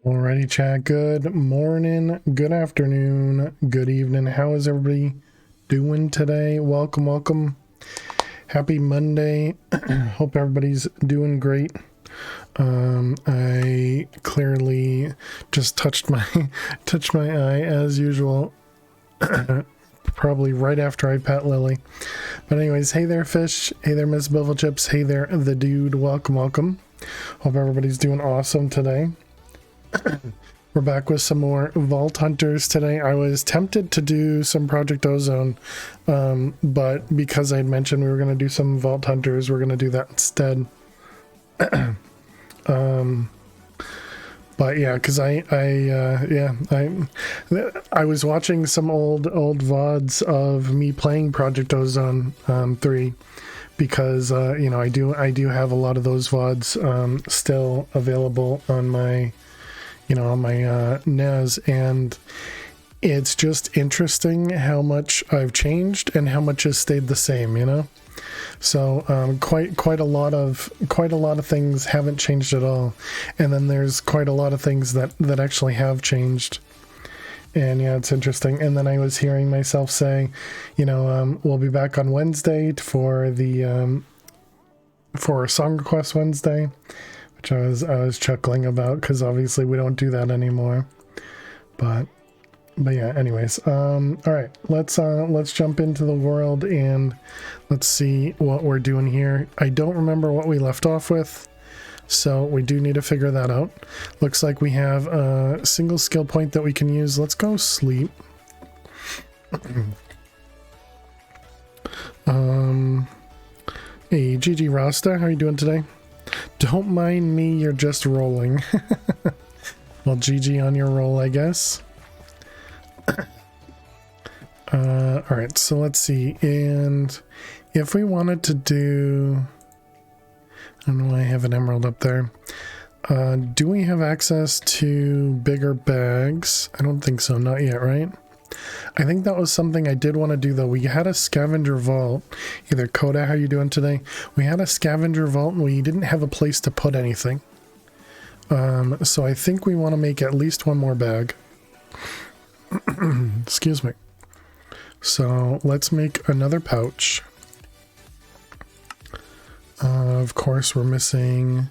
Alrighty, chat. Good morning, good afternoon, good evening. How is everybody doing today? Welcome, welcome. Happy Monday. Hope everybody's doing great. I clearly just touched my eye as usual. Probably right after I pet Lily. But anyways, hey there, Fish. Hey there, Miss Biffle Chips. Hey there, the dude. Welcome, welcome. Hope everybody's doing awesome today. We're back with some more Vault Hunters today. I was tempted to do some Project Ozone, but because I had mentioned we were going to do some Vault Hunters, we're going to do that instead. But yeah, because I was watching some old VODs of me playing Project Ozone 3, because I do have a lot of those VODs still available on my NAS, and it's just interesting how much I've changed and how much has stayed the same, So quite a lot of things haven't changed at all, and then there's quite a lot of things that actually have changed. And yeah, it's interesting. And then I was hearing myself say, we'll be back on Wednesday for the for Song Request Wednesday, which I was chuckling about because obviously we don't do that anymore. But yeah, anyways, all right, let's jump into the world and let's see what we're doing here. I don't remember what we left off with, so we do need to figure that out. Looks like we have a single skill point that we can use. Let's go sleep. Hey, GG Rasta, how are you doing today? Don't mind me, you're just rolling. Well, GG on your roll, I guess. Alright, so let's see. And if we wanted to do... I don't know why I have an emerald up there. Do we have access to bigger bags? I don't think so, not yet, right? I think that was something I did want to do, though. We had a scavenger vault. Either Coda, how you doing today? We had a scavenger vault and we didn't have a place to put anything. So I think we want to make at least one more bag. Excuse me. So let's make another pouch. Of course, we're missing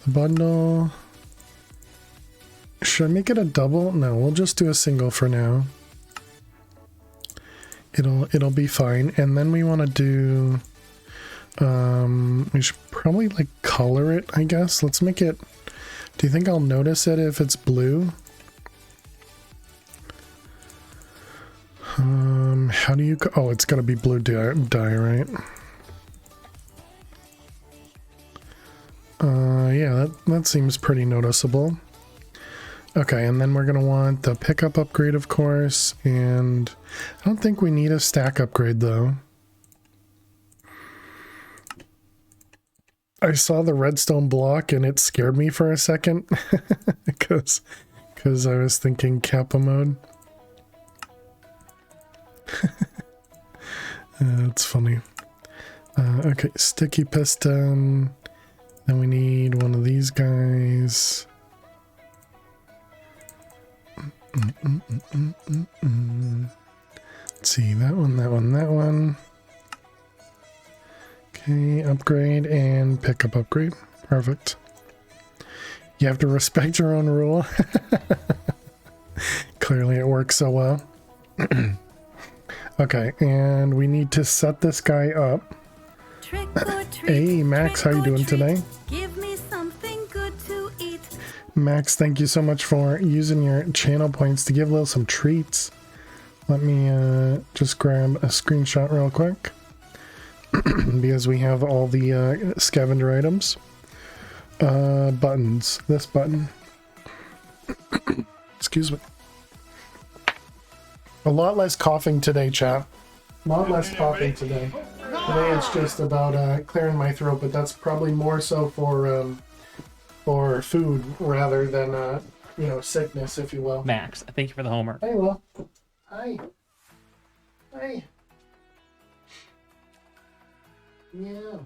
the bundle. Should I make it a double? No, we'll just do a single for now. It'll be fine. And then we want to do, we should probably like color it, I guess. Let's make it, do you think I'll notice it if it's blue? How do you, oh, it's gotta be blue dye, right? Yeah, that seems pretty noticeable. Okay, and then we're going to want the pickup upgrade, of course, and I don't think we need a stack upgrade, though. I saw the redstone block, and it scared me for a second, because I was thinking Kappa mode. That's funny. Okay, sticky piston. Then we need one of these guys. Let's see, that one. Okay, upgrade and pickup upgrade. Perfect. You have to respect your own rule. Clearly it works so well. Okay, and we need to set this guy up. Trick or treat, hey, Max, how you doing today? Give me something good to eat. Max, thank you so much for using your channel points to give Lil some treats. Let me just grab a screenshot real quick. Because we have all the scavenger items. Buttons. This button. Excuse me. A lot less coughing today, chat. A lot less coughing today. Today it's just about clearing my throat, but that's probably more so for food rather than sickness, if you will. Max, thank you for the homework. Hey, Will. Hi. Hey. Yeah.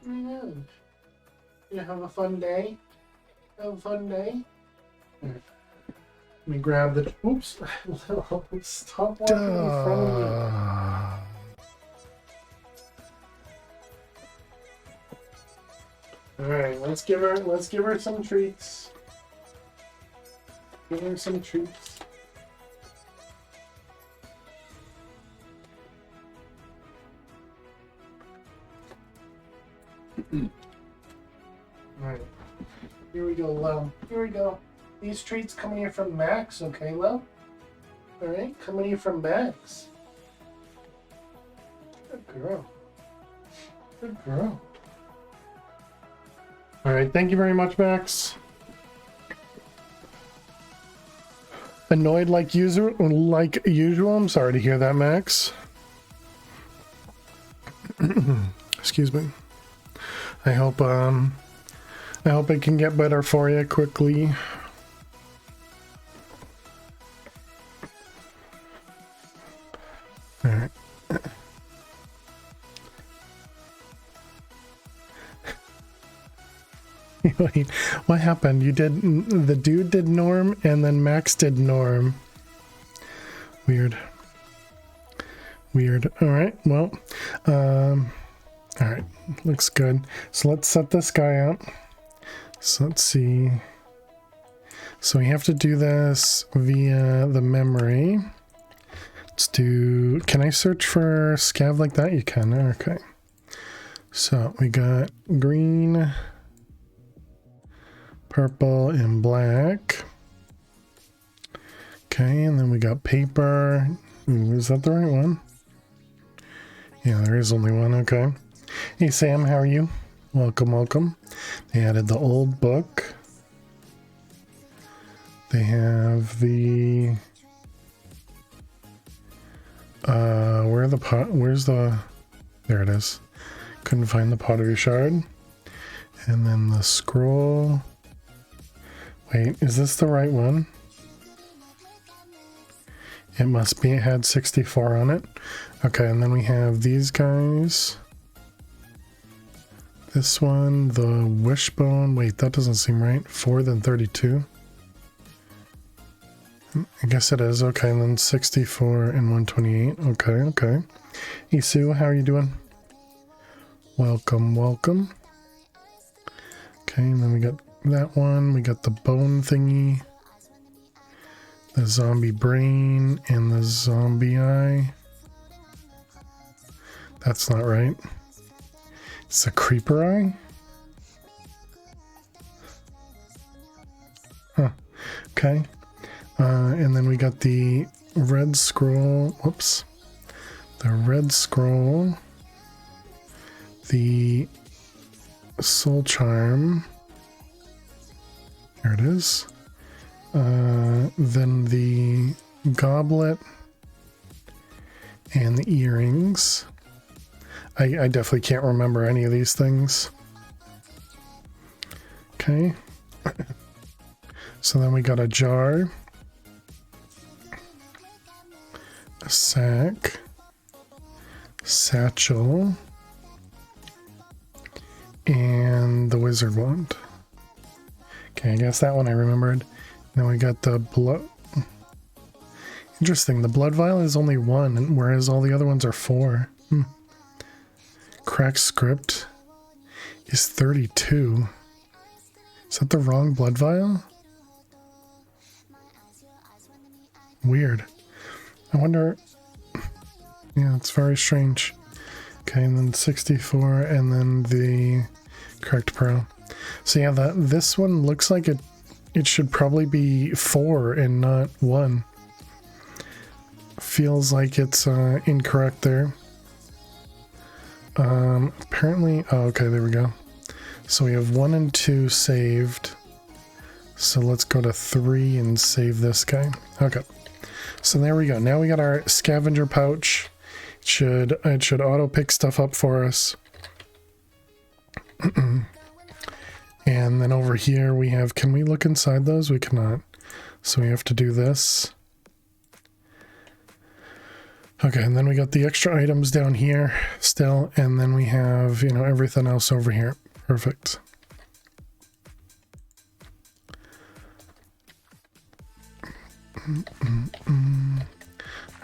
You have a fun day? Have a fun day? Let me grab the. Oops! Stop walking in front of me. All right, let's give her some treats. Give her some treats. Alright. Here we go, Lo. Here we go. These treats coming here from Max, okay, Lo? Alright, coming here from Max. Good girl. Good girl. Alright, thank you very much, Max. Annoyed like usual. I'm sorry to hear that, Max. Excuse me. I hope it can get better for you quickly. All right. Wait, what happened? You did the dude did Norm and then Max did Norm. Weird. Weird. All right. Well, all right. Looks good. So let's set this guy up. So let's see. So we have to do this via the memory. Let's do. Can I search for scav like that? You can. Okay. So we got green, purple, and black. Okay, and then we got paper. Ooh, is that the right one? Yeah, there is only one. Okay. Hey Sam, how are you? Welcome, welcome. They added the old book. They have the where's the there it is. Couldn't find the pottery shard. And then the scroll. Wait, is this the right one? It must be. It had 64 on it. Okay, and then we have these guys. This one, the wishbone. Wait, that doesn't seem right. 4 then 32. I guess it is. Okay, and then 64 and 128. Okay, okay. Isu, how are you doing? Welcome, welcome. Okay, and then we got that one. We got the bone thingy. The zombie brain and the zombie eye. That's not right. It's a creeper eye? Huh. Okay. And then we got the red scroll. Whoops. The red scroll. The soul charm. There it is. Then the goblet and the earrings. I definitely can't remember any of these things. Okay. So then we got a jar, a sack, satchel, and the wizard wand. Okay, I guess that one I remembered. Then we got the blood. Interesting, the blood vial is only 1, whereas all the other ones are 4. Cracked script is 32. Is that the wrong blood vial? Weird. I wonder. Yeah, it's very strange. Okay, and then 64, and then the correct pro. So yeah, this one looks like it should probably be 4 and not 1. Feels like it's incorrect there. Apparently, oh, okay, there we go. So we have 1 and 2 saved. So let's go to 3 and save this guy. Okay. So there we go. Now we got our scavenger pouch. It should auto pick stuff up for us. And then over here we have, can we look inside those? We cannot. So we have to do this. Okay, and then we got the extra items down here still, and then we have, everything else over here. Perfect.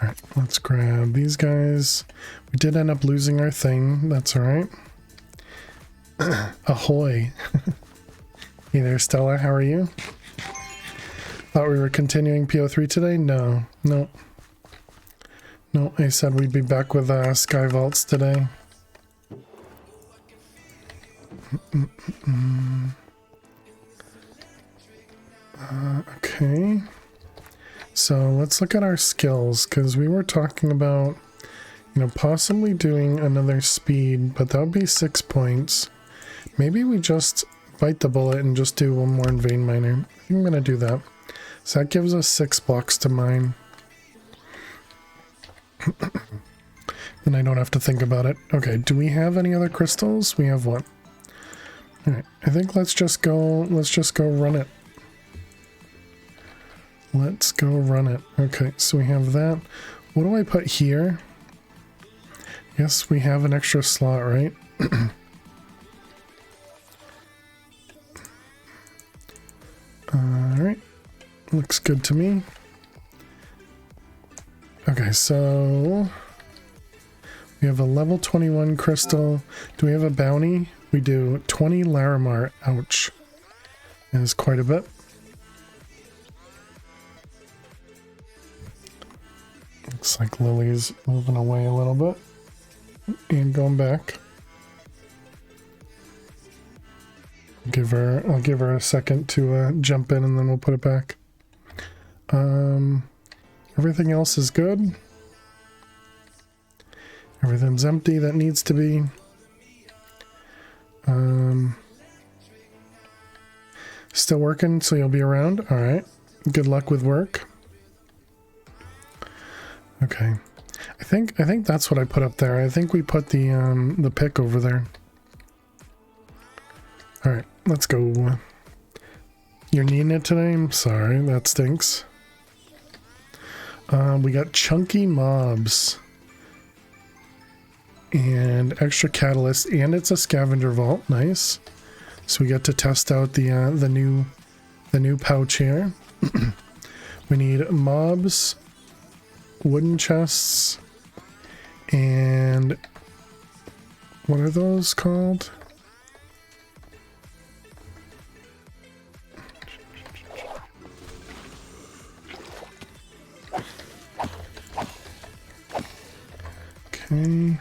Alright, let's grab these guys. We did end up losing our thing. That's alright. Ahoy. Hey there, Stella. How are you? Thought we were continuing PO3 today? No. No. No, I said we'd be back with Sky Vaults today. Okay. So let's look at our skills, because we were talking about, you know, possibly doing another speed, but that would be 6 points. Maybe we just bite the bullet and just do one more in Vein Miner. I think I'm going to do that. So that gives us 6 blocks to mine. Then I don't have to think about it. Okay, do we have any other crystals? We have one. Alright, I think let's just go run it. Let's go run it. Okay, so we have that. What do I put here? Yes, we have an extra slot, right? Alright. Looks good to me. Okay, so we have a level 21 crystal. Do we have a bounty? We do. 20 Larimar. Ouch. That is quite a bit. Looks like Lily's moving away a little bit and going back. I'll give her a second to jump in, and then we'll put it back. Everything else is good. Everything's empty that needs to be. Still working, so you'll be around. All right. Good luck with work. Okay. I think that's what I put up there. I think we put the pick over there. All right, let's go. You're needing it today? I'm sorry, that stinks. We got chunky mobs and extra catalyst, and it's a scavenger vault. Nice. So we get to test out the new pouch here. We need mobs, wooden chests, and what are those called? Okay.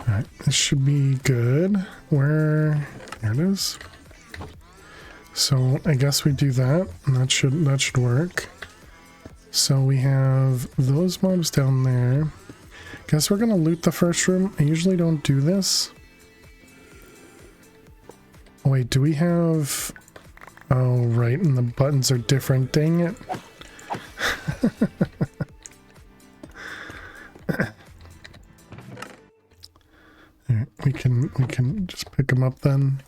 Alright, this should be good. There it is. So I guess we do that, and that should work. So we have those mobs down there. Guess we're gonna loot the first room. I usually don't do this. Oh wait, do we have... Oh right, and the buttons are different, dang it. Alright, we can just pick them up then.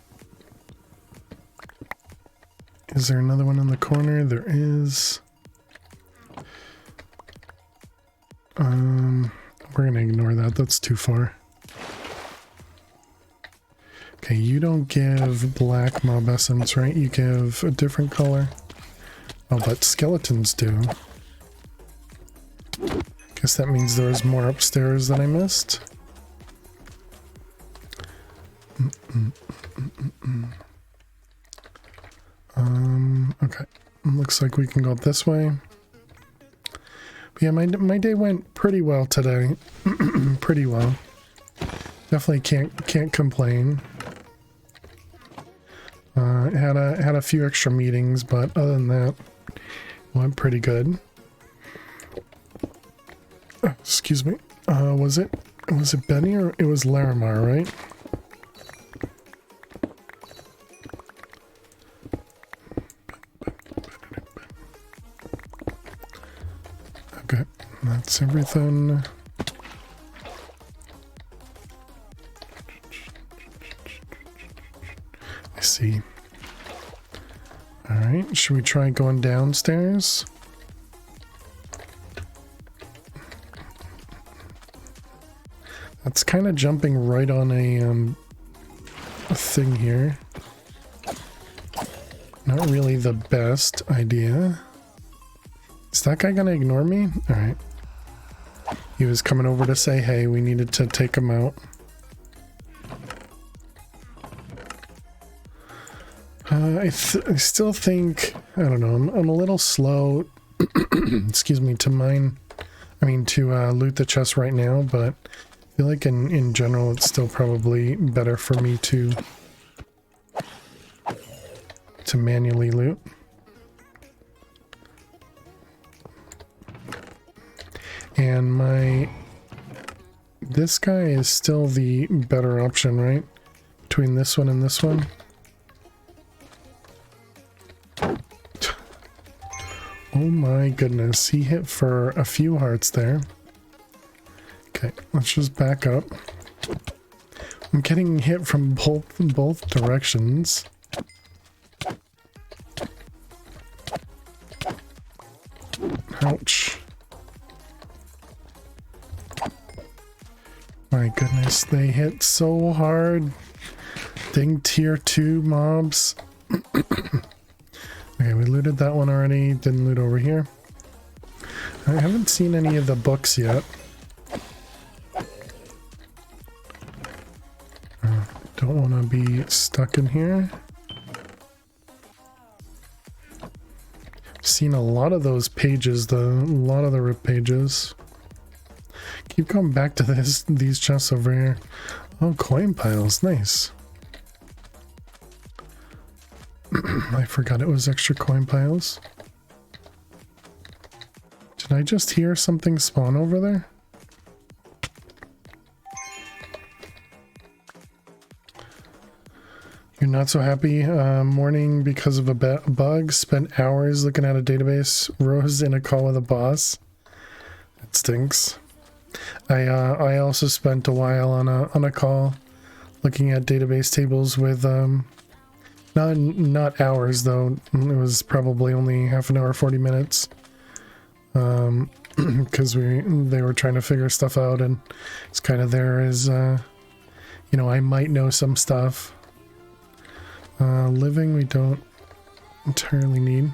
Is there another one in the corner? There is. We're gonna ignore that. That's too far. Okay, you don't give black mob essence, right? You give a different color. Oh, but skeletons do. Guess that means there was more upstairs that I missed. Okay. Looks like we can go up this way. But yeah, my day went pretty well today. Pretty well. Definitely can't complain. Had a few extra meetings, but other than that, it went pretty good. Excuse me. Was it Benny or it was Larimar, right? Okay, that's everything. I see. Alright, should we try going downstairs? That's kind of jumping right on a thing here. Not really the best idea. Is that guy gonna ignore me? Alright. He was coming over to say, hey, we needed to take him out. I still think, I don't know, I'm a little slow, excuse me, to loot the chest right now, but I feel like in general it's still probably better for me to manually loot. And this guy is still the better option, right? Between this one and this one. Oh my goodness, he hit for a few hearts there. Okay, let's just back up. I'm getting hit from both directions. Ouch. My goodness, they hit so hard. Dang tier 2 mobs. Okay, we looted that one already. Didn't loot over here. I haven't seen any of the books yet. Don't want to be stuck in here. Seen a lot of those pages, though. A lot of the rip pages. Keep coming back to these chests over here. Oh, coin piles. Nice. I forgot it was extra coin piles. Did I just hear something spawn over there? You're not so happy. Morning because of a bug. Spent hours looking at a database. Rose in a call with a boss. It stinks. I also spent a while on a call looking at database tables with not hours though. It was probably only half an hour, 40 minutes. Because they were trying to figure stuff out, and it's kind of there as you know, I might know some stuff. Living we don't entirely need.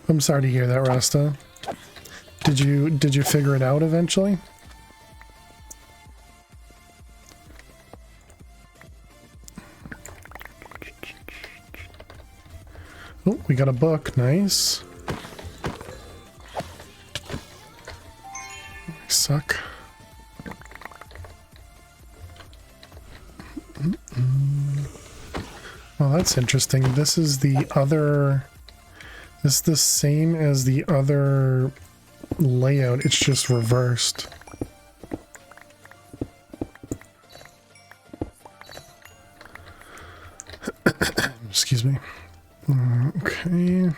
I'm sorry to hear that, Rasta. Did you figure it out eventually? Oh, we got a book. Nice. I suck. Well, that's interesting. This is the other... This is the same as the other layout. It's just reversed. Excuse me. Okay.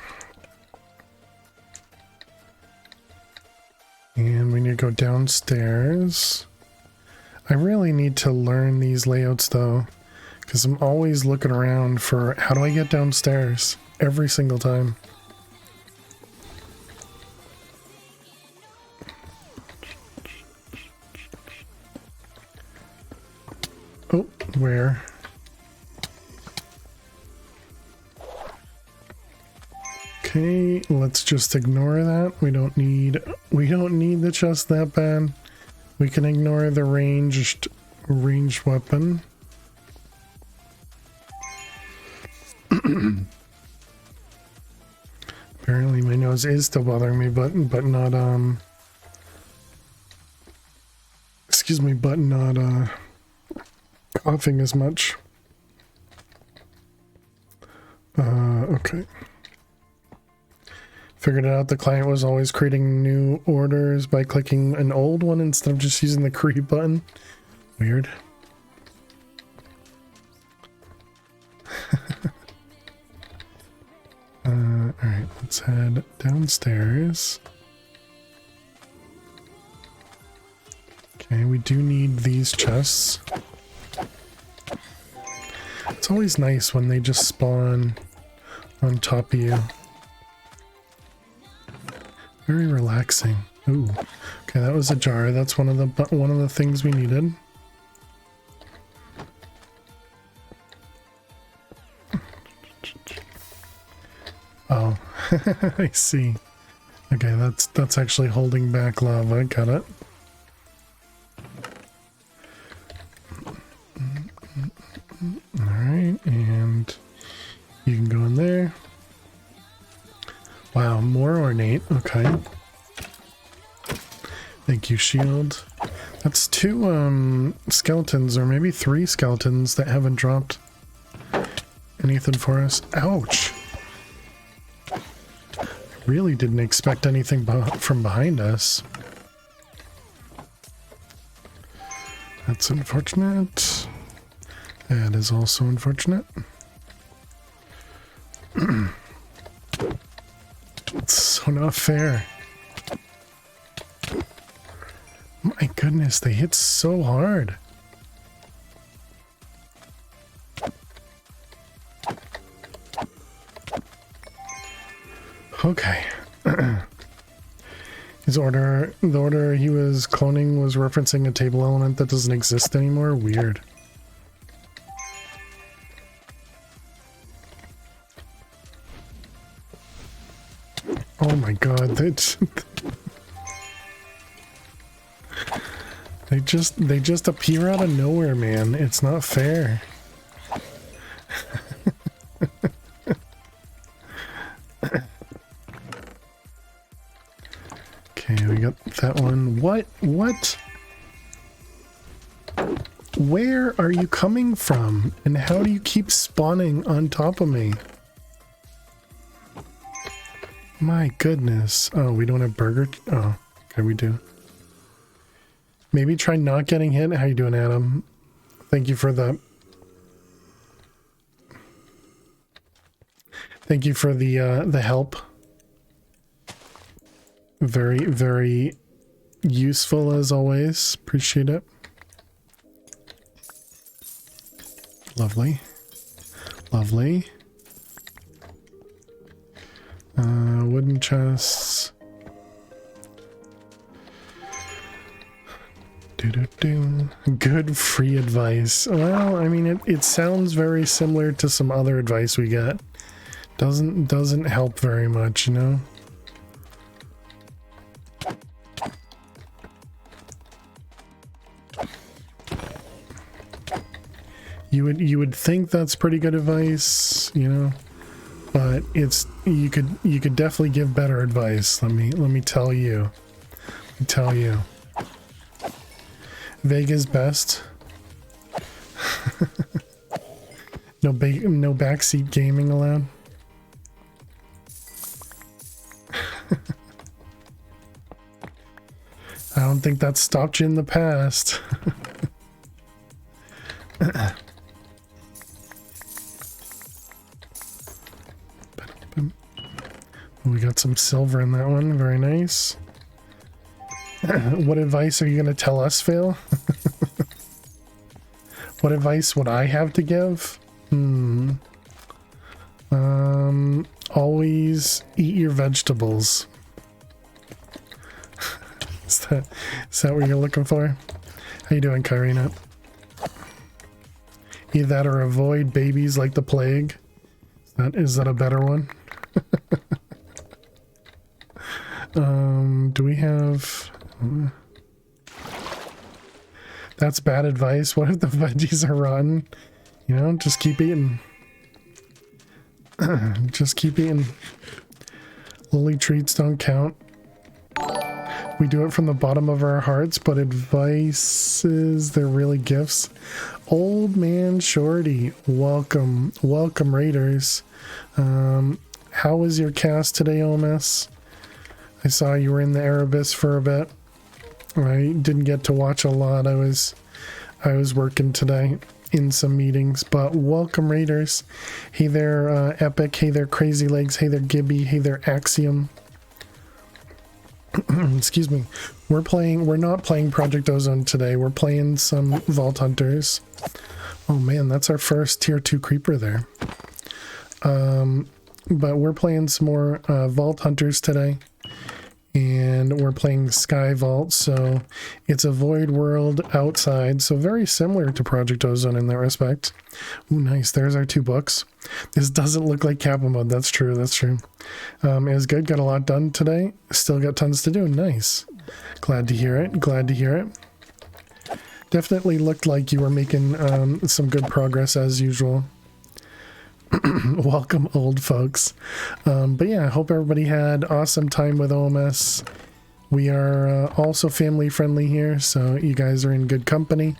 And we need to go downstairs. I really need to learn these layouts though, because I'm always looking around for how do I get downstairs every single time. Oh, where? Okay, let's just ignore that. We don't need the chest that bad. We can ignore the ranged weapon. Apparently my nose is still bothering me, but not excuse me, but not coughing as much. Okay. Figured it out. The client was always creating new orders by clicking an old one instead of just using the create button. Weird. Alright, let's head downstairs. Okay, we do need these chests. It's always nice when they just spawn on top of you. Very relaxing. Ooh. Okay, that was a jar. That's one of the things we needed. I see. Okay, that's actually holding back lava. Got it. Alright, and you can go in there. Wow, more ornate. Okay. Thank you, shield. That's 2 skeletons, or maybe 3 skeletons that haven't dropped anything for us. Ouch! Really didn't expect anything from behind us. That's unfortunate. That is also unfortunate. It's so not fair. My goodness, they hit so hard. Okay. The order he was cloning was referencing a table element that doesn't exist anymore. Weird. Oh my god, they just appear out of nowhere, man. It's not fair. Okay, we got that one. What? Where are you coming from? And how do you keep spawning on top of me? My goodness. Oh, we don't have burger. Oh, okay, we do. Maybe try not getting hit. How you doing, Adam? Thank you for the... Thank you for the help. Very, very useful as always. Appreciate it. Lovely. Lovely. Wooden chests. Good free advice. Well, I mean, it sounds very similar to some other advice we got. Doesn't help very much, you know? You would think that's pretty good advice, you know? But it's you could definitely give better advice. Let me tell you. Vega's best. No backseat gaming allowed. I don't think that stopped you in the past. We got some silver in that one. Very nice. What advice are you going to tell us, Phil? What advice would I have to give? Always eat your vegetables. Is that what you're looking for? How you doing, Karina? Either that or avoid babies like the plague. Is that a better one? Do we have... That's bad advice. What if the veggies are rotten? You know, just keep eating. Just keep eating. Lily treats don't count. We do it from the bottom of our hearts, but advices, they're really gifts. Old man Shorty, welcome Raiders. How was your cast today, OMS? I saw you were in the Erebus for a bit. I didn't get to watch a lot. I was working today in some meetings, but welcome Raiders. Hey there, Epic. Hey there, Crazy Legs. Hey there, Gibby. Hey there, Axiom. Excuse me. We're not playing Project Ozone today. We're playing some Vault Hunters. Oh man, that's our first tier 2 creeper there. But we're playing some more Vault Hunters today. and we're playing Sky Vault, so it's a void world outside, so very similar to Project Ozone in that respect. Ooh, nice. There's our 2 books. This doesn't look like Kappa mode. That's true. That's true. It was good. Got a lot done today. Still got tons to do. Nice. Glad to hear it. Glad to hear it. Definitely looked like you were making some good progress as usual. Welcome, old folks. But yeah, I hope everybody had awesome time with OMS. We are also family friendly here, so you guys are in good company.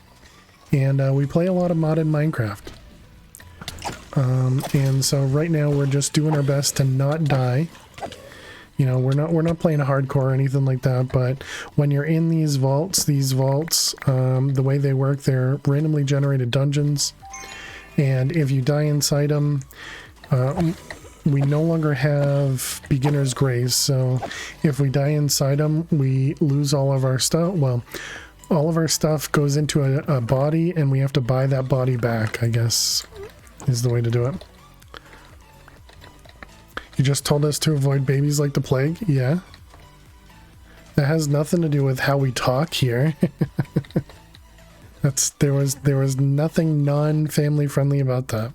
And we play a lot of modded Minecraft. And so right now we're just doing our best to not die. You know, we're not playing hardcore or anything like that, but when you're in these vaults, the way they work, they're randomly generated dungeons. And if you die inside them, we no longer have beginner's grace. So if we die inside them, we lose all of our stuff. Well, all of our stuff goes into a body, and we have to buy that body back, I guess, is the way to do it. You just told us to avoid babies like the plague? Yeah. That has nothing to do with how we talk here. There was nothing non-family friendly about that.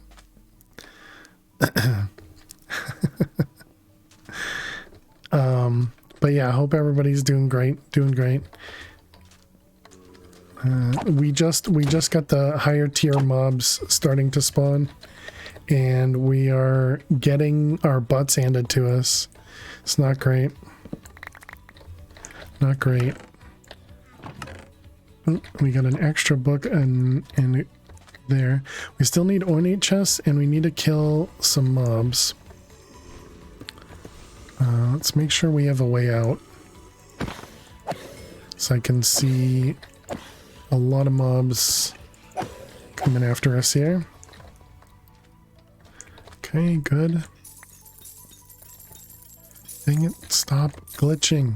But yeah, I hope everybody's doing great. We just got the higher tier mobs starting to spawn, and we are getting our butts handed to us. It's not great. Not great. We got an extra book and there. We still need ornate chests, and we need to kill some mobs. Let's make sure we have a way out, so I can see a lot of mobs coming after us here. Okay, good. Dang it, stop glitching.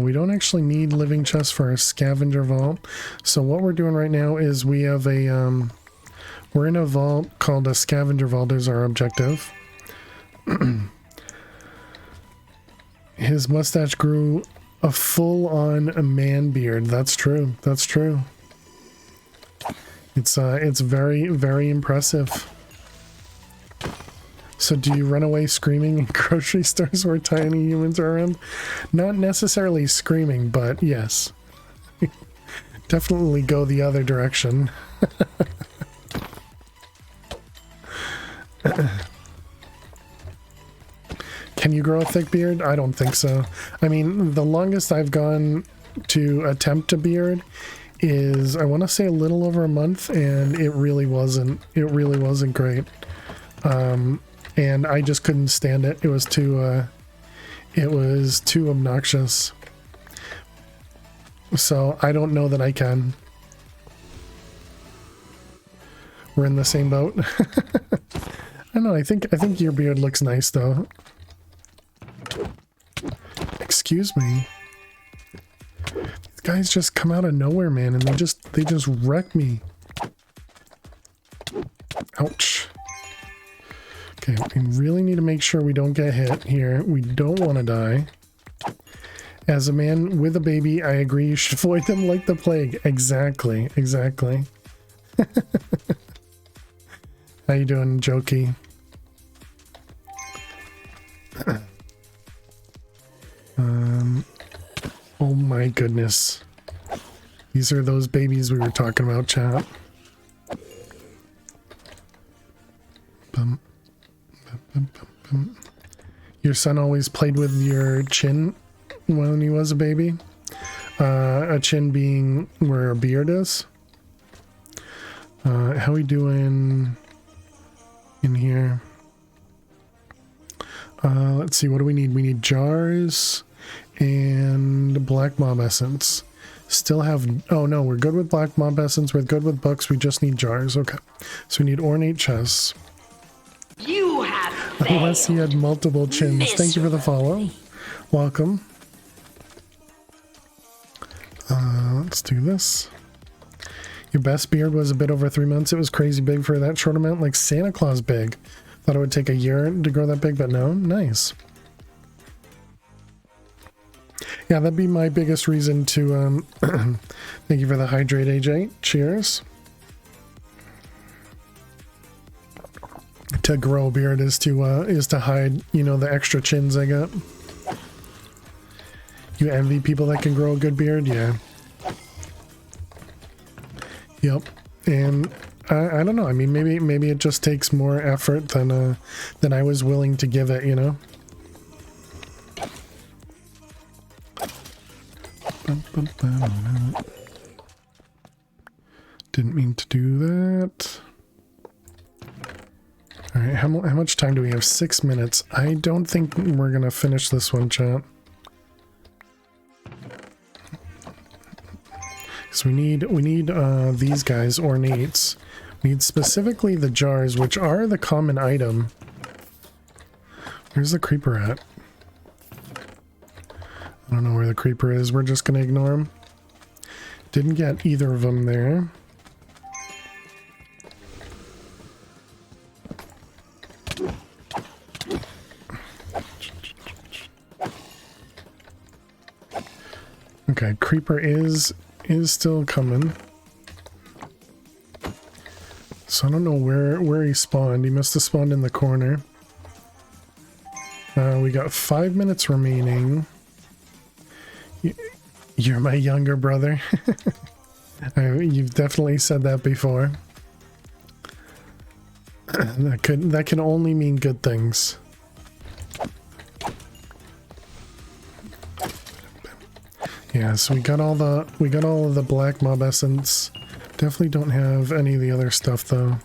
We don't actually need living chests for our scavenger vault. So what we're doing right now is we have a, we're in a vault called a scavenger vault is our objective. His mustache grew a full-on man beard. That's true. That's true. It's very, very impressive. So do you run away screaming in grocery stores where tiny humans are around? Not necessarily screaming, but yes. Definitely go the other direction. Can you grow a thick beard? I don't think so. I mean, the longest I've gone to attempt a beard is, I want to say, a little over a month, and it really wasn't great. And I just couldn't stand it. It was too obnoxious. So I don't know that I can. We're in the same boat. I don't know. I think your beard looks nice though. Excuse me. These guys just come out of nowhere, man, and they just wreck me. Ouch. Okay, we really need to make sure we don't get hit here. We don't want to die. As a man with a baby, I agree you should avoid them like the plague. Exactly, exactly. How you doing, Jokey? Oh my goodness. These are those babies we were talking about, chat. Bum. Your son always played with your chin when he was a baby? A chin being where a beard is? How we doing in here? Let's see, what do we need? We need jars and black mob essence. Still have... Oh no, we're good with black mob essence. We're good with books. We just need jars. Okay. So we need ornate chests. You have failed. Unless he had multiple chins. Thank you for the follow. Welcome. Let's do this. Your best beard was a bit over 3 months. It was crazy big for that short amount, like Santa Claus big. Thought it would take a year to grow that big, but no. Nice. Yeah, that'd be my biggest reason to thank you for the hydrate, AJ. Cheers. To grow a beard is to hide, you know, the extra chins I got. You envy people that can grow a good beard? Yeah. Yep. And I don't know. I mean, maybe it just takes more effort than I was willing to give it, you know? Didn't mean to do that. All right, how much time do we have? 6 minutes. I don't think we're gonna finish this one, chat. So we need these guys, ornates. We need specifically the jars, which are the common item. Where's the creeper at? I don't know where the creeper is. We're just gonna ignore him. Didn't get either of them there. Okay, creeper is still coming. So I don't know where he spawned. He must have spawned in the corner. We got 5 minutes remaining. You're my younger brother. You've definitely said that before. That can only mean good things. Yeah, so we got all of the black mob essence. Definitely don't have any of the other stuff though.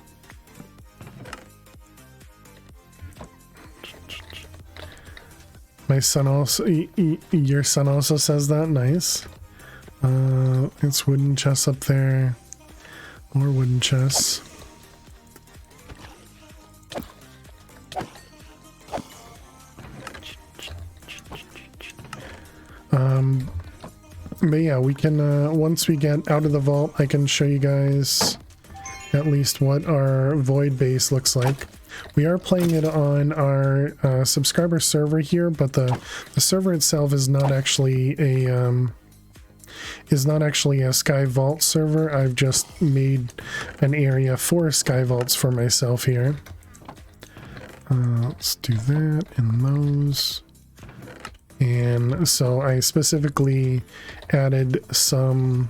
My son also, your son also says that. Nice. It's wooden chests up there. More wooden chests. But yeah, we can, once we get out of the vault, I can show you guys at least what our void base looks like. We are playing it on our subscriber server here, but the server itself is not actually a Sky Vault server. I've just made an area for Sky Vaults for myself here. Let's do that and those. And so I specifically added some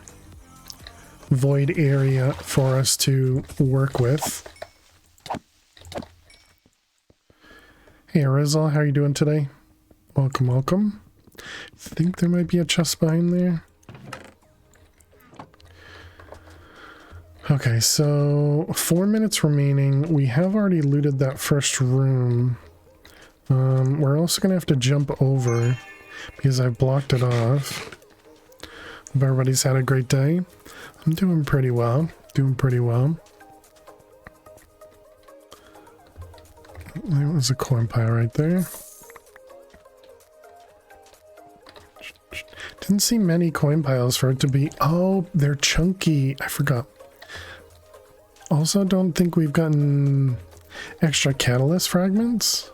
void area for us to work with. Hey Rizal, how are you doing today? Welcome, welcome. I think there might be a chest behind there. Okay, so 4 minutes remaining. We have already looted that first room. We're also gonna have to jump over because I blocked it off. Hope everybody's had a great day. I'm doing pretty well. Doing pretty well. There was a corn pile right there. Didn't see many coin piles for it to be. Oh, they're chunky. I forgot. Also, don't think we've gotten extra catalyst fragments.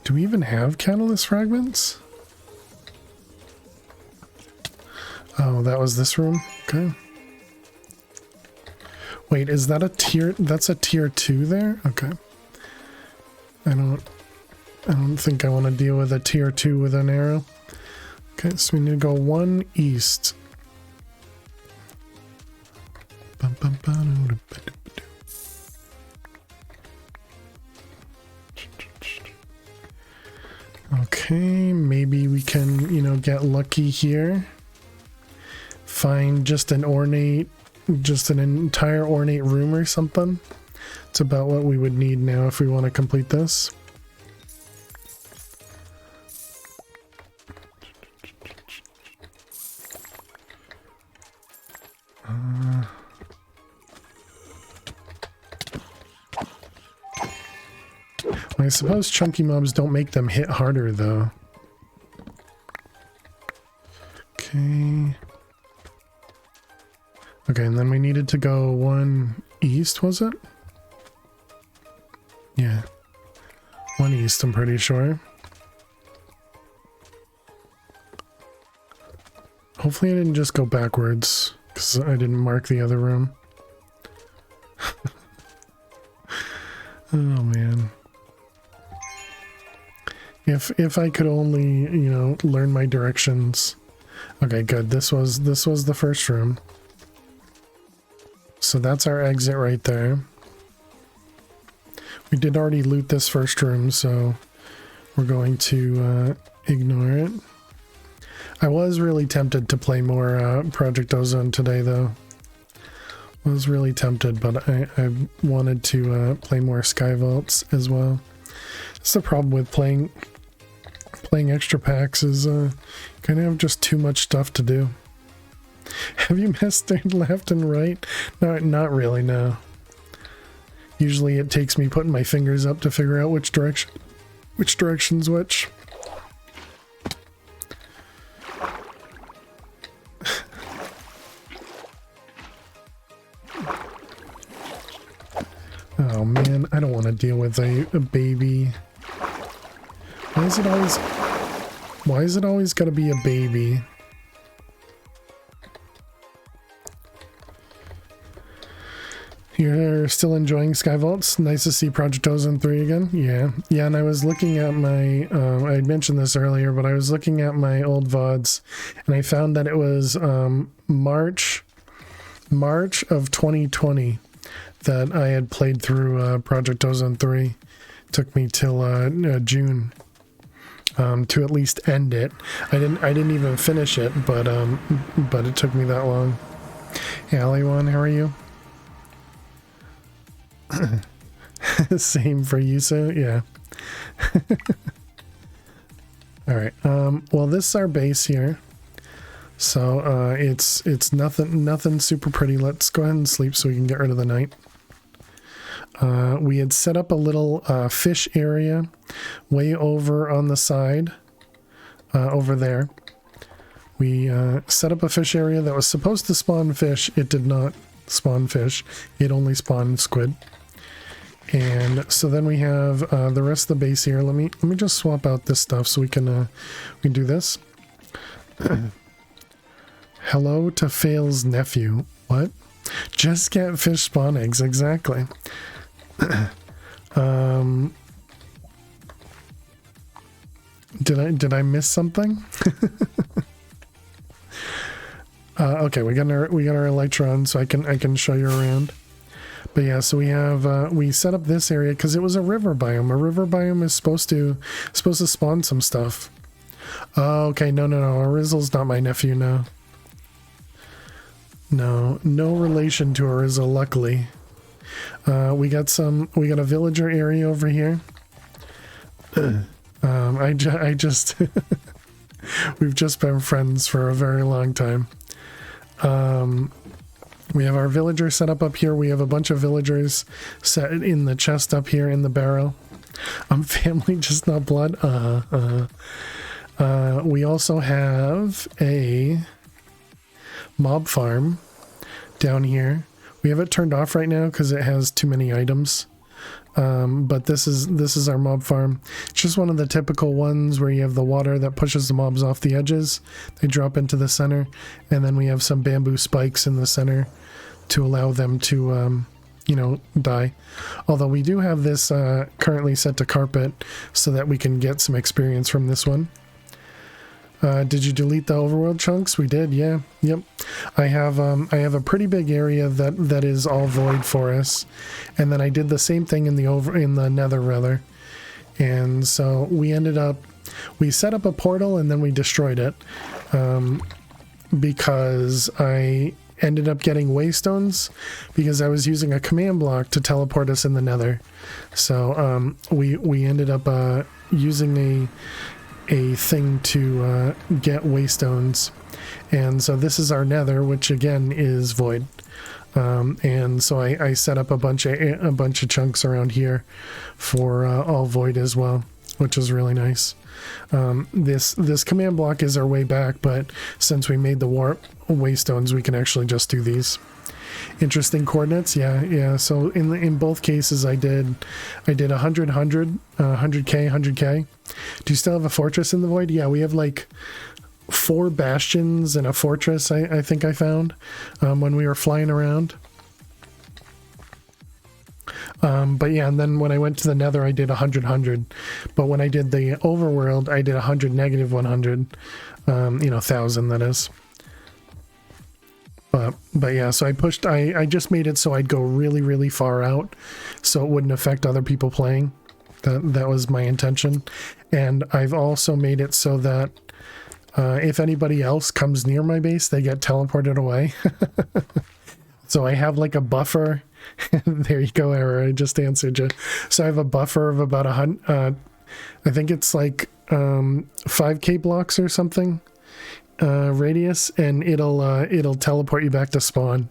Do we even have catalyst fragments? Oh, that was this room? Okay. Wait, is that a tier? That's a tier 2 there? Okay. I don't think I want to deal with a tier 2 with an arrow. Okay, so we need to go 1 east. Okay, maybe we can, you know, get lucky here. Find just an entire ornate room or something. It's about what we would need now if we want to complete this. I suppose chunky mobs don't make them hit harder though. Okay. Okay, and then we needed to go 1 east, was it? Yeah. 1 east, I'm pretty sure. Hopefully I didn't just go backwards, because I didn't mark the other room. Oh man. If I could only, you know, learn my directions. Okay, good. This was the first room. So that's our exit right there. We did already loot this first room, so we're going to ignore it. I was really tempted to play more Project Ozone today, though. I was really tempted, but I wanted to play more Sky Vaults as well. That's the problem with playing extra packs is kind of have just too much stuff to do. Have you messed it left and right? No, not really, no. Usually it takes me putting my fingers up to figure out which direction's which. Oh man, I don't want to deal with a baby. Why is it always gotta be a baby? You're still enjoying Sky Vaults? Nice to see Project Ozone 3 again? Yeah, and I was looking at my, I had mentioned this earlier, but I was looking at my old VODs, and I found that it was March of 2020 that I had played through Project Ozone 3. Took me till June to at least end it. I didn't even finish it, but it took me that long. Hey, Aliwan, how are you? Same for you, so yeah. All right. Well, this is our base here. So it's nothing super pretty. Let's go ahead and sleep so we can get rid of the night. We had set up a little fish area way over on the side, over there. We set up a fish area that was supposed to spawn fish. It did not spawn fish. It only spawned squid. And so then we have the rest of the base here. Let me just swap out this stuff so we can do this. Hello to Fail's nephew. What? Just get fish spawn eggs, exactly. Did I miss something? Okay, we got our electron, so I can show you around. But yeah, so we have we set up this area because it was a river biome. A river biome is supposed to spawn some stuff. Oh, okay, no, Arizzle's not my nephew, no. No relation to Arizzle, luckily. We got a villager area over here. I just we've just been friends for a very long time. We have our villager set up here. We have a bunch of villagers set in the chest up here in the barrel. Family, just not blood. We also have a mob farm down here. We have it turned off right now because it has too many items. But this is our mob farm. It's just one of the typical ones where you have the water that pushes the mobs off the edges. They drop into the center, and then we have some bamboo spikes in the center to allow them to, die. Although we do have this currently set to carpet so that we can get some experience from this one. Did you delete the overworld chunks? We did, yeah. Yep. I have a pretty big area that is all void for us, and then I did the same thing in the nether rather. And so we set up a portal and then we destroyed it because I ended up getting waystones because I was using a command block to teleport us in the nether. So we ended up using a thing to get waystones, and so this is our nether, which again is void. And so I set up a bunch of chunks around here for all void as well, which is really nice. This command block is our way back, but since we made the warp waystones, we can actually just do these. Interesting coordinates, yeah. So in both cases, I did 100, 100, 100k, 100k. Do you still have a fortress in the void? Yeah, we have like 4 bastions and a fortress, I think I found when we were flying around. But yeah, and then when I went to the nether, I did 100. But when I did the overworld, I did 100 negative 100, 1,000 that is. But yeah, so I just made it so I'd go really, really far out so it wouldn't affect other people playing. That was my intention. And I've also made it so that if anybody else comes near my base, they get teleported away. So I have like a buffer. There you go, Error. I just answered you. So I have a buffer of about 100. I think it's like 5k blocks or something radius, and it'll teleport you back to spawn,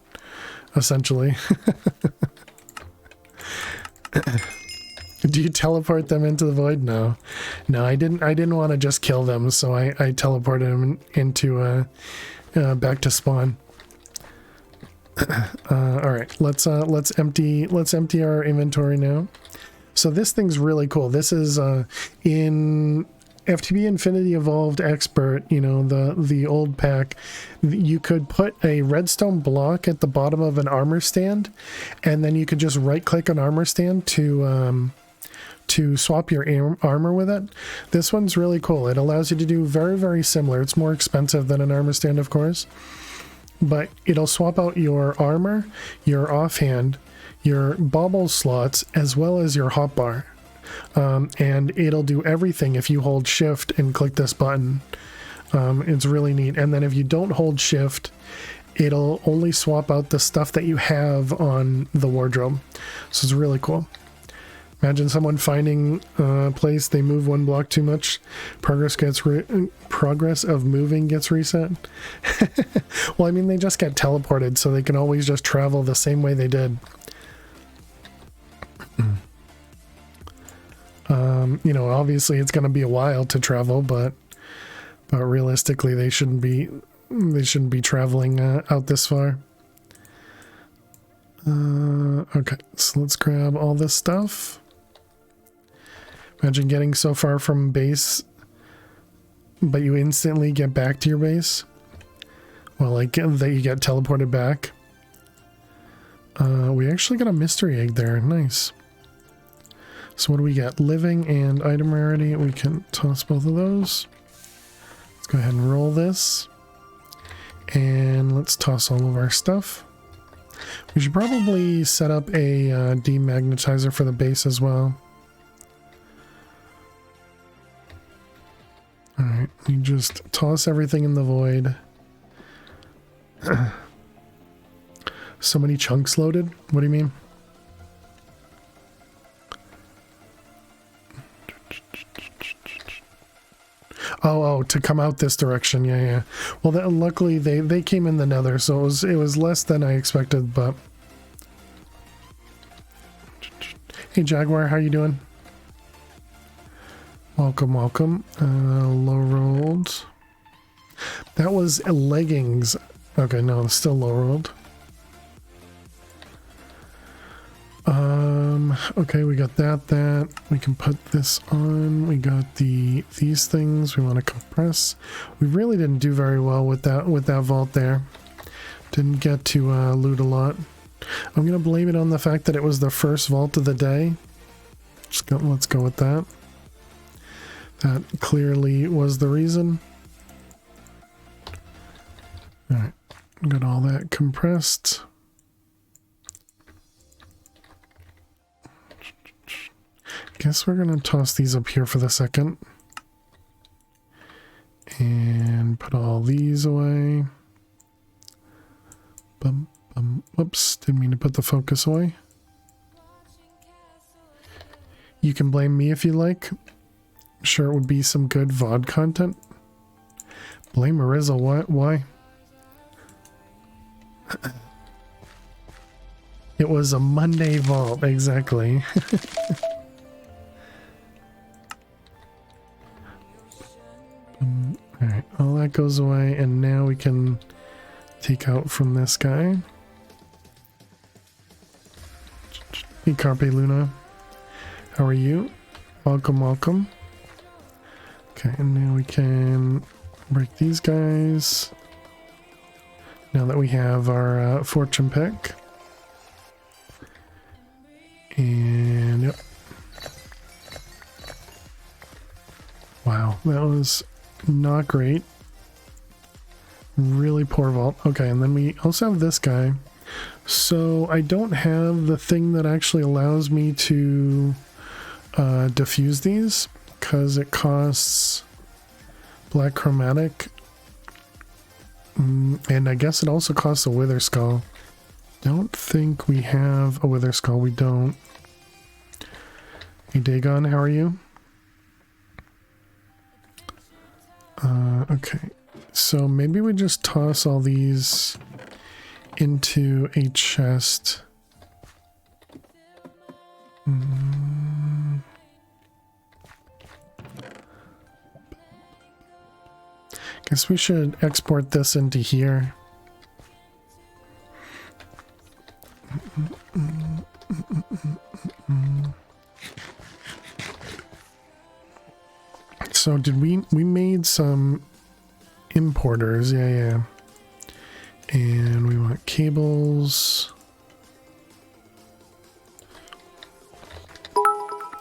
essentially. Do you teleport them into the void? No, I didn't want to just kill them, so I teleported them into back to spawn. All right, let's empty our inventory now. So this thing's really cool. This is in FTB Infinity Evolved Expert, the old pack. You could put a redstone block at the bottom of an armor stand, and then you could just right click an armor stand to swap your armor with it. This one's really cool. It allows you to do very, very similar. It's more expensive than an armor stand, of course, but it'll swap out your armor, your offhand, your bauble slots, as well as your hotbar. And it'll do everything if you hold shift and click this button. It's really neat. And then if you don't hold shift, it'll only swap out the stuff that you have on the wardrobe. So it's really cool. Imagine someone finding a place, they move 1 block too much, progress of moving gets reset. Well, I mean, they just get teleported, so they can always just travel the same way they did. Obviously it's going to be a while to travel, but realistically they shouldn't be traveling out this far. Okay, so let's grab all this stuff. Imagine getting so far from base, but you instantly get back to your base. Well, like that you get teleported back. We actually got a mystery egg there. Nice. So what do we get? Living and item rarity. We can toss both of those. Let's go ahead and roll this. And let's toss all of our stuff. We should probably set up a demagnetizer for the base as well. Alright, you just toss everything in the void. So many chunks loaded? What do you mean? Oh, to come out this direction. Yeah. Well, luckily they came in the nether, so it was less than I expected, but... Hey, Jaguar, how you doing? Welcome. Low rolled. That was leggings. Okay, no, it's still low rolled. Okay, we got that. We can put this on. We got these things we want to compress. We really didn't do very well with that vault there. Didn't get to loot a lot. I'm gonna blame it on the fact that it was the first vault of the day. Let's go with that. That clearly was the reason. Alright, got all that compressed. Guess we're gonna toss these up here for the second. And put all these away. Whoops, didn't mean to put the focus away. You can blame me if you like. I'm sure it would be some good VOD content. Blame Marissa, why? It was a Monday vault, exactly. Alright, all that goes away, and now we can take out from this guy. Hey, Carpe Luna. How are you? Welcome. Okay, and now we can Break these guys. Now that we have our fortune pick. And yep. Wow, that was not great. Really poor vault. Okay, and then we also have this guy. So I don't have the thing that actually allows me to diffuse these because it costs black chromatic. And I guess it also costs a wither skull. Don't think we have a wither skull. We don't. Hey Dagon, how are you? Okay, so maybe we just toss all these into a chest. Guess we should export this into here. So did we made some importers, yeah. And we want cables.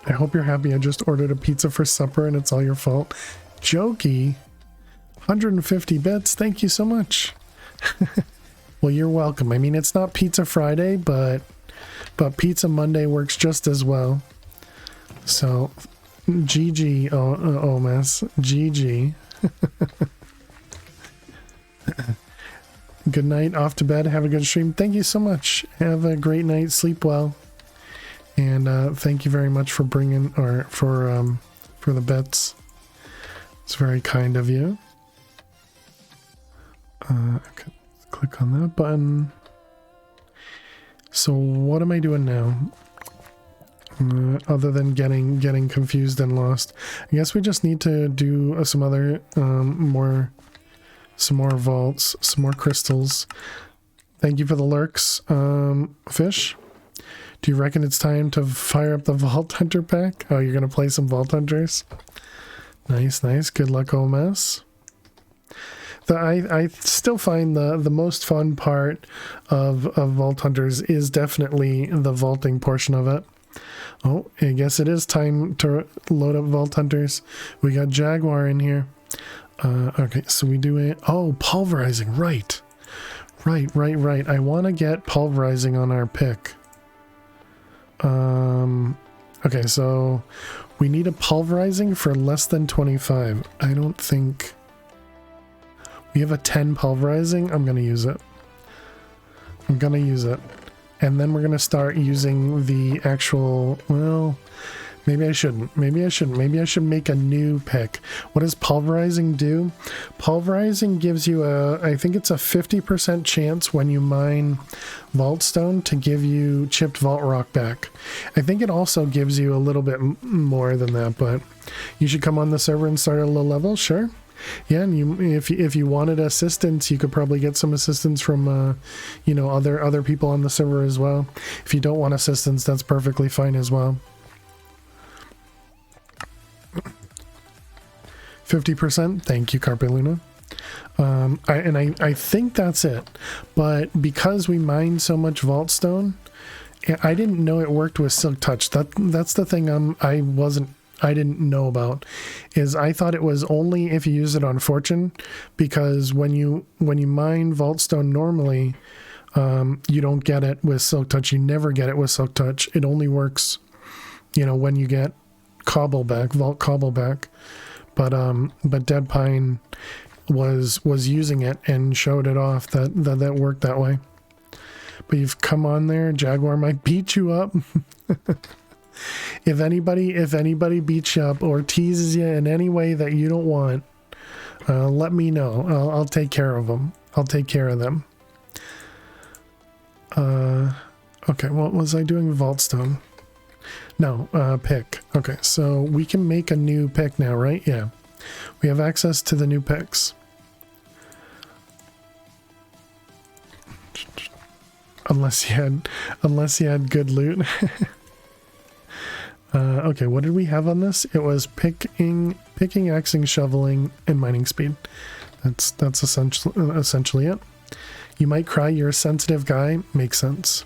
I hope you're happy. I just ordered a pizza for supper and it's all your fault. Jokey, 150 bits. Thank you so much. Well, you're welcome. I mean, it's not Pizza Friday, but Pizza Monday works just as well. So, GG, Omas. GG. Good night. Off to bed. Have a good stream. Thank you so much. Have a great night. Sleep well. And thank you very much for bringing, or for the bets. It's very kind of you. Okay, click on that button. So what am I doing now? Other than getting confused and lost, I guess we just need to do some other some more vaults, some more crystals. Thank you for the lurks, Fish. Do you reckon it's time to fire up the Vault Hunter pack? Oh, you're gonna play some Vault Hunters? Nice. Good luck, OMS. I still find the most fun part of Vault Hunters is definitely the vaulting portion of it. Oh, I guess it is time to load up Vault Hunters. We got Jaguar in here. Okay, so we do it. Oh, pulverizing, right. I want to get pulverizing on our pick. Okay, so we need a pulverizing for less than 25. I don't think we have a 10 pulverizing. I'm gonna use it. And then we're gonna start using the actual, well, maybe I shouldn't. Maybe I should make a new pick. What does pulverizing do? Pulverizing gives you I think it's a 50% chance when you mine vault stone to give you chipped vault rock back. I think it also gives you a little bit more than that, but you should come on the server and start at a low level, sure. Yeah, and if you wanted assistance, you could probably get some assistance from other people on the server as well. If you don't want assistance, that's perfectly fine as well. 50%. Thank you, Carpe Luna. I think that's it. But because we mined so much vault stone, I didn't know it worked with Silk Touch. That's the thing I didn't know about, is I thought it was only if you use it on Fortune, because when you mine vault stone normally, you don't get it with Silk Touch. You never get it with Silk Touch. It only works, when you get vault cobble back. But Dead Pine was using it and showed it off that worked that way. But you've come on there, Jaguar might beat you up. If anybody beats you up or teases you in any way that you don't want, let me know. I'll take care of them. I'll take care of them. Okay, what was I doing with Vaultstone? No, pick. Okay, so we can make a new pick now, right? Yeah. We have access to the new picks. Unless you had good loot. Okay, what did we have on this? It was picking, axing, shoveling, and mining speed. That's essentially it. You might cry, you're a sensitive guy, makes sense.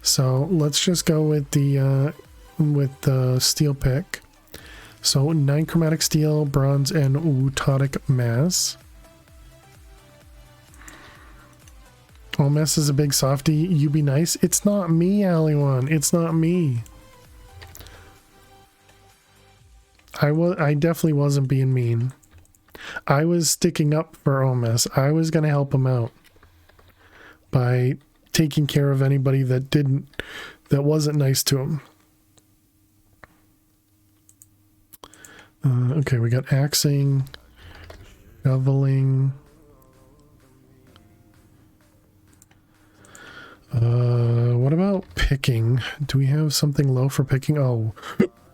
So let's just go with the steel pick. So 9 chromatic steel, bronze, and Wutodic mass. Oh, mess is a big softie. You be nice. It's not me, Aliwan. It's not me. I definitely wasn't being mean. I was sticking up for Omes. I was gonna help him out by taking care of anybody that wasn't nice to him. Okay, we got axing, shoveling. What about picking? Do we have something low for picking? Oh,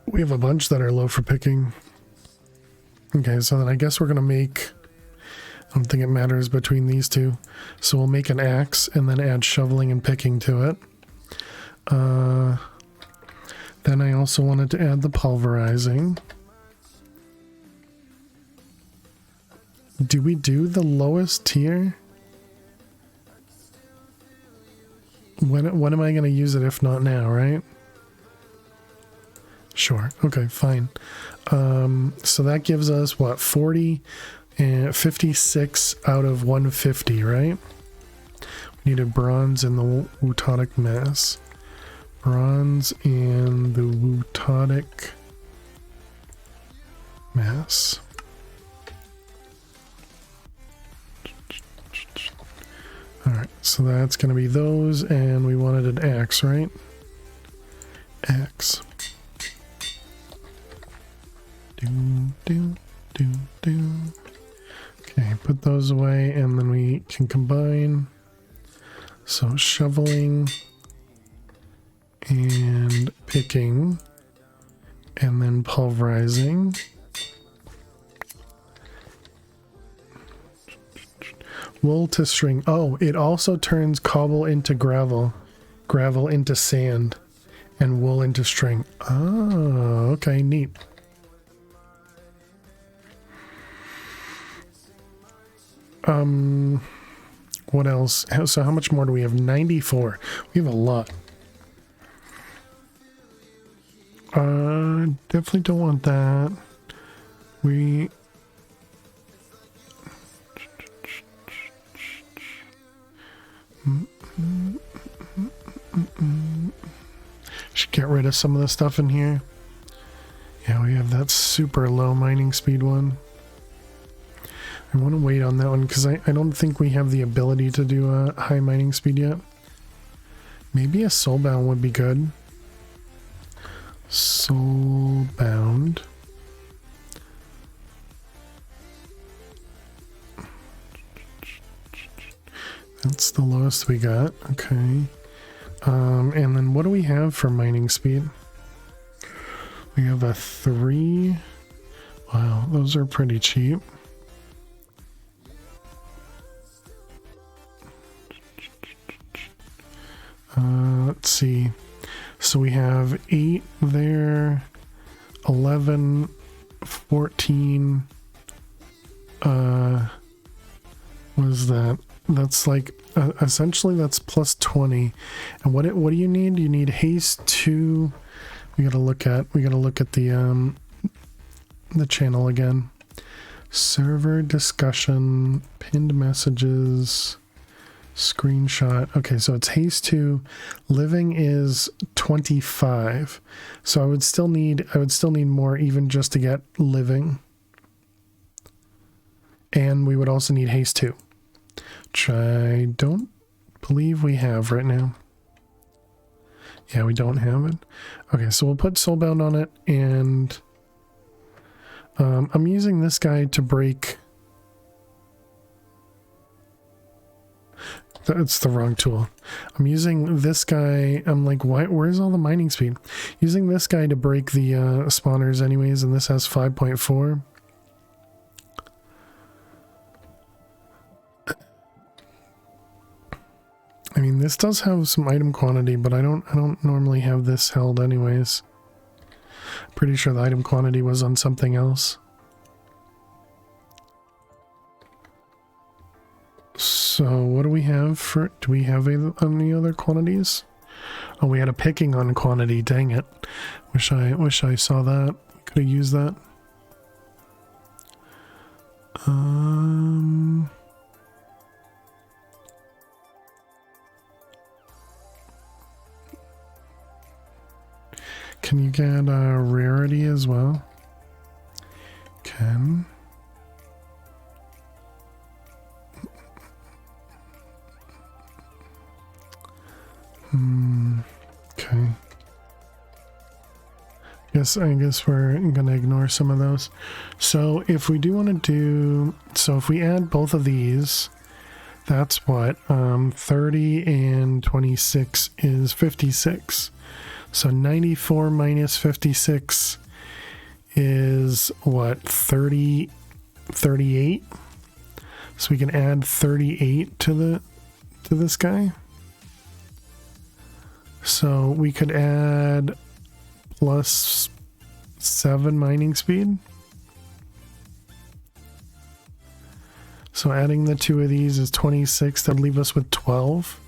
we have a bunch that are low for picking. Okay, so then I guess we're gonna make, I don't think it matters between these two. So we'll make an axe and then add shoveling and picking to it. Then I also wanted to add the pulverizing. Do we do the lowest tier? When am I going to use it if not now, right? Sure. Okay, fine. So that gives us what, 40 and 56 out of 150, right? We needed bronze and the Wutodic mass. Bronze and the Wutodic mass. Alright, so that's going to be those, and we wanted an axe, right? Axe. Okay, put those away, and then we can combine. So shoveling and picking, and then pulverizing. Wool to string. Oh, it also turns cobble into gravel, gravel into sand, and wool into string. Oh, okay, neat. What else? So how much more do we have? 94. We have a lot. Definitely don't want that. We... Should get rid of some of the stuff in here. Yeah, we have that super low mining speed one. I want to wait on that one because I don't think we have the ability to do a high mining speed yet. Maybe a soulbound would be good. Soulbound. That's the lowest we got. Okay. And then what do we have for mining speed? We have a 3. Wow, those are pretty cheap. Let's see. So we have 8 there, 11, 14. What is that? That's like essentially that's plus 20. And what do you need? You need haste 2. We gotta look at the channel again. Server discussion, pinned messages, screenshot. Okay, so it's haste 2. Living is 25. So I would still need more even just to get living. And we would also need haste 2. Which I don't believe we have right now. Yeah, we don't have it. Okay, so we'll put soulbound on it, and I'm using this guy to break. That's the wrong tool. I'm using this guy. I'm like, why? Where's all the mining speed? Using this guy to break the spawners anyways, and this has 5.4. I mean, this does have some item quantity, but I don't normally have this held anyways. Pretty sure the item quantity was on something else. So what do we have for, do we have any other quantities? Oh, we had a picking on quantity, dang it. Wish I saw that. Could have used that. Can you get a rarity as well? Can. Okay. I guess we're gonna ignore some of those. So if we do want to do, so if we add both of these, that's what 30 and 26 is 56. So 94 minus 56 is what, 38. So we can add 38 to this guy. So we could add plus 7 mining speed. So adding the two of these is 26. That'd leave us with 12.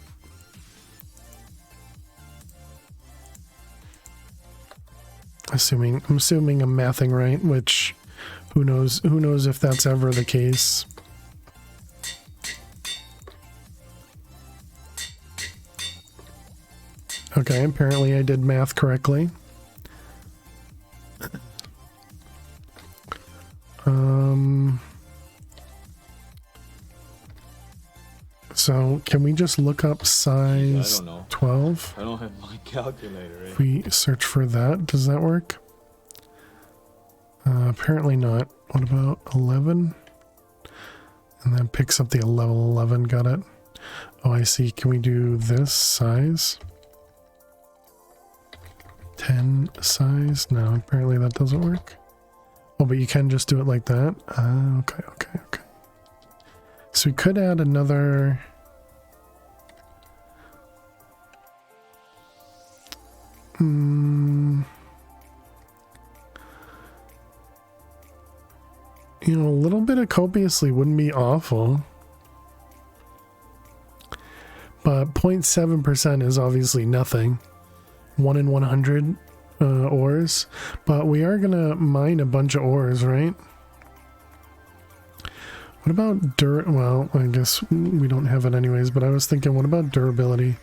I'm assuming I'm mathing right, which who knows if that's ever the case. Okay, apparently I did math correctly. So can we just look up size 12? I don't have my calculator. Right? If we search for that, does that work? Apparently not. What about 11? And that picks up the level 11, got it. Oh, I see. Can we do this size? 10 size? No, apparently that doesn't work. Oh, but you can just do it like that? Okay. So we could add another... You know, a little bit of copiously wouldn't be awful. But 0.7% is obviously nothing. 1 in 100 ores. But we are gonna mine a bunch of ores, right? What about well, I guess we don't have it anyways, but I was thinking, what about durability?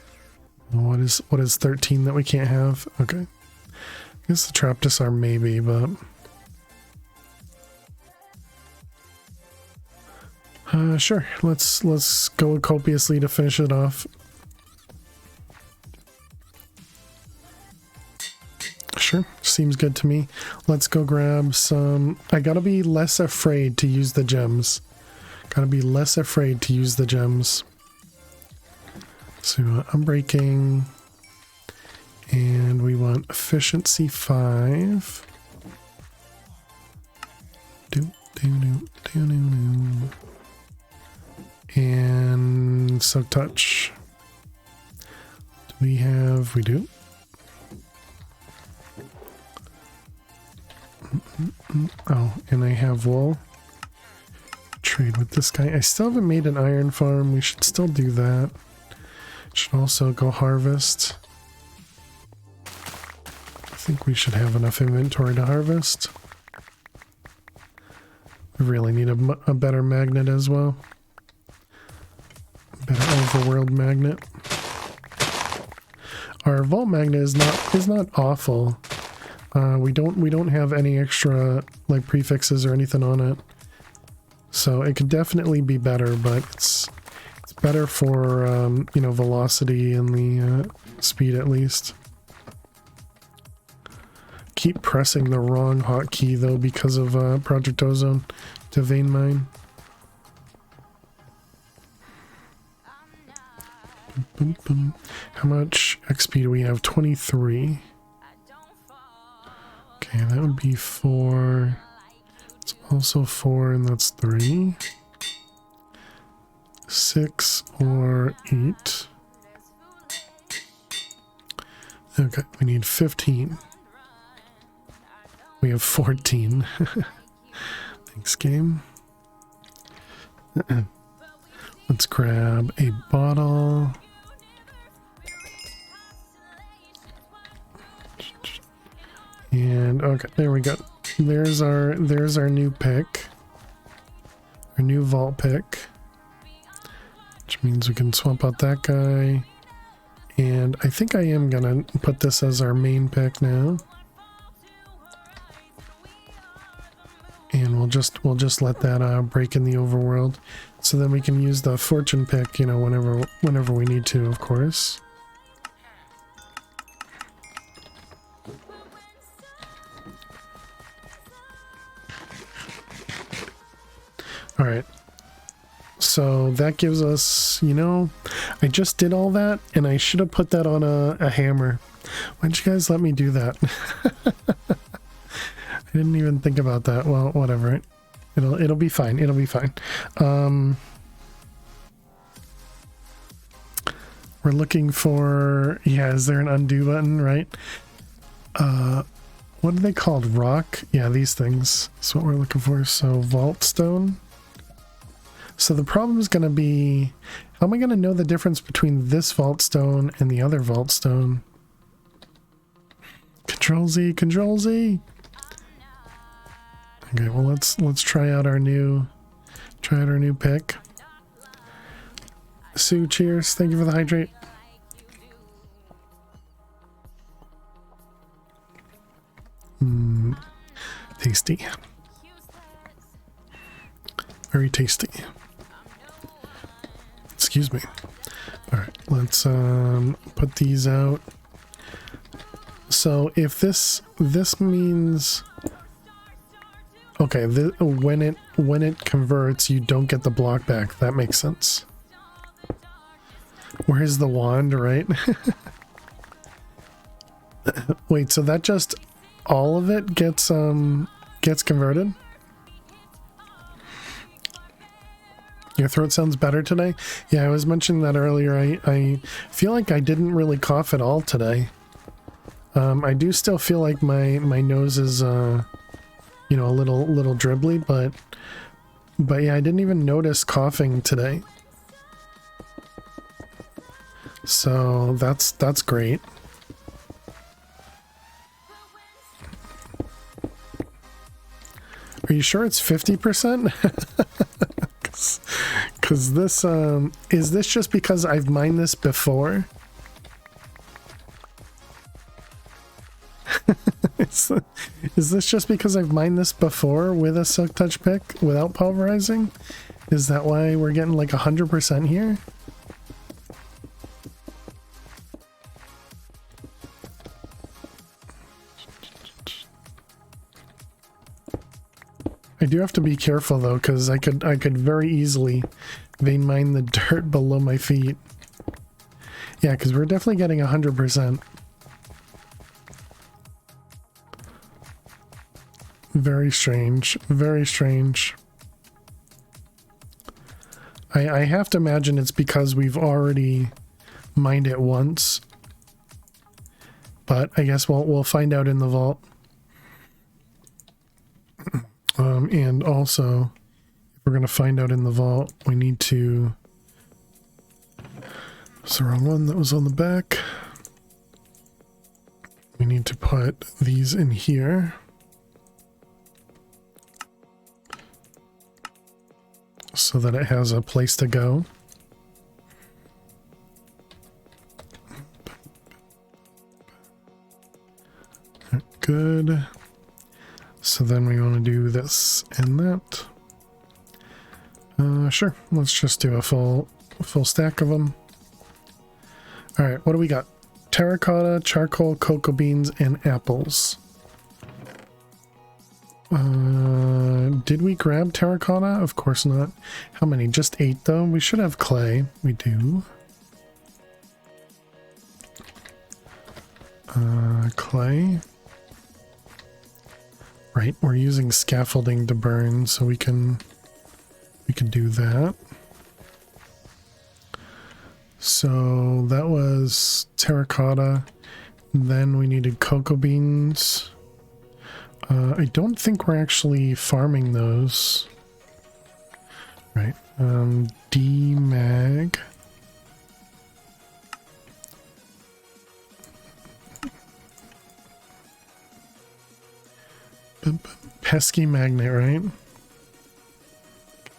What is 13 that we can't have? Okay. I guess the trap disarm maybe, but... sure. Let's go copiously to finish it off. Sure, seems good to me. Let's go grab some... I gotta be less afraid to use the gems. Gotta be less afraid to use the gems. So unbreaking, and we want efficiency 5. And soak touch. Do we have? We do. Oh, and I have wool. Trade with this guy. I still haven't made an iron farm. We should still do that. Should also go harvest. I think we should have enough inventory to harvest. We really need a better magnet as well. Better overworld magnet. Our vault magnet is not awful. We don't have any extra like prefixes or anything on it, so it could definitely be better. But it's better for you know, velocity and the speed at least. Keep pressing the wrong hotkey though because of Project Ozone to vein mine. Boom, boom. How much XP do we have? 23. Okay, that would be 4. It's also 4, and that's 3. 6 or 8. Okay, we need 15. We have 14. Thanks, game. Let's grab a bottle. And okay, there we go. There's our new pick. Our new vault pick. Which means we can swap out that guy. And I think I am gonna put this as our main pick now. And we'll just let that break in the overworld. So then we can use the fortune pick, you know, whenever we need to, of course. All right. So that gives us, you know, I just did all that and I should have put that on a hammer. Why'd you guys let me do that? I didn't even think about that. Well, whatever. It'll be fine. It'll be fine. We're looking for, yeah, is there an undo button, right? What are they called? Rock? Yeah, these things. That's what we're looking for. So vault stone. So the problem is going to be, how am I going to know the difference between this vault stone and the other vault stone? Control Z, Control Z. Okay, well let's try out our new pick. Sue, cheers. Thank you for the hydrate. Tasty. Very tasty. Excuse me. All right, let's put these out. So if this means, okay, when it converts, you don't get the block back. That makes sense. Where's the wand, right? Wait, so that just all of it gets converted? Your throat sounds better today? Yeah, I was mentioning that earlier. I feel like I didn't really cough at all today. I do still feel like my nose is you know, a little dribbly, but yeah, I didn't even notice coughing today. So that's great. Are you sure it's 50%? Because this is this just because I've mined this before? Is this just because I've mined this before with a Silk Touch pick without pulverizing? Is that why we're getting like 100% here? I do have to be careful though, because I could very easily vein mine the dirt below my feet. Yeah, because we're definitely getting 100%. Very strange. Very strange. I have to imagine it's because we've already mined it once. But I guess we'll find out in the vault. And also, if we're going to find out in the vault, we need to... That's the wrong one that was on the back. We need to put these in here. So that it has a place to go. Good. So then we want to do this and that. Sure. Let's just do a full stack of them. All right. What do we got? Terracotta, charcoal, cocoa beans, and apples. Did we grab terracotta? Of course not. How many? Just 8 though. We should have clay. We do. Clay. Right, we're using scaffolding to burn, so we can do that. So that was terracotta. Then we needed cocoa beans. I don't think we're actually farming those. Right, D-mag. Pesky magnet, right?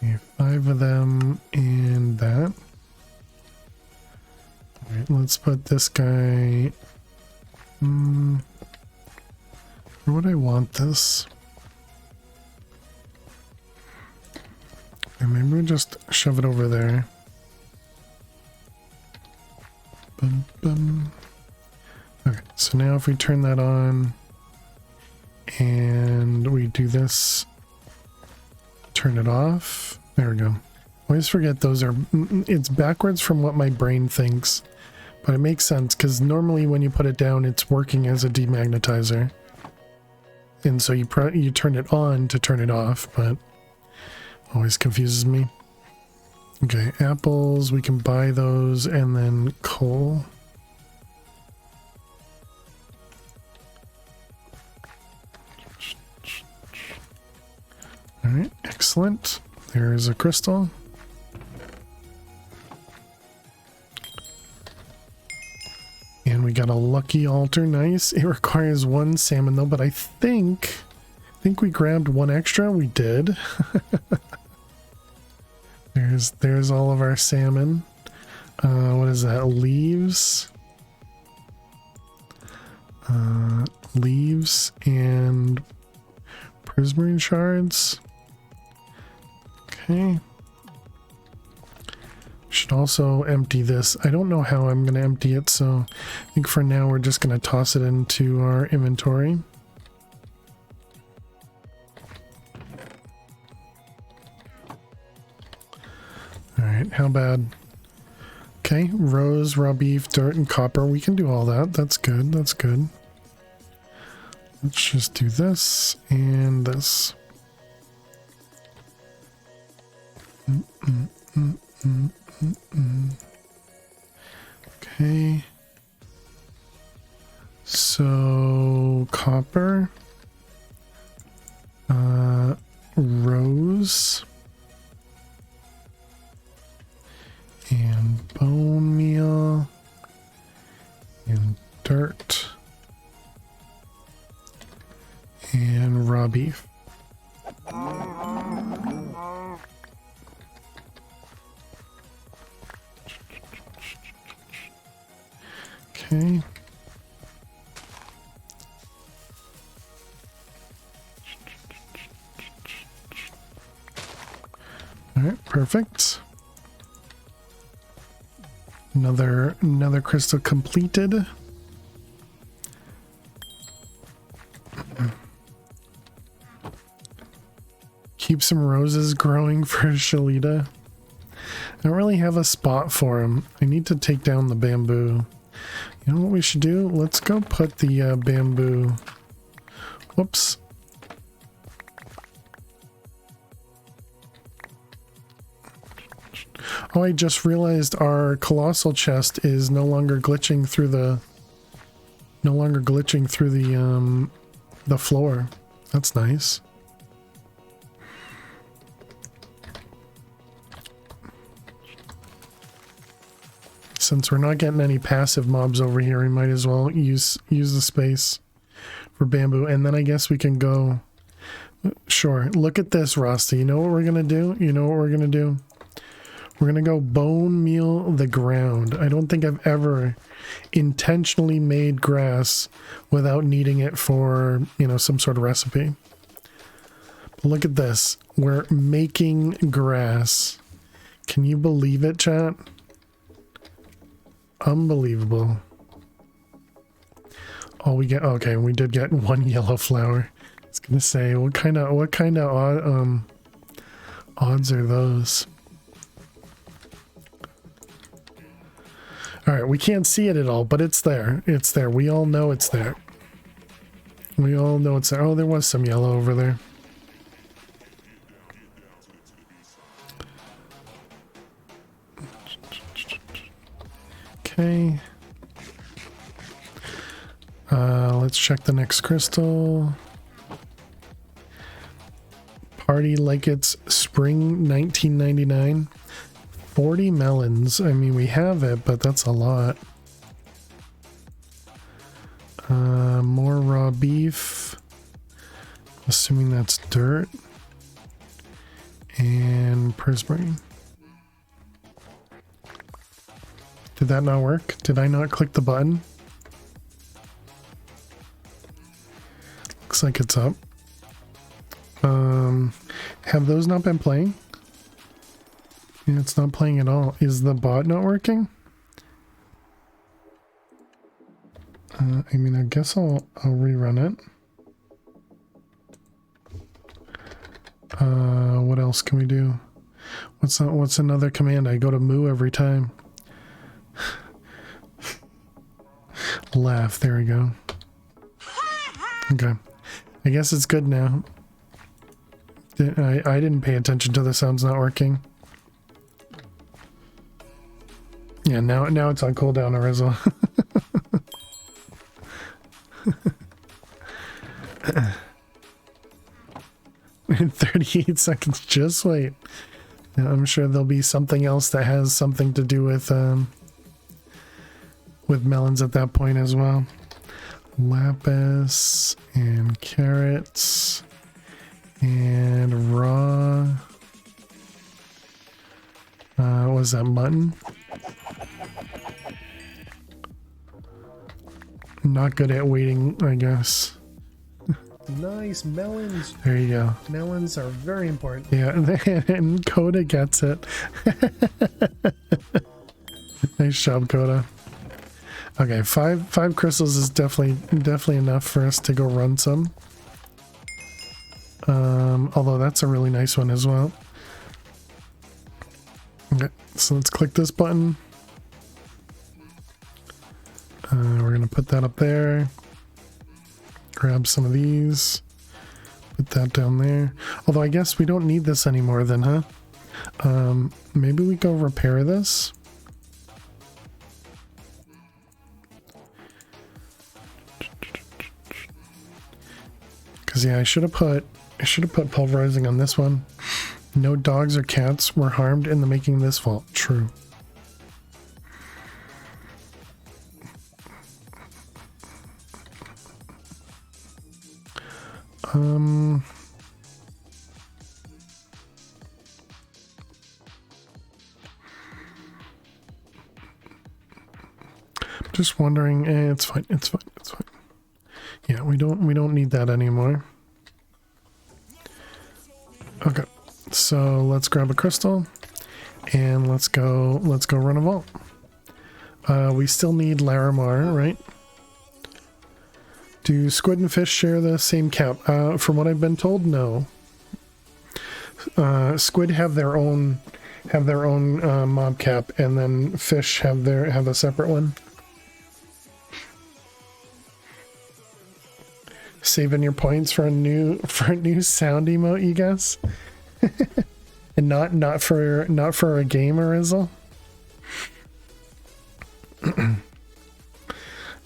Okay, 5 of them and that. Alright, let's put this guy. Where would I want this? Okay, maybe we just shove it over there. Bum, bum. Okay, so now if we turn that on and we do this, turn it off. There we go. I always forget those are, it's backwards from what my brain thinks, but it makes sense because normally when you put it down, it's working as a demagnetizer. And so you turn it on to turn it off, but always confuses me. Okay, apples, we can buy those, and then coal. Alright, excellent. There's a crystal. And we got a lucky altar, nice. It requires 1 salmon though, but I think we grabbed 1 extra. We did. There's all of our salmon. What is that? Leaves. Leaves and prismarine shards. Okay. Should also empty this. I don't know how I'm going to empty it, so I think for now we're just going to toss it into our inventory. Alright, how bad? Okay, rose, raw beef, dirt, and copper. We can do all that. That's good. That's good. Let's just do this and this. Okay. So, copper. Rose. And bone meal. And dirt. And raw beef. Okay. All right, perfect. Another crystal completed. Keep some roses growing for Shalita. I don't really have a spot for him. I need to take down the bamboo. You know what we should do? Let's go put the bamboo. Whoops. Oh, I just realized our colossal chest is no longer glitching through the the floor. That's nice. Since we're not getting any passive mobs over here, we might as well use the space for bamboo, and then I guess we can go. Sure. Look at this, Rusty. You know what we're gonna do? You know what we're gonna do? We're gonna go bone meal the ground. I don't think I've ever intentionally made grass without needing it for, you know, some sort of recipe. But look at this. We're making grass. Can you believe it, chat? Unbelievable. Oh, we get, okay, we did get 1 yellow flower. I was gonna say, what kind of odds are those? All right, we can't see it at all, but it's there. It's there. We all know it's there. We all know it's there. Oh, there was some yellow over there. Okay. Let's check the next crystal. Party like it's spring 1999. 40 melons. I mean, we have it, but that's a lot. More raw beef. Assuming that's dirt. And prismarine. Did that not work? Did I not click the button? Looks like it's up. Have those not been playing? Yeah, it's not playing at all. Is the bot not working? I mean, I guess I'll rerun it. What else can we do? What's another command? I go to moo every time. Laugh, there we go. Okay. I guess it's good now. I didn't pay attention to the sounds not working. Yeah, now it's on cooldown, Arizzle. 38 seconds, just wait. Now, I'm sure there'll be something else that has something to do with melons at that point as well. Lapis and carrots and raw. What was that, mutton? Not good at waiting, I guess. Nice, melons. There you go. Melons are very important. Yeah, and Coda gets it. Nice job, Coda. Okay, five crystals is definitely enough for us to go run some. Although that's a really nice one as well. Okay, so let's click this button. We're gonna put that up there. Grab some of these. Put that down there. Although I guess we don't need this anymore then, huh? Maybe we go repair this. Cause yeah, I should have put pulverizing on this one. No dogs or cats were harmed in the making of this vault. True. Just wondering. It's fine. It's fine. It's fine. Yeah, we don't need that anymore. Okay, so let's grab a crystal and let's go run a vault. We still need Larimar, right? Do squid and fish share the same cap? From what I've been told, no. Squid have their own mob cap, and then fish have a separate one. Saving your points for a new sound emote, you guess, and not for a game, Arizzle.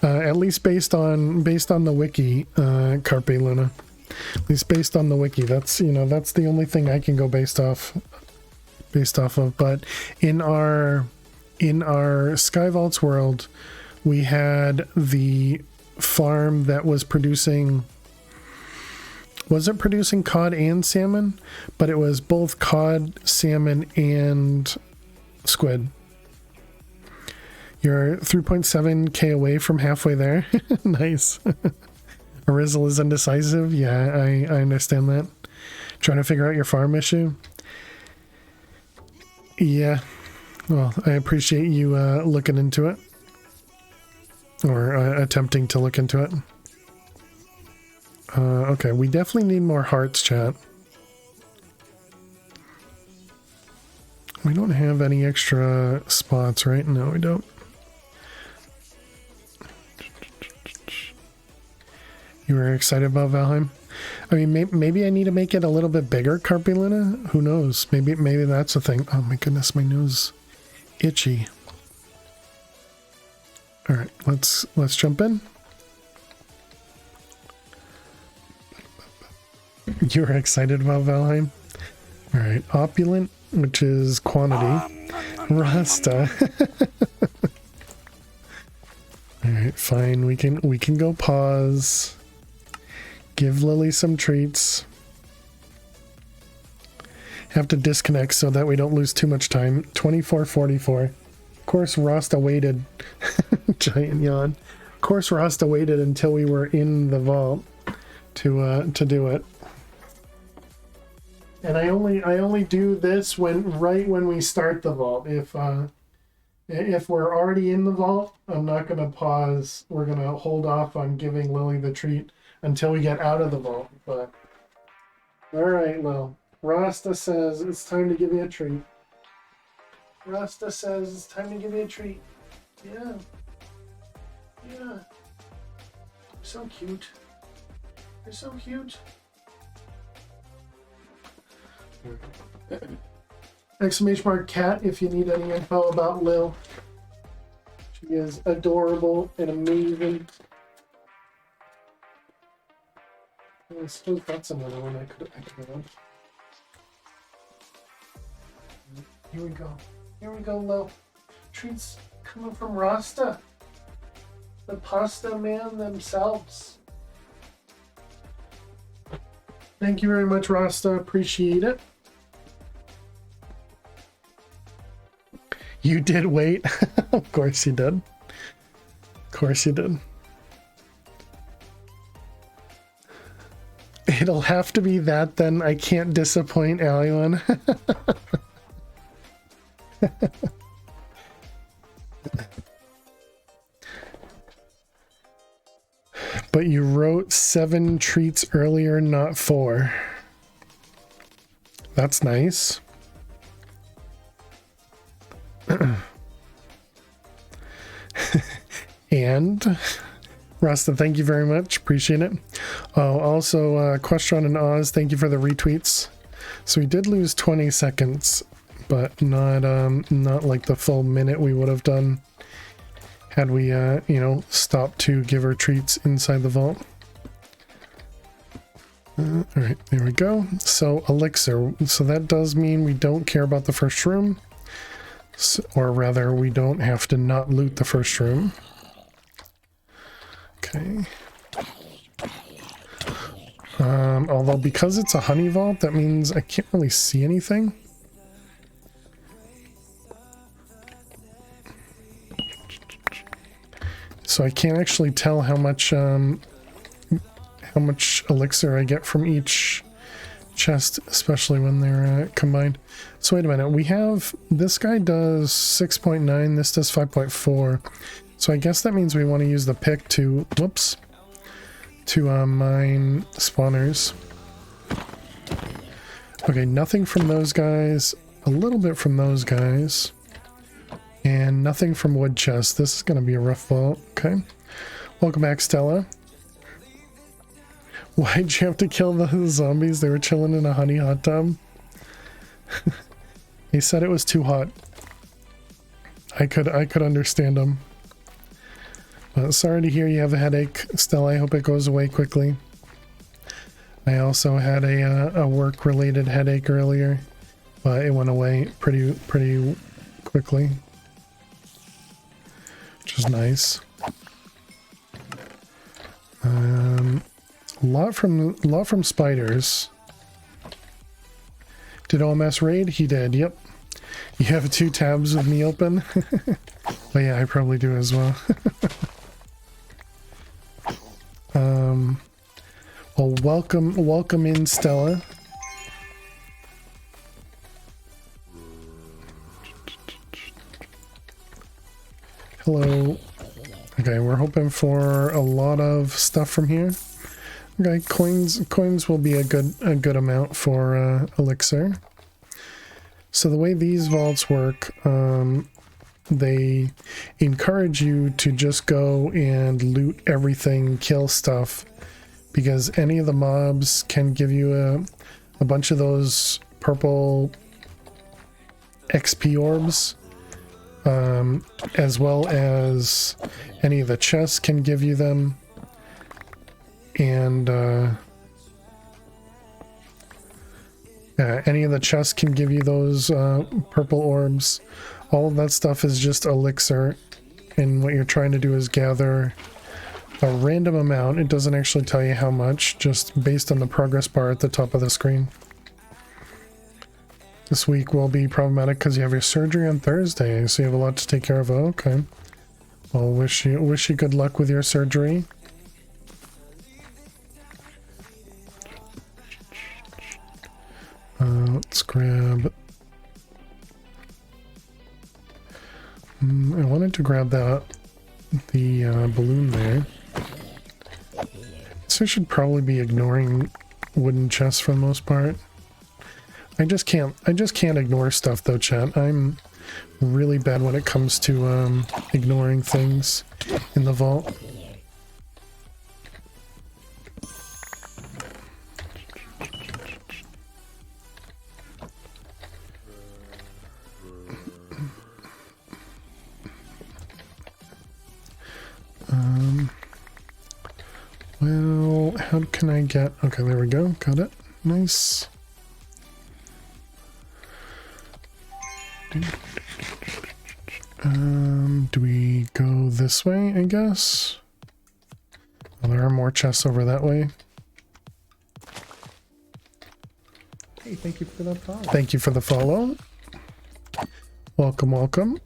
At least based on the wiki, Carpe Luna. At least based on the wiki, that's the only thing I can go based off of. But in our Sky Vaults world, we had the farm that was producing. Wasn't producing cod and salmon, but it was both cod, salmon, and squid. You're 3.7k away from halfway there. Nice. Arizzle is indecisive. Yeah, I understand that. Trying to figure out your farm issue. Yeah. Well, I appreciate you looking into it. Or attempting to look into it. Okay, we definitely need more hearts, chat. We don't have any extra spots, right? No, we don't. You were excited about Valheim? I mean, maybe I need to make it a little bit bigger, Carpe Luna? Who knows? Maybe that's the thing. Oh my goodness, my nose itchy. All right, let's jump in. You were excited about Valheim? Alright, opulent, which is quantity. Rasta. Alright, fine. We can go pause. Give Lily some treats. Have to disconnect so that we don't lose too much time. 24:44. Of course, Rasta waited. Giant yawn. Of course, Rasta waited until we were in the vault to do it. And I only do this right when we start the vault. If we're already in the vault, I'm not gonna pause. We're gonna hold off on giving Lily the treat until we get out of the vault. But all right, well, Rasta says it's time to give you a treat. Rasta says it's time to give you a treat. Yeah. Yeah. You're so cute. You're so cute. Exclamation mark cat if you need any info about Lil. She is adorable and amazing. I suppose that's another one I could have. Here we go. Here we go, Lil. Treats coming from Rasta. The pasta man themselves. Thank you very much, Rasta. Appreciate it. You did wait. Of course you did. Of course you did. It'll have to be that then. I can't disappoint Alion. But you wrote 7 treats earlier, not 4. That's nice. And Rasta, thank you very much. Appreciate it. Oh, also, Question and Oz, thank you for the retweets. So we did lose 20 seconds, but not like the full minute we would have done had we, stopped to give her treats inside the vault. All right, there we go. So elixir. So that does mean we don't care about the first room. Or rather, we don't have to not loot the first room. Okay. Although because it's a honey vault, that means I can't really see anything. So I can't actually tell how much elixir I get from each chest, especially when they're combined. So wait a minute, we have, this guy does 6.9, this does 5.4. So I guess that means we want to use the pick to, whoops, to mine spawners. Okay, nothing from those guys, a little bit from those guys, and nothing from wood chest. This is going to be a rough vault. Okay, welcome back, Stella. Why'd you have to kill the zombies? They were chilling in a honey hot tub. He said it was too hot. I could understand him. Sorry to hear you have a headache, Stella. I hope it goes away quickly. I also had a work-related headache earlier, but it went away pretty quickly, which is nice. A lot from spiders. Did OMS raid? He did. Yep. You have 2 tabs with me open. But yeah, I probably do as well. Well, welcome in, Stella. Hello. Okay, we're hoping for a lot of stuff from here. Okay, coins will be a good amount for elixir. So the way these vaults work, they encourage you to just go and loot everything, kill stuff, because any of the mobs can give you a bunch of those purple XP orbs, as well as any of the chests can give you them, and Any of the chests can give you those purple orbs. All of that stuff is just elixir, and what you're trying to do is gather a random amount. It doesn't actually tell you how much, just based on the progress bar at the top of the screen. This week will be problematic because you have your surgery on Thursday, so you have a lot to take care of. Oh, okay. Well, wish you good luck with your surgery. Let's grab... I wanted to grab the balloon there. So I should probably be ignoring wooden chests for the most part. I just can't ignore stuff though, chat. I'm really bad when it comes to ignoring things in the vault. Well, how can I get... Okay, there we go. Got it. Nice. Do we go this way, I guess? Well, there are more chests over that way. Hey, thank you for that follow. Thank you for the follow. Welcome, welcome.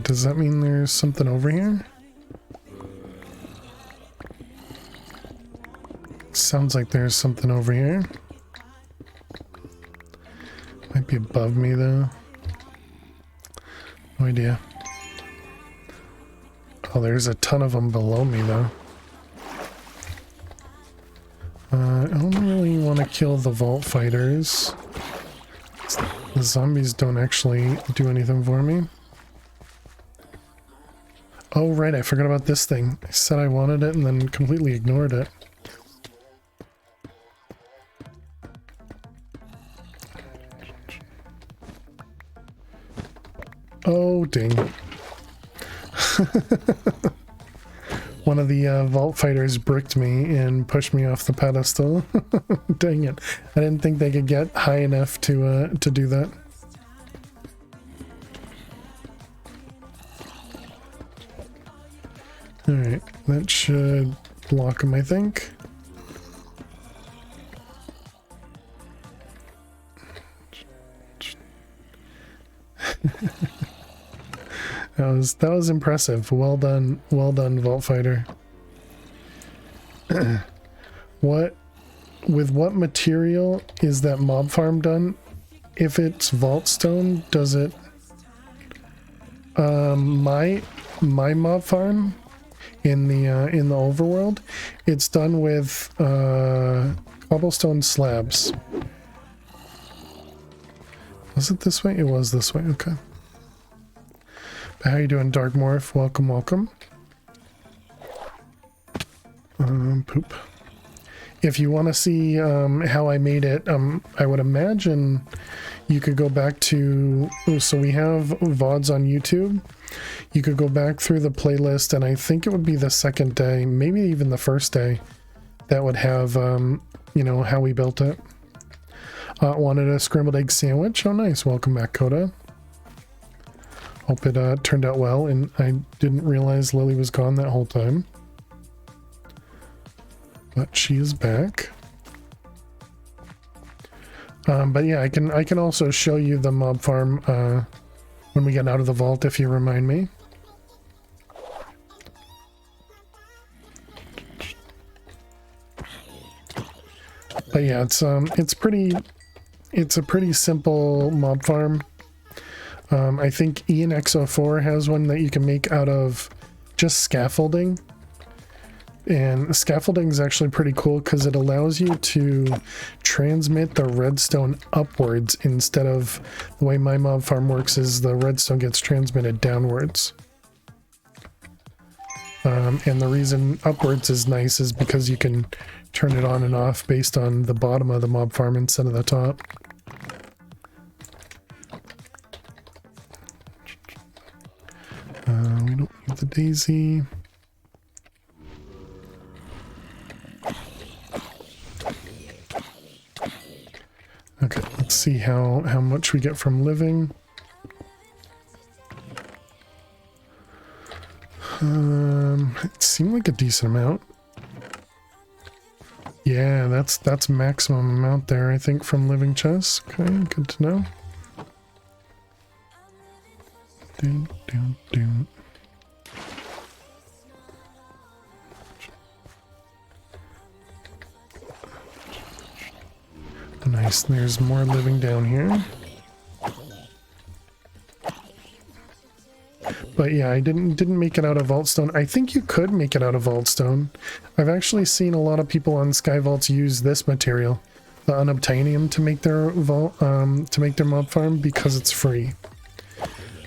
Does that mean there's something over here? Sounds like there's something over here. Might be above me though. No idea. Oh, there's a ton of them below me though. I don't really want to kill the vault fighters. The zombies don't actually do anything for me. Oh right, I forgot about this thing. I said I wanted it and then completely ignored it. Oh dang. One of the vault fighters bricked me and pushed me off the pedestal. Dang it. I didn't think they could get high enough to do that. Alright, that should block him, I think. That was impressive. Well done, Vault Fighter. With what material is that mob farm done? If it's vault stone, does it my mob farm in the overworld, it's done with cobblestone slabs. Was it this way? It was this way, okay. How you doing, Dark Morph? Welcome, welcome. Poop. If you want to see how I made it, I would imagine you could go back to... Oh, so we have VODs on YouTube. You could go back through the playlist, and I think it would be the second day, maybe even the first day, that would have, you know, how we built it. Wanted a scrambled egg sandwich? Oh, nice. Welcome back, Coda. Hope it turned out well, and I didn't realize Lily was gone that whole time. But she is back. But yeah, I can also show you the mob farm when we get out of the vault, if you remind me. But yeah, it's a pretty simple mob farm. I think ENXO4 has one that you can make out of just scaffolding. And scaffolding is actually pretty cool because it allows you to transmit the redstone upwards instead of the way my mob farm works is the redstone gets transmitted downwards. And the reason upwards is nice is because you can turn it on and off based on the bottom of the mob farm instead of the top. We don't need the daisy. see how much we get from living. It seemed like a decent amount. Yeah, that's maximum amount there, I think, from living chests. Okay, good to know. Dun, dun, dun. Nice, there's more living down here. But yeah, I didn't make it out of Vaultstone. I think you could make it out of Vaultstone. I've actually seen a lot of people on Sky Vaults use this material, the unobtainium, to make their vault, to make their mob farm, because it's free.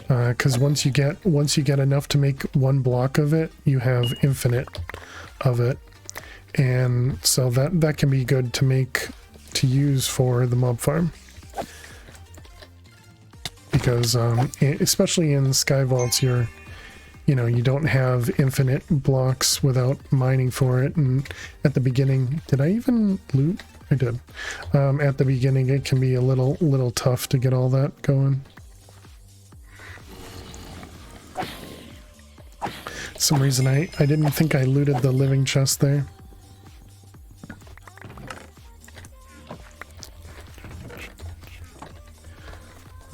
Because once you get enough to make one block of it, you have infinite of it, and so that can be good to use for the mob farm. Because especially in Sky Vaults, you don't have infinite blocks without mining for it. And at the beginning, did I even loot? I did. At the beginning, it can be a little tough to get all that going. Some reason I didn't think I looted the living chest there.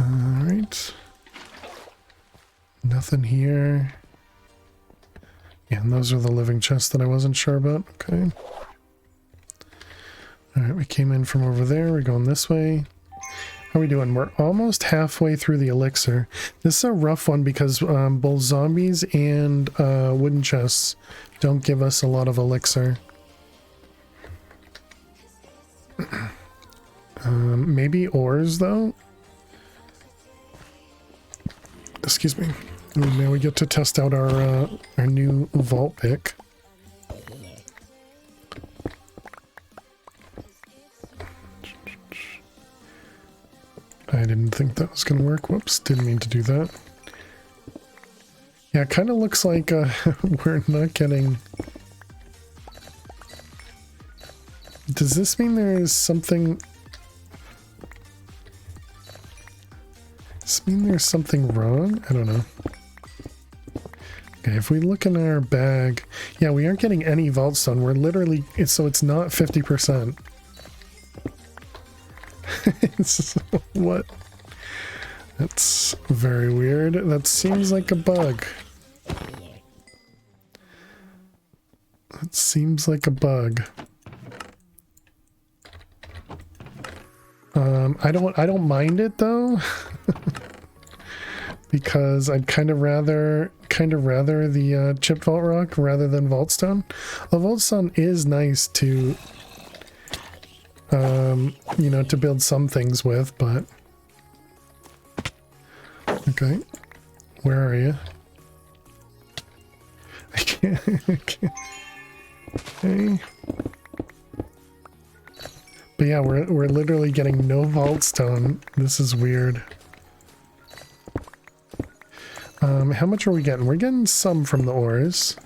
Alright. Nothing here. Yeah, and those are the living chests that I wasn't sure about. Okay. Alright, we came in from over there. We're going this way. How are we doing? We're almost halfway through the elixir. This is a rough one because both zombies and wooden chests don't give us a lot of elixir. Maybe ores, though? Excuse me. Ooh, now we get to test out our new vault pick. I didn't think that was going to work. Whoops, didn't mean to do that. Yeah, it kind of looks like we're not getting... Does this mean there's something... Does this mean there's something wrong? I don't know. Okay, if we look in our bag... Yeah, we aren't getting any vault stone. We're literally... So it's not 50%. What? That's very weird. That seems like a bug. That seems like a bug. I don't mind it though. Because I'd kind of rather the chipped vault rock rather than vaultstone. The vaultstone is nice to to build some things with, but okay, where are you? I can't. Okay. But yeah, we're literally getting no vaultstone. This is weird. How much are we getting? We're getting some from the ores.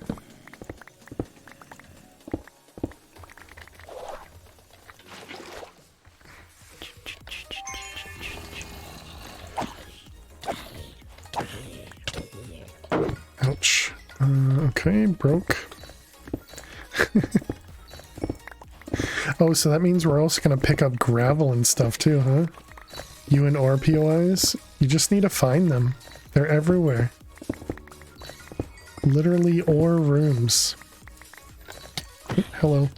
Ouch. Okay, broke. Oh, so that means we're also going to pick up gravel and stuff too, huh? You and ore POIs? You just need to find them. They're everywhere. Literally ore rooms. Oh, hello.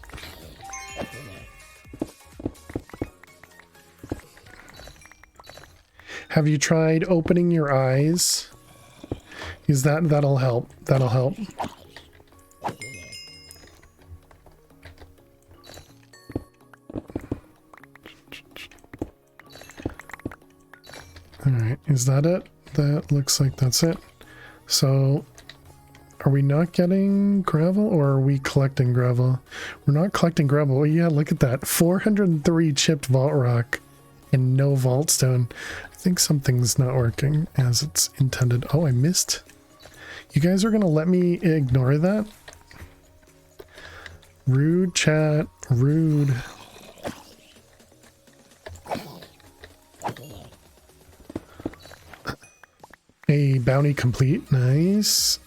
Have you tried opening your eyes? Because that'll help. That'll help. Alright, is that it? That looks like that's it. So, are we not getting gravel or are we collecting gravel? We're not collecting gravel. Oh yeah, look at that. 403 chipped vault rock and no vault stone. I think something's not working as it's intended. Oh, I missed. You guys are gonna let me ignore that? Rude chat, rude. Hey, bounty complete. Nice.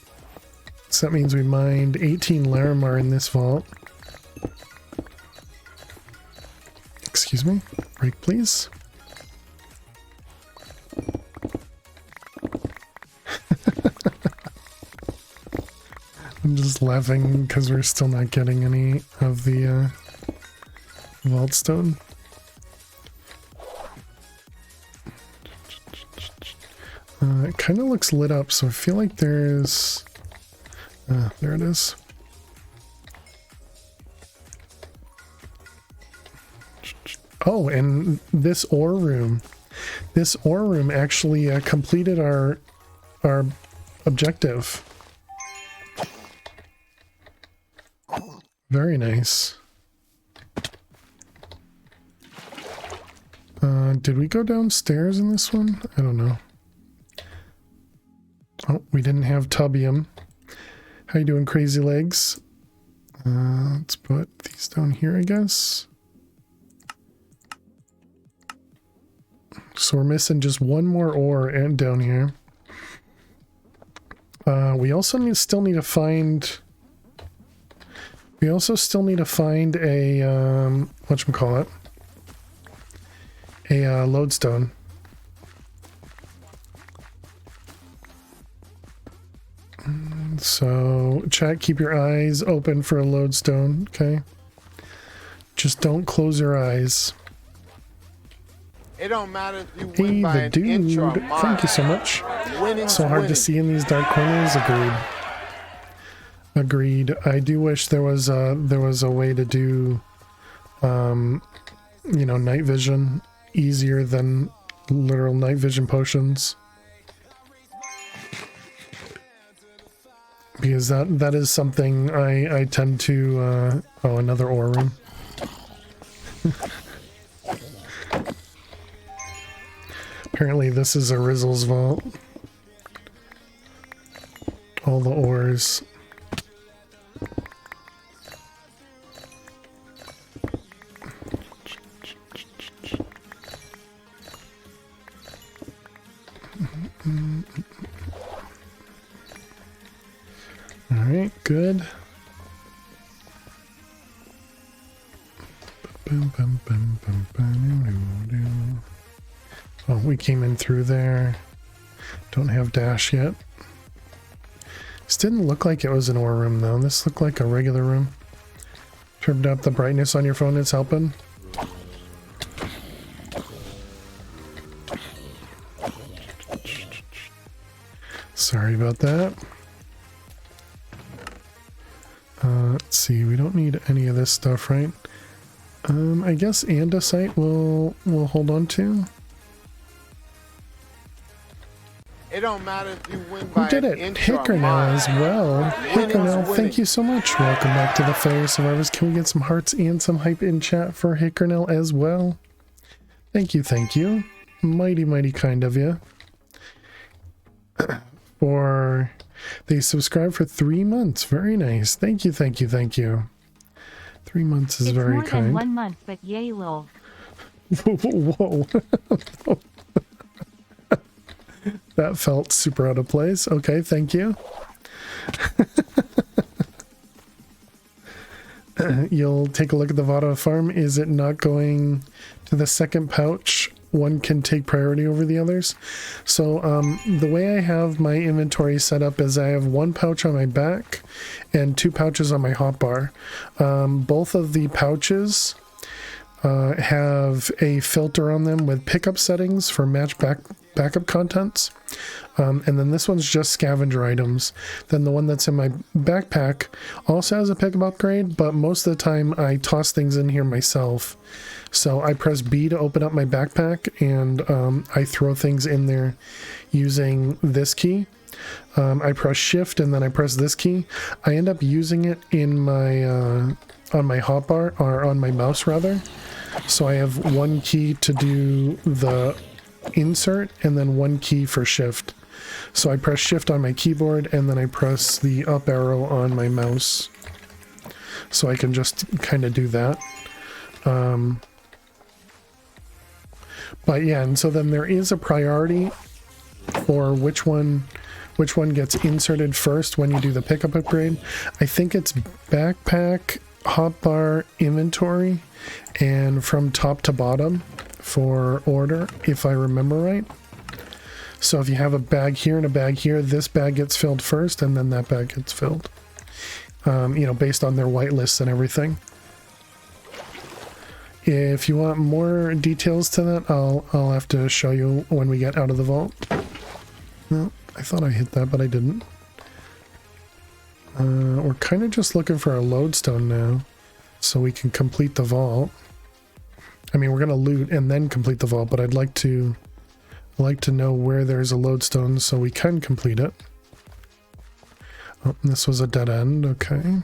So that means we mined 18 Larimar in this vault. Excuse me. Break, please. I'm just laughing because we're still not getting any of the vault stone. It kind of looks lit up, so I feel like there's... there it is. Oh, and this ore room. This ore room actually completed our objective. Very nice. Did we go downstairs in this one? I don't know. Oh, we didn't have tubium. How you doing, Crazy Legs? Let's put these down here, I guess. So we're missing just one more ore and down here. We also still need to find... We also still need to find a, whatchamacallit? A lodestone. So, chat, keep your eyes open for a lodestone, okay? Just don't close your eyes. It don't matter if you Hey, win by the an dude, inch or a mile. thank you so much. Winning's So hard to winning. see in these dark corners, agreed. Agreed. I do wish there was a way to do, you know, night vision easier than literal night vision potions. Because that is something I tend to, oh, another ore room. Apparently this is a Rizzle's vault. All the ores. Alright, good. Oh, we came in through there. Don't have dash yet. This didn't look like it was an ore room though. This looked like a regular room. Turned up the brightness on your phone, it's helping. Sorry about that. Let's see, we don't need any of this stuff, right? I guess andesite we'll hold on to. It don't matter if you win Who by did an it? inch or a Hickernell mile. as well. Hickernell, winning. thank you so much. Welcome back to the Fire Survivors. Can we get some hearts and some hype in chat for Hickernell as well? Thank you, thank you. Mighty, mighty kind of you. For they subscribed for 3 months. Very nice. Thank you, thank you, thank you. 3 months is It's very more kind. than 1 month, but yay, lol. Whoa. That felt super out of place. Okay, thank you. You'll take a look at the VOD farm. Is it not going to the second pouch? One can take priority over the others. So the way I have my inventory set up is I have 1 pouch on my back and 2 pouches on my hotbar. Both of the pouches have a filter on them with pickup settings for match backup contents. And then this one's just scavenger items. Then the one that's in my backpack also has a pickup upgrade, but most of the time I toss things in here myself. So I press B to open up my backpack, and I throw things in there using this key. I press shift and then I press this key. I end up using it in my on my hotbar, or on my mouse rather. So I have 1 key to do the insert and then 1 key for shift. So I press shift on my keyboard and then I press the up arrow on my mouse. So I can just kind of do that. But yeah, and so then there is a priority or which one gets inserted first when you do the pickup upgrade. I think it's backpack, hotbar, inventory, and from top to bottom for order, if I remember right. So if you have a bag here and a bag here, this bag gets filled first and then that bag gets filled. You know, based on their whitelists and everything. If you want more details to that, I'll have to show you when we get out of the vault. No, I thought I hit that, but I didn't. We're kind of just looking for a lodestone now, so we can complete the vault. I mean, we're gonna loot and then complete the vault, but I'd like to know where there's a lodestone so we can complete it. Oh, this was a dead end. Okay.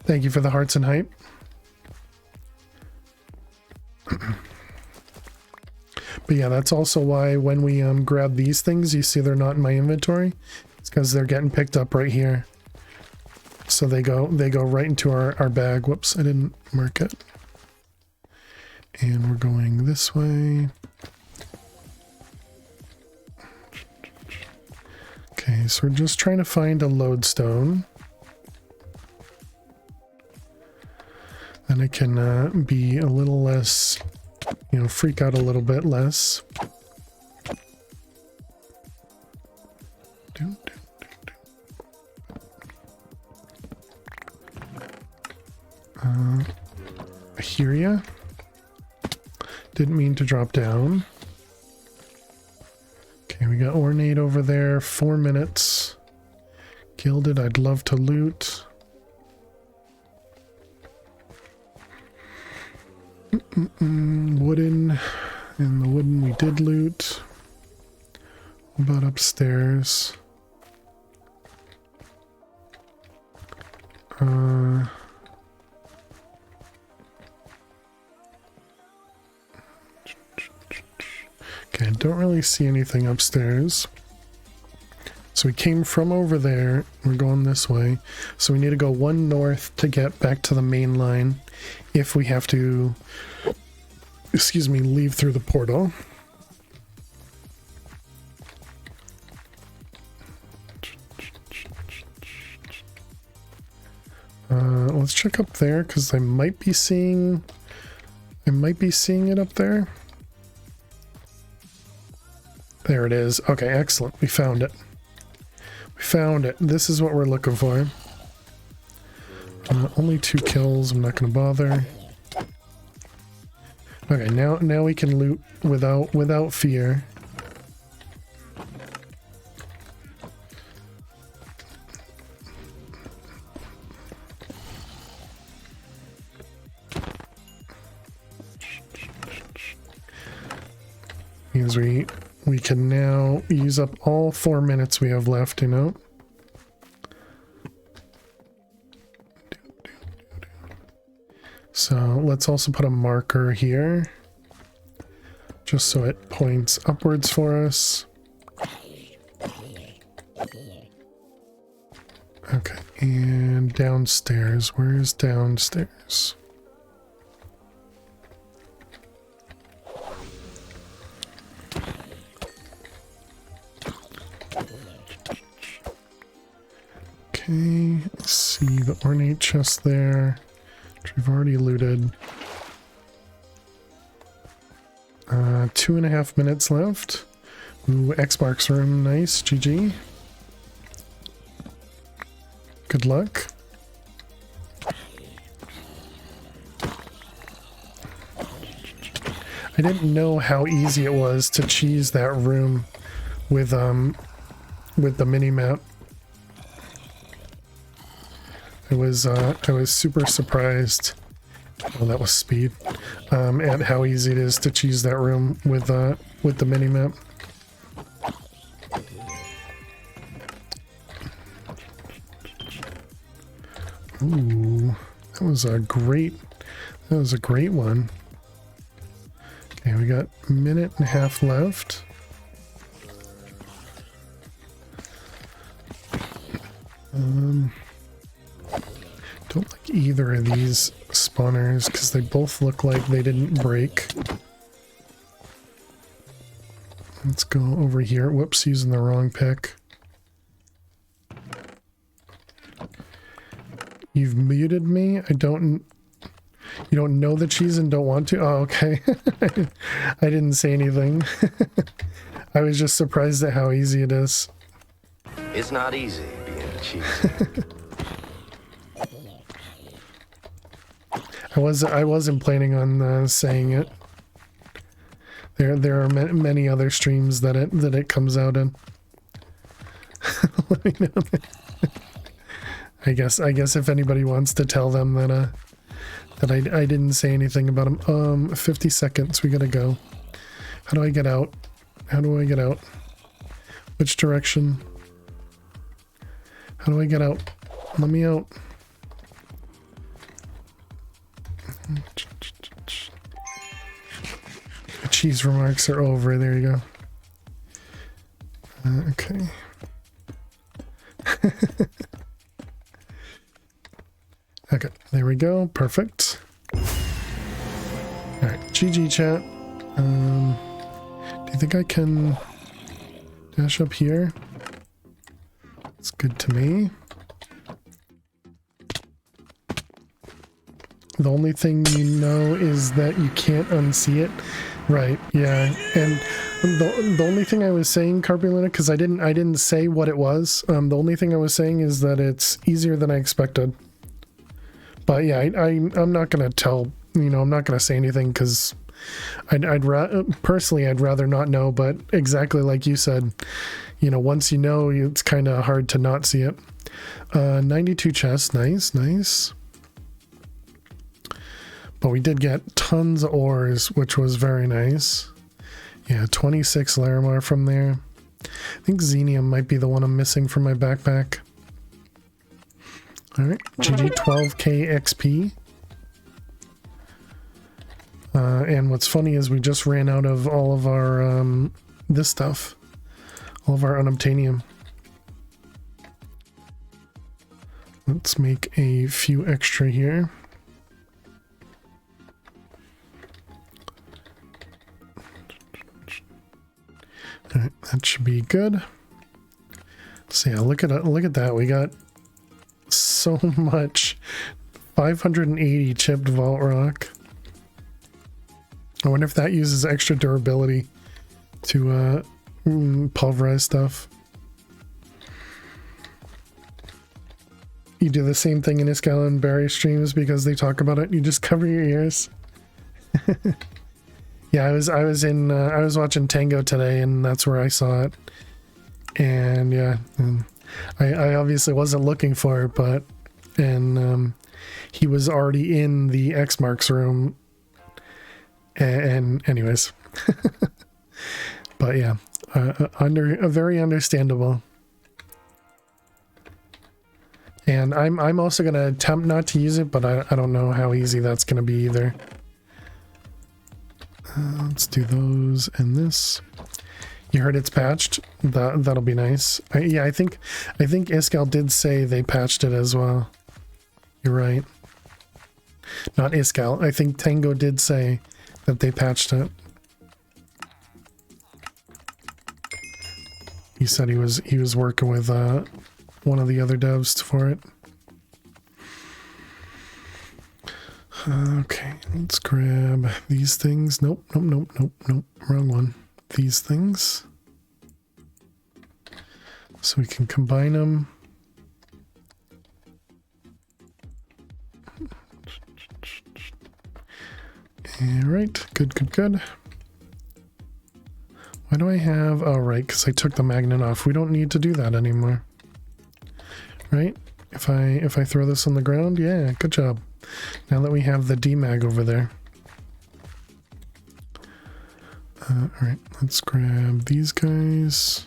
Thank you for the hearts and hype. But yeah, that's also why when we grab these things, you see they're not in my inventory. It's because they're getting picked up right here. So they go right into our bag. Whoops, I didn't mark it. And we're going this way. Okay, so we're just trying to find a lodestone. Then I can be a little less, you know, freak out a little bit less. I hear ya. Didn't mean to drop down. Okay, we got ornate over there. 4 minutes. Gilded, I'd love to loot. Wooden. And the wooden we did loot. What about upstairs? Okay, I don't really see anything upstairs. So we came from over there. We're going this way. So we need to go 1 north to get back to the main line if we have to, excuse me, leave through the portal. Let's check up there because I might be seeing it up there. There it is. Okay, excellent. We found it. We found it. This is what we're looking for. Only 2 kills. I'm not going to bother. Okay, now we can loot without fear. Means we can now use up all 4 minutes we have left, you know? So let's also put a marker here, just so it points upwards for us. Okay, and downstairs. Where's downstairs? Okay, let's see the ornate chest there, which we've already looted. 2.5 minutes left. Ooh, X-Marks room, nice, GG. Good luck. I didn't know how easy it was to cheese that room with the mini-map. I was super surprised. Oh, that was speed. At how easy it is to cheese that room with the minimap. Ooh, that was a great one. Okay, we got a minute and a half left. Don't like either of these spawners because they both look like they didn't break. Let's go over here. Whoops, using the wrong pick. You've muted me? I don't... You don't know the cheese and don't want to? Oh, okay. I didn't say anything. I was just surprised at how easy it is. It's not easy being a cheese. I wasn't planning on saying it. There are many other streams that it comes out in. Let me know. I guess if anybody wants to tell them that I didn't say anything about them. 50 seconds. We gotta go. How do I get out? How do I get out? Which direction? How do I get out? Let me out. The cheese remarks are over. There you go. Okay. Okay, there we go. Perfect. Alright, GG chat. Do you think I can dash up here? It's good to me. The only thing you know is that you can't unsee it. Right, yeah. And the only thing I was saying, Carpulina, because I didn't say what it was. The only thing I was saying is that it's easier than I expected. But yeah, I'm not gonna tell, I'm not gonna say anything because I'd rather not know. But exactly like you said, once you know, it's kind of hard to not see it. 92 chests, nice. But we did get tons of ores, which was very nice. Yeah, 26 Larimar from there. I think Xenium might be the one I'm missing from my backpack. Alright, GG 12k XP. And what's funny is we just ran out of all of our, this stuff. All of our unobtainium. Let's make a few extra here. Alright, that should be good. So yeah, look at that. We got so much. 580 chipped vault rock. I wonder if that uses extra durability to pulverize stuff. You do the same thing in Iskall and Barry streams because they talk about it. You just cover your ears. Yeah, I was watching Tango today, and that's where I saw it. And yeah, I obviously wasn't looking for it, but he was already in the X Marks room. And anyways, but yeah, very understandable. And I'm also gonna attempt not to use it, but I don't know how easy that's gonna be either. Let's do those and this. You heard it's patched. That'll be nice. Yeah, I think Iskall did say they patched it as well. You're right. Not Iskall. I think Tango did say that they patched it. He said he was working with one of the other devs for it. Okay, let's grab these things. Nope, wrong one. These things. So we can combine them. Alright, good. Why do I have... Oh, right, because I took the magnet off. We don't need to do that anymore. Right? If I throw this on the ground, yeah, good job. Now that we have the demag over there. Alright, let's grab these guys.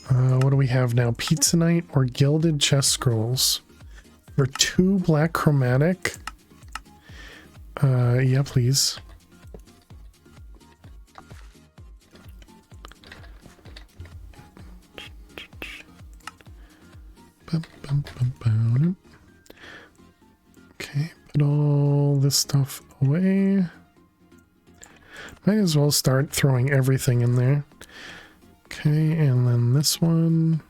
What do we have now? Pizza Night or Gilded Chest Scrolls? For 2 black chromatic. Yeah, please. Okay, put all this stuff away. Might as well start throwing everything in there. Okay, and then this one.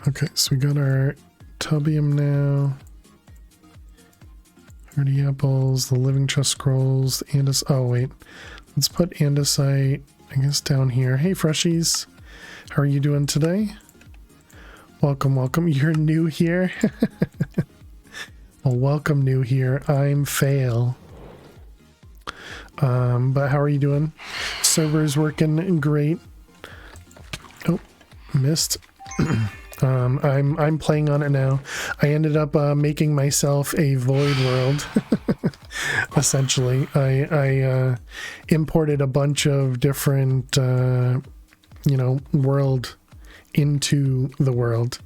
Okay, so we got our tubium now. Hardy apples, the living chest scrolls, oh wait. Let's put andesite, I guess, down here. Hey freshies, how are you doing today? Welcome, welcome. You're new here? Well, welcome new here. I'm Fail. But how are you doing? Server's working great. Oh, missed. I'm playing on it now. I ended up making myself a void world. Essentially, I imported a bunch of different world into the world.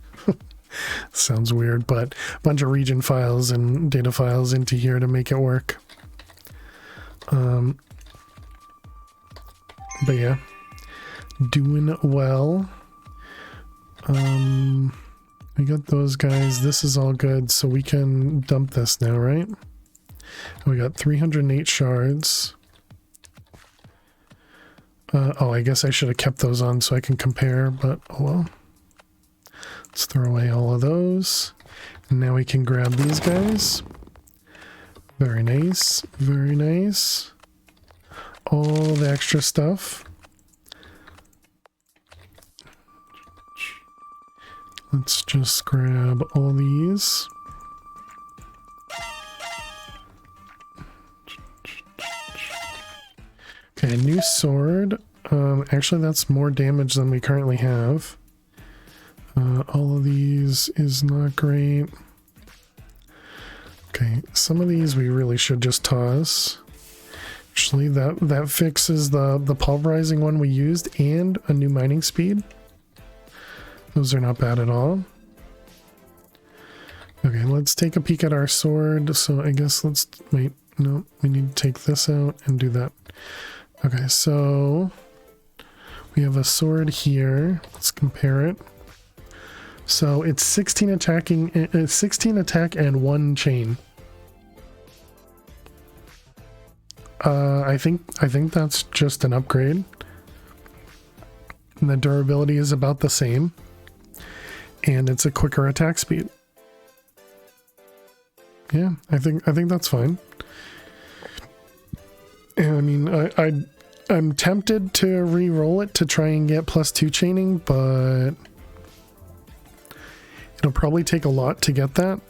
Sounds weird, but a bunch of region files and data files into here to make it work. But yeah, doing well. We got those guys. This is all good, so we can dump this now, right? We got 308 shards. Oh, I guess I should have kept those on so I can compare, but oh well. Let's throw away all of those. And now we can grab these guys. Very nice, very nice. All the extra stuff. Let's just grab all these. Okay, new sword. Actually, that's more damage than we currently have. All of these is not great. Okay, some of these we really should just toss. Actually, that fixes the pulverizing one we used and a new mining speed. Those are not bad at all. Okay, let's take a peek at our sword. So I guess wait, no, we need to take this out and do that. Okay, so we have a sword here. Let's compare it. So it's 16 attack and 1 chain. I think that's just an upgrade. And the durability is about the same. And it's a quicker attack speed. Yeah, I think that's fine. And I mean, I'm tempted to re-roll it to try and get +2 chaining, but it'll probably take a lot to get that.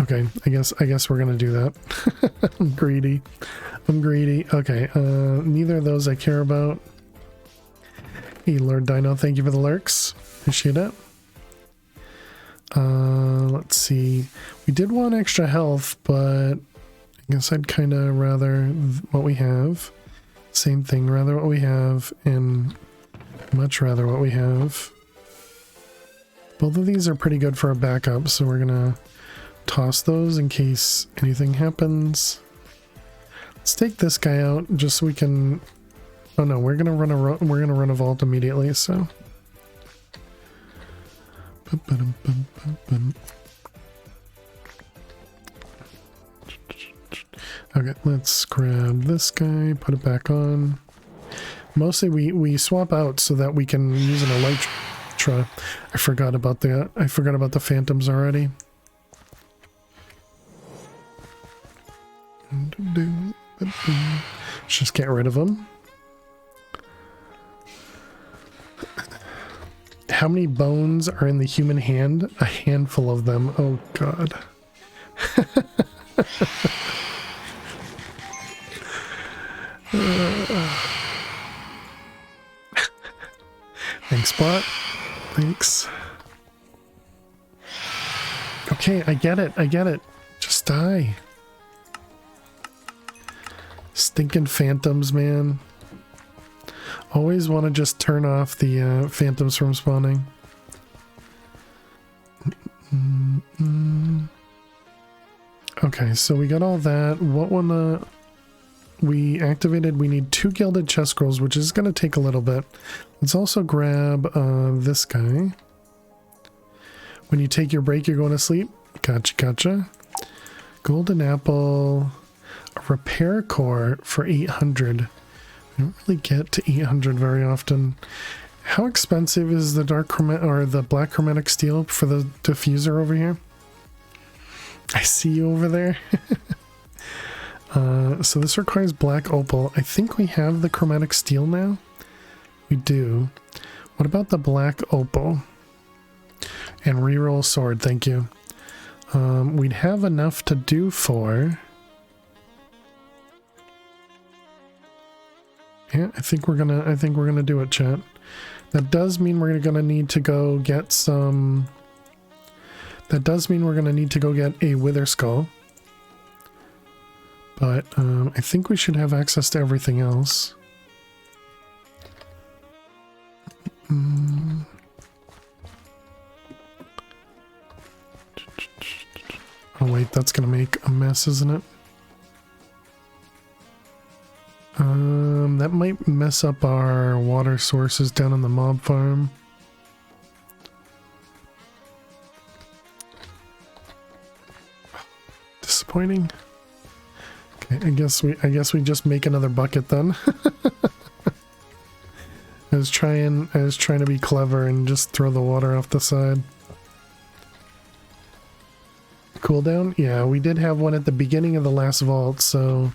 Okay, I guess we're gonna do that. I'm greedy. Okay, neither of those I care about. Hey, Lord Dino, thank you for the lurks. Appreciate it. Let's see. We did want extra health, but I guess I'd kind of rather what we have. Same thing, rather what we have, and much rather what we have. Both of these are pretty good for a backup, so we're gonna toss those in case anything happens. Let's take this guy out just so we can. Oh no, we're gonna run a vault immediately. So. Okay, let's grab this guy, put it back on. Mostly we swap out so that we can use an elytra. I forgot about the phantoms already. Let's just get rid of them. How many bones are in the human hand? A handful of them. Oh god. Thanks, bot. Thanks. Okay, I get it. Just die. Stinking phantoms, man. Always want to just turn off the phantoms from spawning. Okay, so we got all that. What one we activated? We need 2 gilded chest scrolls, which is going to take a little bit. Let's also grab this guy. When you take your break, you're going to sleep. Gotcha. Golden apple. A repair core for 800. I don't really get to 800 very often. How expensive is the the black chromatic steel for the diffuser over here? I see you over there. So this requires black opal. I think we have the chromatic steel now. We do. What about the black opal? And reroll sword, thank you. We'd have enough to do for... Yeah, I think we're gonna do it, chat. That does mean we're gonna need to go get some... That does mean we're gonna need to go get a wither skull. But I think we should have access to everything else. Oh wait, that's gonna make a mess, isn't it? That might mess up our water sources down on the mob farm. Disappointing. Okay, I guess we just make another bucket then. I was trying to be clever and just throw the water off the side. Cooldown? Yeah, we did have one at the beginning of the last vault, so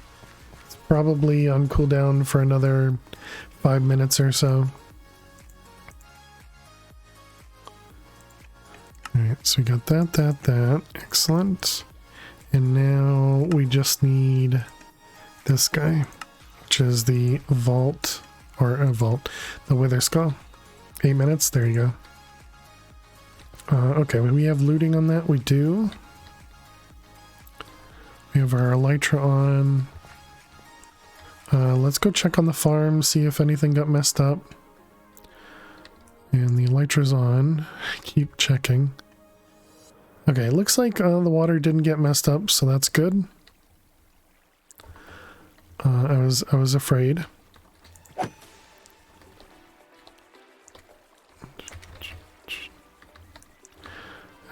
it's probably on cooldown for another 5 minutes or so. Alright, so we got that. Excellent. And now we just need this guy, which is the vault, the wither skull. 8 minutes, there you go. Okay, we have looting on that, we do. We have our elytra on. Let's go check on the farm, see if anything got messed up. And the elytra's on. Keep checking. Okay, it looks like the water didn't get messed up, so that's good. I was afraid.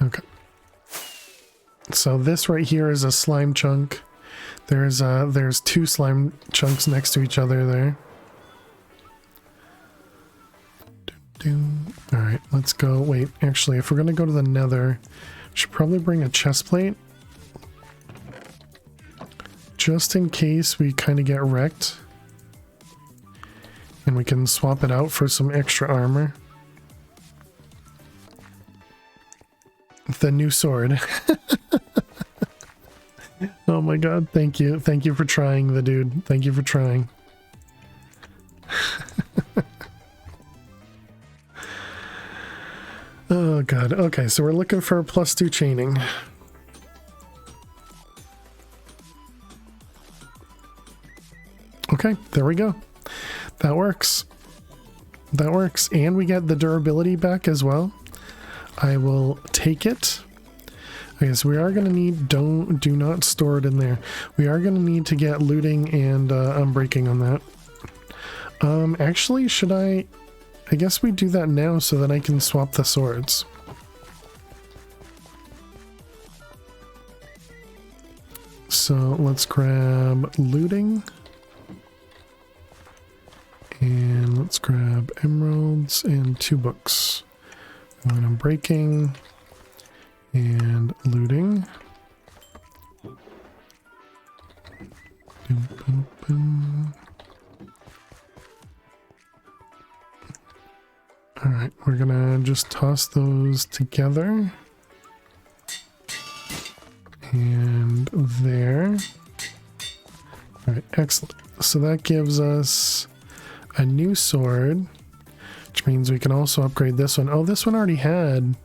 Okay. So this right here is a slime chunk. There's 2 slime chunks next to each other there. Alright, let's go. Wait, actually, if we're gonna go to the nether, should probably bring a chest plate. Just in case we kind of get wrecked. And we can swap it out for some extra armor. The new sword. Oh my god, thank you. Thank you for trying, the dude. Thank you for trying. Oh god. Okay, so we're looking for a +2 chaining. Okay, there we go. That works. That works. And we get the durability back as well. I will take it. Okay, so we are going to need, do not store it in there. We are going to need to get looting and unbreaking on that. Actually, should I guess we do that now so that I can swap the swords. So let's grab looting. And let's grab emeralds and 2 books. One unbreaking and looting. Alright, we're gonna just toss those together. And there. Alright, excellent. So that gives us a new sword, which means we can also upgrade this one. Oh, this one already had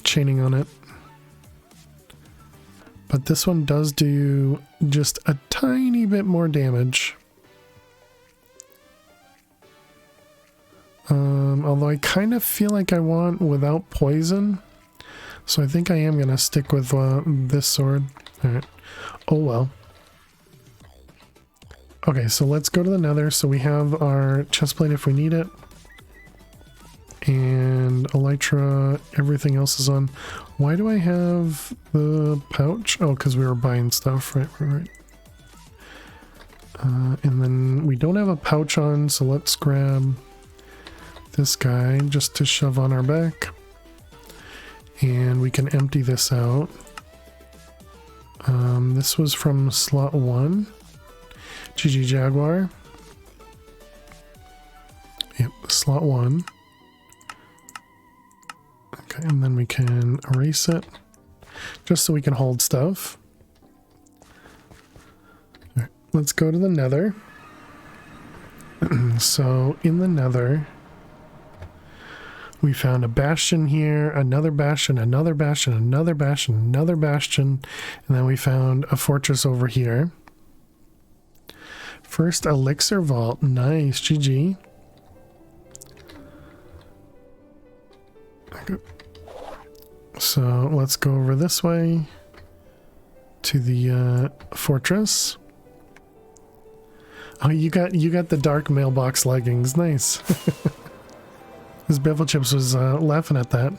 chaining on it. But this one does do just a tiny bit more damage. Although I kind of feel like I want without poison. So I think I am going to stick with this sword. Alright. Oh well. Okay, so let's go to the nether. So we have our chestplate if we need it. And elytra, everything else is on. Why do I have the pouch? Oh, because we were buying stuff, right. And then we don't have a pouch on, so let's grab this guy just to shove on our back. And we can empty this out. This was from slot 1. GG Jaguar. Yep, slot 1. Okay, and then we can erase it. Just so we can hold stuff. Alright, let's go to the nether. So, in the nether, we found a bastion here, another bastion, another bastion, another bastion, another bastion, and then we found a fortress over here. First elixir vault, nice, GG. Okay. So let's go over this way to the fortress. Oh, you got the dark mailbox leggings, nice. This Bevel Chips was laughing at that.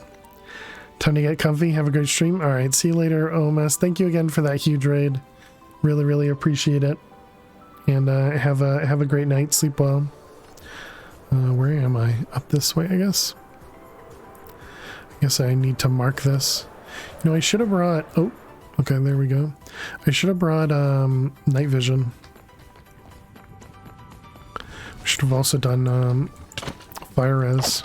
Time to get comfy. Have a great stream. All right, see you later, OMS. Thank you again for that huge raid. Really, really appreciate it. And have a great night. Sleep well. Where am I? Up this way, I guess. I guess I need to mark this. You know, I should have brought. Oh, okay, there we go. I should have brought night vision. We should have also done fire res.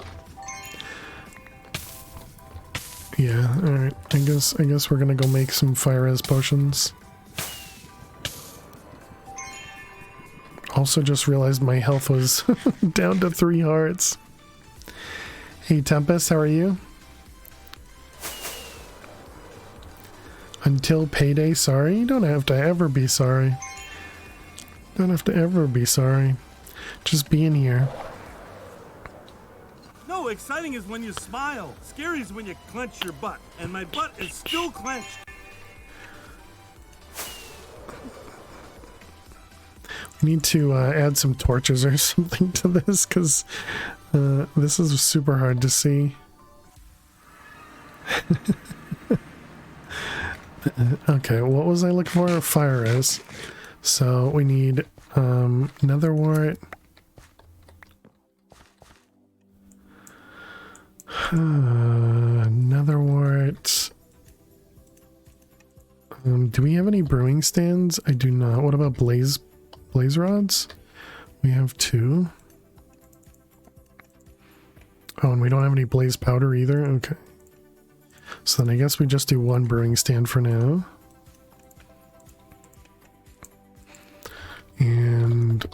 Yeah, alright. I guess we're gonna go make some fire res potions. Also just realized my health was down to 3 hearts. Hey Tempest, how are you? Until payday, sorry? You don't have to ever be sorry. Don't have to ever be sorry. Just being here. No, exciting is when you smile. Scary is when you clench your butt. And my butt is still clenched. We need to add some torches or something to this, because this is super hard to see. Okay, what was I looking for? Fire res. So we need netherwort. Netherwort. Do we have any brewing stands? I do not. What about blaze rods? We have 2. Oh, and we don't have any blaze powder either. Okay. So then I guess we just do 1 brewing stand for now. And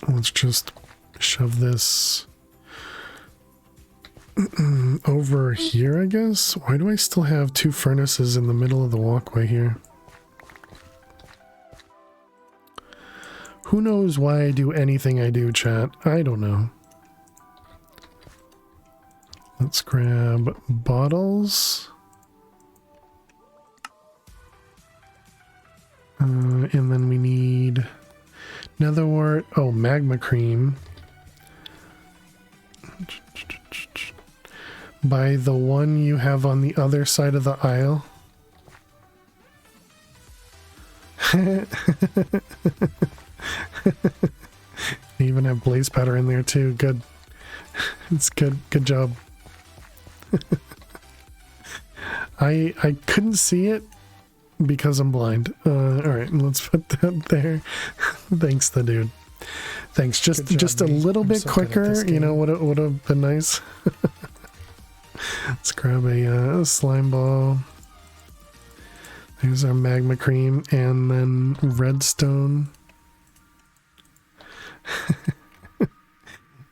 let's just shove this over here, I guess. Why do I still have 2 furnaces in the middle of the walkway here? Who knows why I do anything I do, chat? I don't know. Let's grab bottles. And then we need netherwort. Oh, magma cream. By the one you have on the other side of the aisle. They even have blaze powder in there too. Good. It's good. Good job. I couldn't see it because I'm blind. All right, let's put that there. Thanks, the dude. Thanks. Just a little bit quicker. You know, would have been nice. Let's grab a slime ball. There's our magma cream, and then redstone.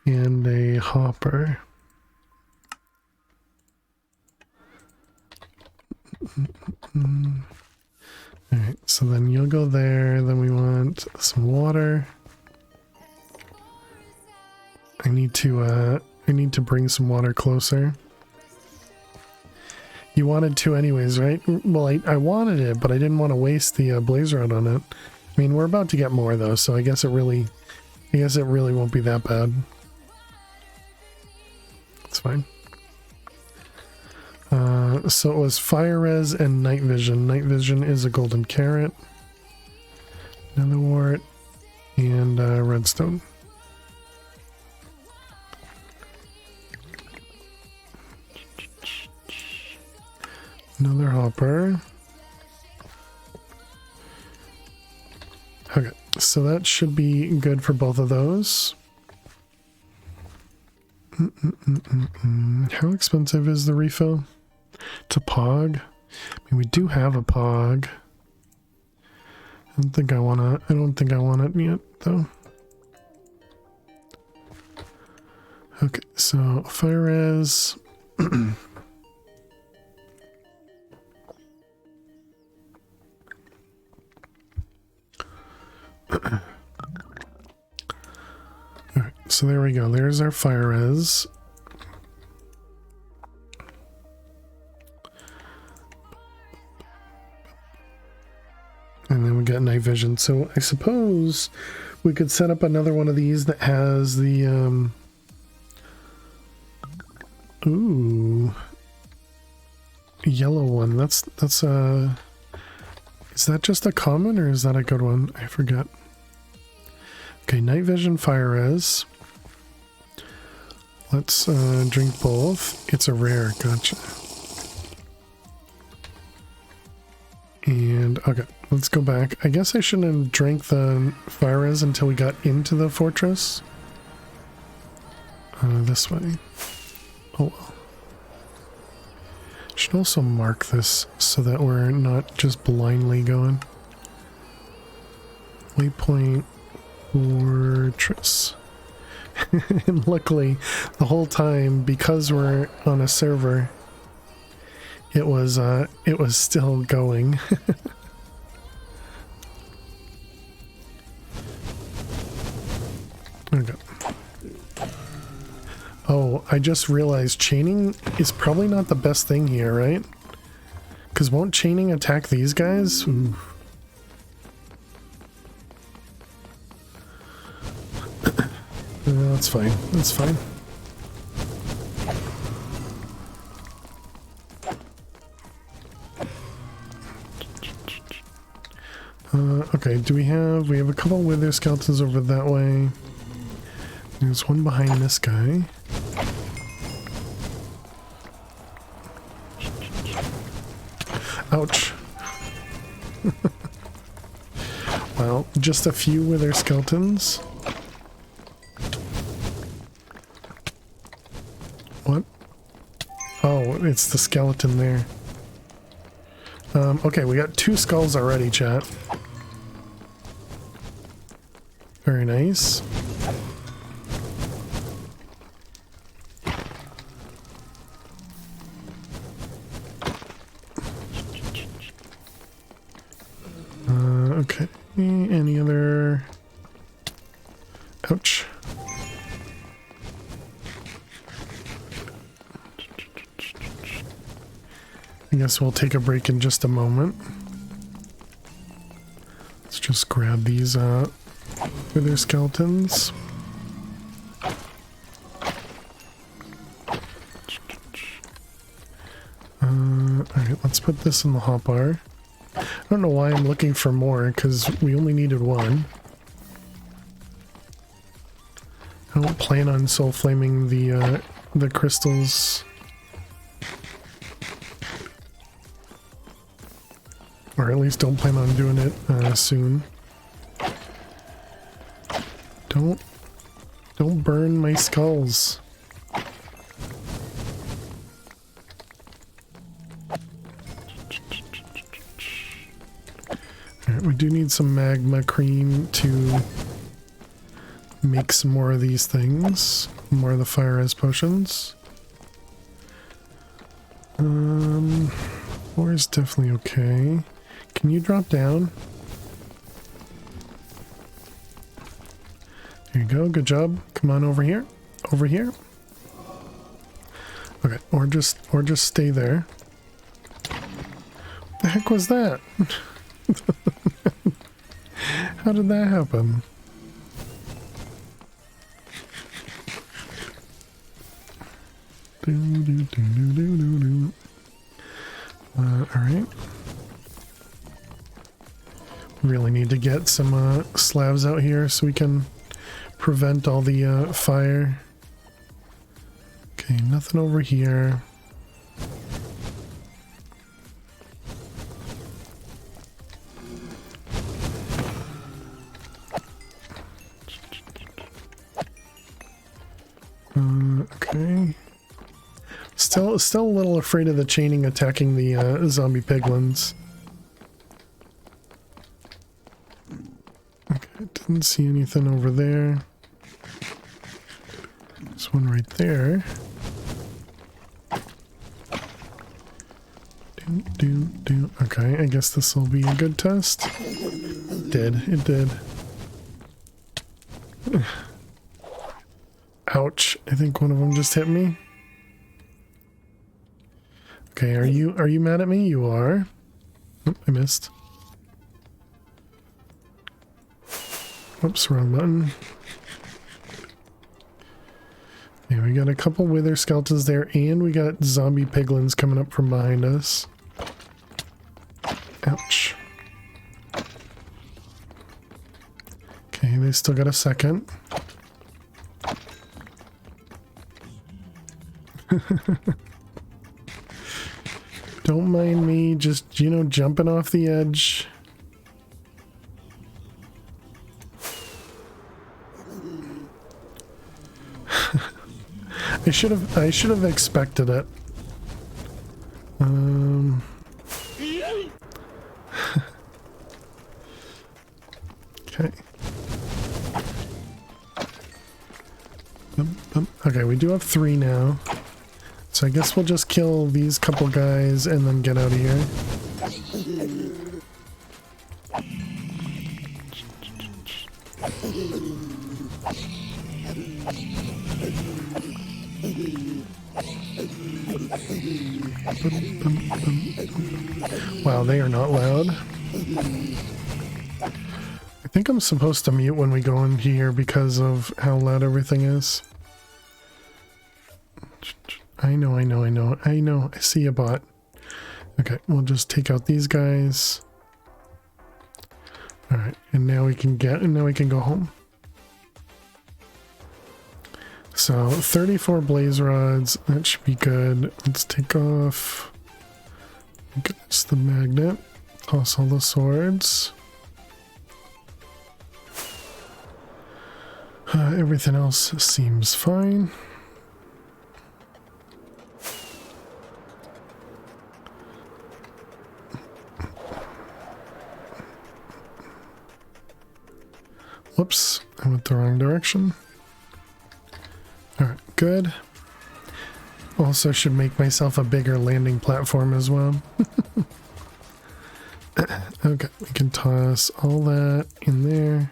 And a hopper. Alright, so then you'll go there, then we want some water. I need to bring some water closer. You wanted to anyways, right? Well, I wanted it, but I didn't want to waste the blaze rod on it. I mean, we're about to get more though, so I guess it really won't be that bad. It's fine. So it was fire res and night vision. Night vision is a golden carrot, nether wart, and redstone. Another hopper. Okay, so that should be good for both of those. How expensive is the refill? It's a pog. I mean, we do have a pog. I don't think I want it yet, though. Okay, so fire res. Alright, so there we go. There's our fire res. And then we got night vision. So I suppose we could set up another one of these that has the ooh, yellow one. That's is that just a common or is that a good one? I forget. Okay, night vision, fire res. Let's drink both. It's a rare, gotcha. And okay, let's go back. I guess I shouldn't have drank the fire res until we got into the fortress. This way. Oh well. Should also mark this so that we're not just blindly going. Waypoint fortress. And luckily, the whole time, because we're on a server, it was still going. Okay. Oh, I just realized chaining is probably not the best thing here, right? Because won't chaining attack these guys? Ooh. That's fine. That's fine. Okay, we have a couple wither skeletons over that way. There's one behind this guy. Ouch. Well, just a few wither skeletons. What? Oh, it's the skeleton there. Okay, we got 2 skulls already, chat. Very nice. Okay. Any other... Ouch. I guess we'll take a break in just a moment. Let's just grab these wither skeletons. Alright, let's put this in the hotbar. I don't know why I'm looking for more, because we only needed one. I don't plan on soul flaming the crystals. Or at least don't plan on doing it soon. Don't burn my skulls. Alright, we do need some magma cream to make some more of these things. More of the fire res potions. Ore is definitely okay. Can you drop down? There you go, good job. Come on over here. Over here. Okay, or just stay there. What the heck was that? How did that happen? All right. Really need to get some slabs out here so we can prevent all the fire. Okay, nothing over here. Okay. Still a little afraid of the chaining attacking the zombie piglins. Okay, didn't see anything over there. There's one right there. Okay, I guess this will be a good test. It did. Ouch, I think one of them just hit me. Okay, are you mad at me? You are. Oh, I missed. Oops, wrong button. Okay, we got a couple wither skeletons there, and we got zombie piglins coming up from behind us. Ouch. Okay, they still got a second. Don't mind me, just, you know, jumping off the edge. I should have expected it. Okay. Okay, we do have 3 now. So I guess we'll just kill these couple guys and then get out of here. Wow, they are not loud. I think I'm supposed to mute when we go in here because of how loud everything is. I know. I see a bot. Okay, we'll just take out these guys. All right, and now we can go home. So 34 blaze rods, that should be good. Let's take off, it's the magnet, toss all the swords. Everything else seems fine. Whoops, I went the wrong direction. Alright, good. Also should make myself a bigger landing platform as well. Okay, we can toss all that in there.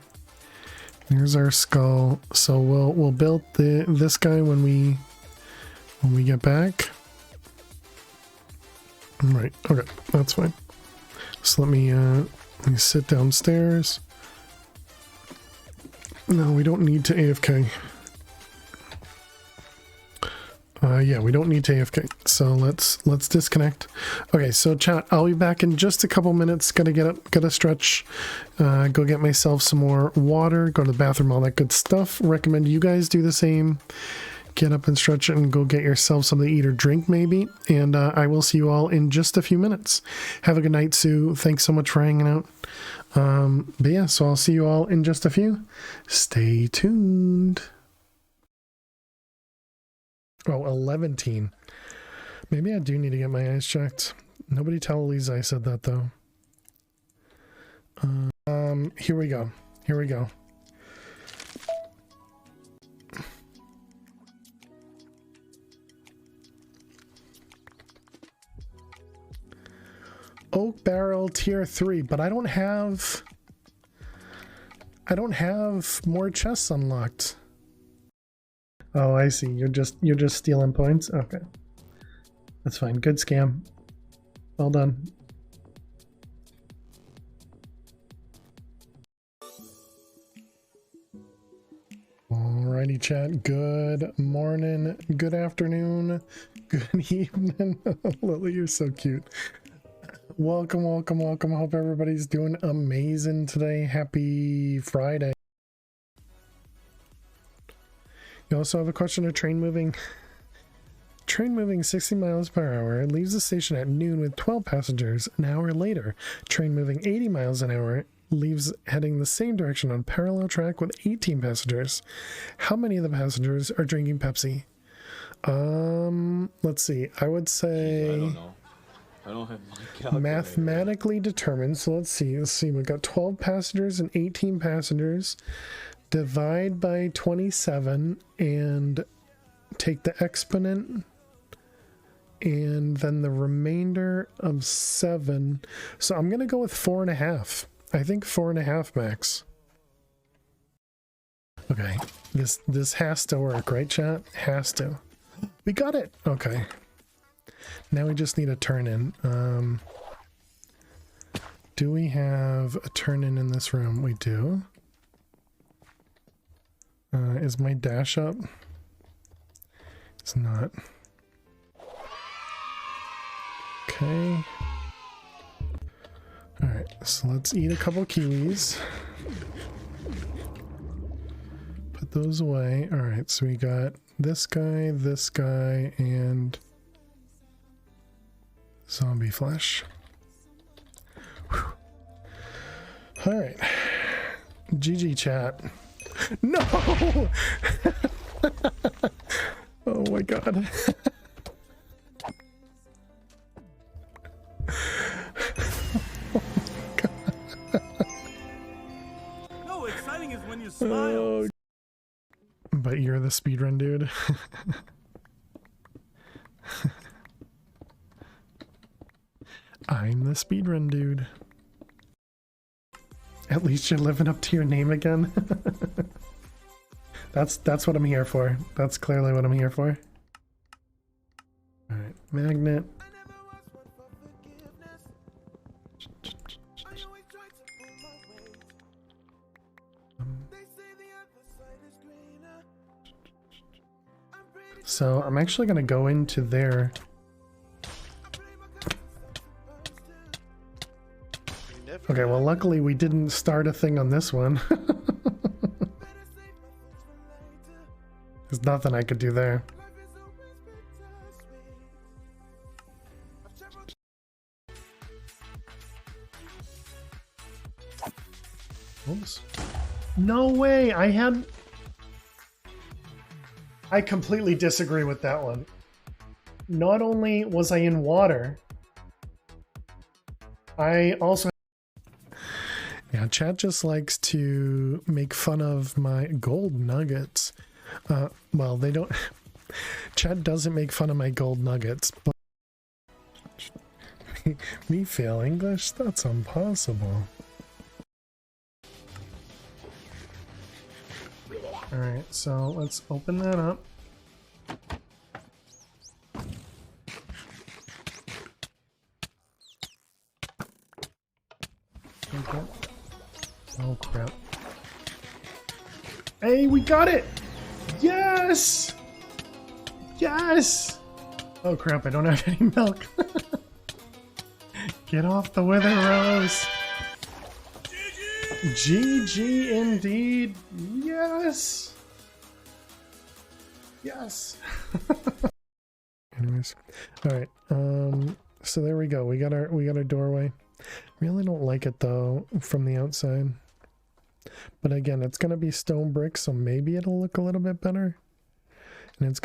Here's our skull. So we'll build this guy when we get back. Right, okay, that's fine. So let me sit downstairs. No, we don't need to AFK. Yeah, we don't need to AFK. So let's disconnect. Okay, so chat, I'll be back in just a couple minutes. Gotta get up, gotta stretch, go get myself some more water, go to the bathroom, all that good stuff. Recommend you guys do the same. Get up and stretch and go get yourself something to eat or drink maybe. And I will see you all in just a few minutes. Have a good night, Sue. Thanks so much for hanging out. But yeah, so I'll see you all in just a few. Stay tuned. Oh, 11. Maybe I do need to get my eyes checked. Nobody tell Elise I said that though. Here we go. Oak barrel tier 3, but I don't have more chests unlocked. Oh, I see. You're just stealing points. Okay, that's fine. Good scam. Well done. Alrighty, chat. Good morning. Good afternoon. Good evening. Lily, you're so cute. Welcome, welcome, welcome. Hope everybody's doing amazing today. Happy Friday. You also have a question of train moving. Train moving 60 miles per hour leaves the station at noon with 12 passengers. An hour later, train moving 80 miles an hour leaves heading the same direction on parallel track with 18 passengers. How many of the passengers are drinking Pepsi? Let's see. I would say I don't know. I don't have my calculator. mathematically determined. So let's see. We've got 12 passengers and 18 passengers. Divide by 27 and take the exponent and then the remainder of 7. So I'm gonna go with 4.5. I think 4.5 max. Okay, this has to work, right, chat? Has to. We got it. Okay. Now we just need a turn in. Do we have a turn in this room? We do. Is my dash up? It's not. Okay. Alright, so let's eat a couple kiwis. Put those away. Alright, so we got this guy, and zombie flesh. Alright. GG chat. No! Oh my god. No, exciting is when you smile. But you're the speedrun dude. I'm the speedrun dude. At least you're living up to your name again. That's what I'm here for. That's clearly what I'm here for. Alright, magnet. So I'm actually gonna go into there. Okay, well luckily we didn't start a thing on this one. There's nothing I could do there. Oops. No way! I completely disagree with that one. Not only was I in water, I also... Yeah, chat just likes to make fun of my gold nuggets. Well, they don't... Chat doesn't make fun of my gold nuggets, but... Me fail English? That's impossible. Alright, so let's open that up. Okay. Oh crap. Hey, we got it! Yes! Yes! Oh crap, I don't have any milk. Get off the wither rose! GG indeed! Yes! Yes! Anyways, alright, so there we go. We got our doorway. Really don't like it though from the outside. But again, it's gonna be stone brick, so maybe it'll look a little bit better. And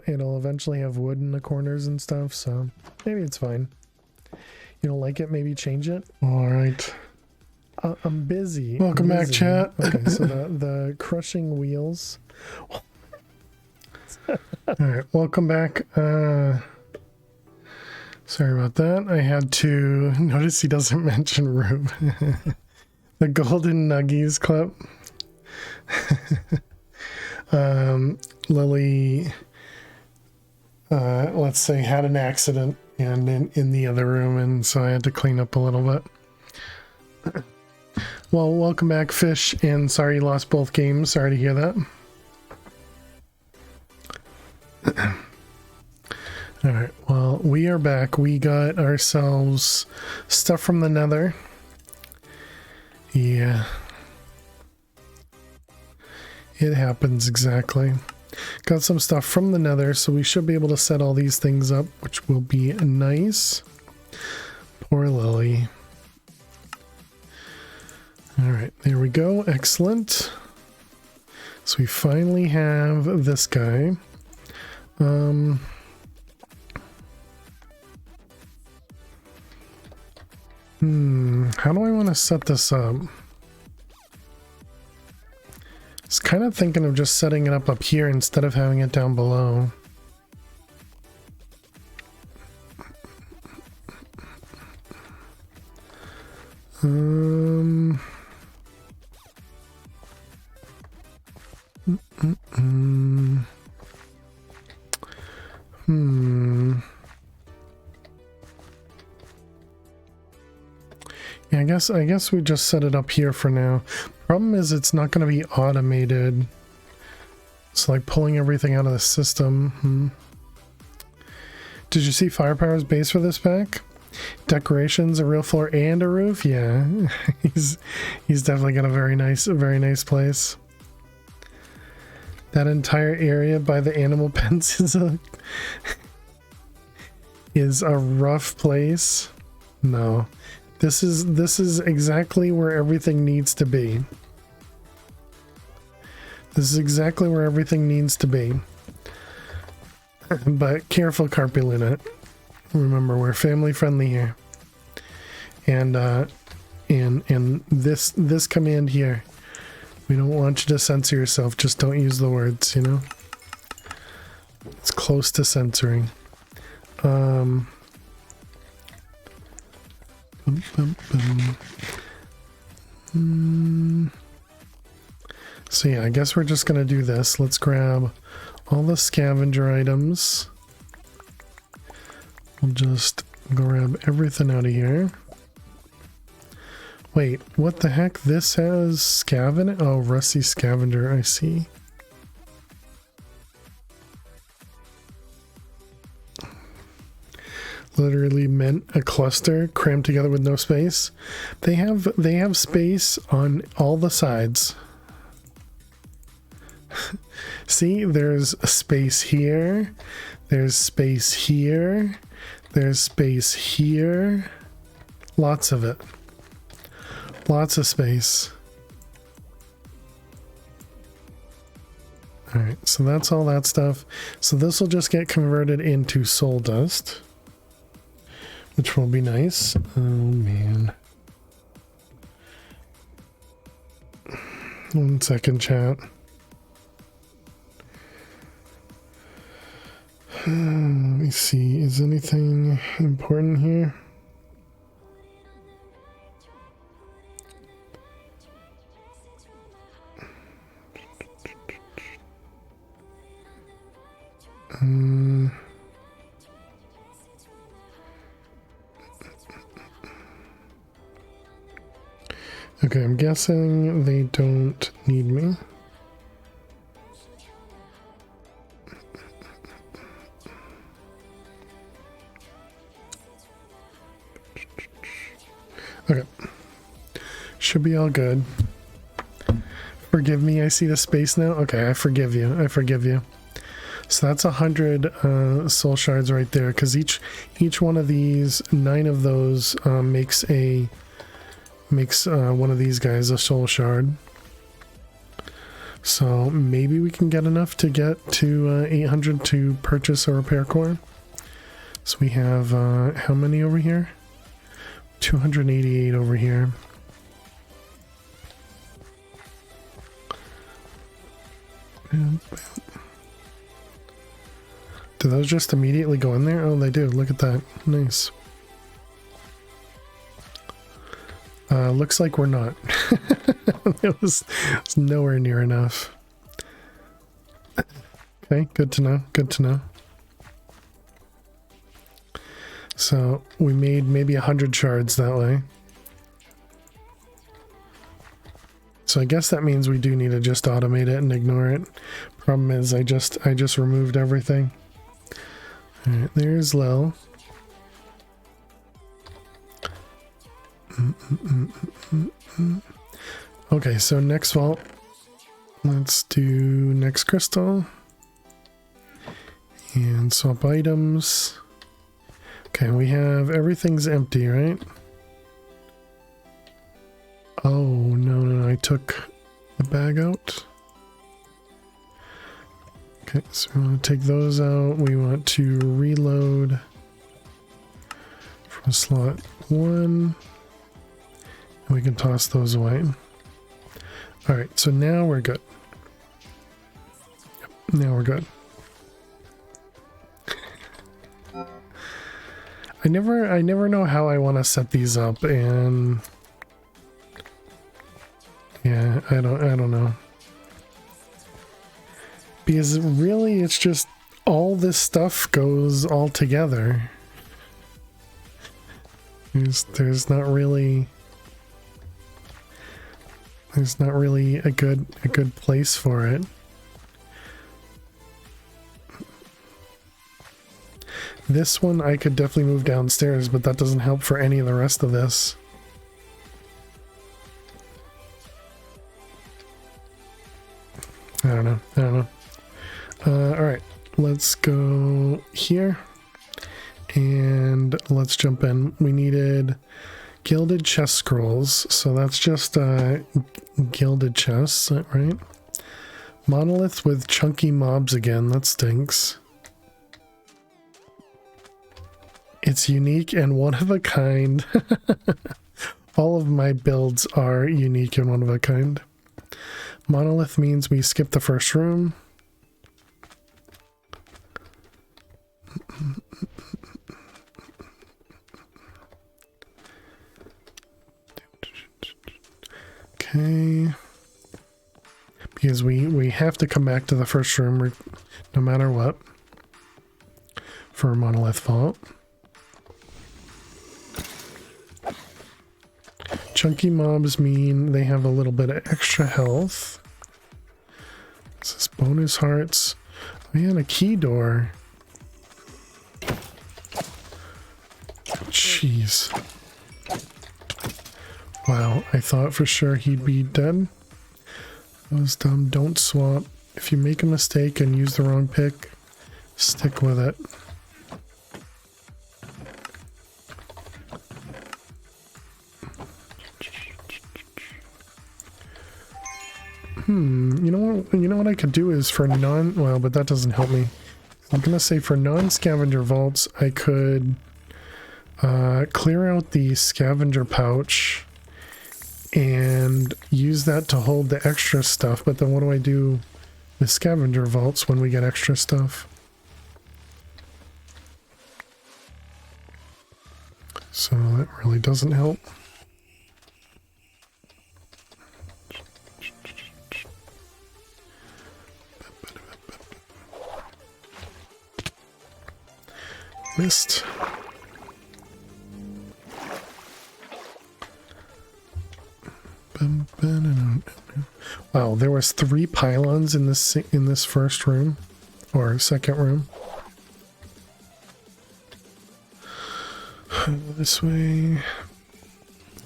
it'll eventually have wood in the corners and stuff, so maybe it's fine. You don't like it, maybe change it. Alright. I'm busy. Welcome back, chat. Okay, so the crushing wheels. Alright, welcome back. Sorry about that. I had to notice he doesn't mention Rube. The Golden Nuggies clip. Lily, let's say, had an accident and in the other room, and so I had to clean up a little bit. Well, welcome back, Fish, and sorry you lost both games. Sorry to hear that. Alright, well, we are are back. We got ourselves stuff from the nether. Yeah. It happens, exactly. Got some stuff from the nether, so we should be able to set all these things up, which will be nice. Poor Lily. Alright, there we go. Excellent. So we finally have this guy. How do I want to set this up? I was kind of thinking of just setting it up here instead of having it down below. Yeah, I guess we just set it up here for now. Problem is it's not going to be automated. It's like pulling everything out of the system. Did you see Firepower's base for this pack? Decorations, a real floor, and a roof. Yeah, he's definitely got a very nice place. That entire area by the animal pens is a rough place. No, this is exactly where everything needs to be. This is exactly where everything needs to be. But careful, Carpulina. Remember, we're family friendly here. And this command here, we don't want you to censor yourself. Just don't use the words, you know? It's close to censoring. So yeah, I guess we're just gonna do this. Let's grab all the scavenger items. We'll just grab everything out of here. Wait, what the heck? This has scav in it? Oh, Rusty Scavenger, I see. Literally meant a cluster crammed together with no space. They have space on all the sides. See, there's a space here. There's space here. There's space here. Lots of it. Lots of space. Alright, so that's all that stuff. So this will just get converted into soul dust, which will be nice. Oh man. 1 second, chat. Let me see, is anything important here? Okay, I'm guessing they don't need me. Okay. Should be all good. Forgive me, I see the space now. Okay, I forgive you. I forgive you. So that's 100 soul shards right there, because each one of these, 9 of those makes one of these guys a soul shard. So maybe we can get enough to get to 800 to purchase a repair core. So we have how many over here? 288 over here. Do those just immediately go in there? Oh, they do. Look at that. Nice. Looks like we're not. It was nowhere near enough. Okay, good to know. Good to know. So we made maybe 100 shards that way. So I guess that means we do need to just automate it and ignore it. Problem is I just removed everything. Alright, there's Lil. Okay, so next vault. Let's do next crystal. And swap items. Okay, we have everything's empty, right? Oh, no, I took the bag out. Okay, so we want to take those out. We want to reload from slot 1. And we can toss those away. Alright, so now we're good. Yep, now we're good. I never know how I want to set these up, and yeah, I don't know. Because really it's just all this stuff goes all together. There's not really a good place for it. This one I could definitely move downstairs, but that doesn't help for any of the rest of this. I don't know. Alright, let's go here. And let's jump in. We needed gilded chest scrolls, so that's just gilded chests, right? Monolith with chunky mobs again, that stinks. It's unique and one of a kind. All of my builds are unique and one of a kind. Monolith means we skip the first room. Okay. Because we have to come back to the first room no matter what for a monolith vault. Chunky mobs mean they have a little bit of extra health. This is bonus hearts. Man, a key door. Jeez. Wow, I thought for sure he'd be dead. That was dumb. Don't swap. If you make a mistake and use the wrong pick, stick with it. You know what I could do is for well, but that doesn't help me. I'm gonna say for non-scavenger vaults, I could clear out the scavenger pouch and use that to hold the extra stuff, but then what do I do with scavenger vaults when we get extra stuff? So that really doesn't help. Missed. Wow, there was 3 pylons in this first room or second room. This way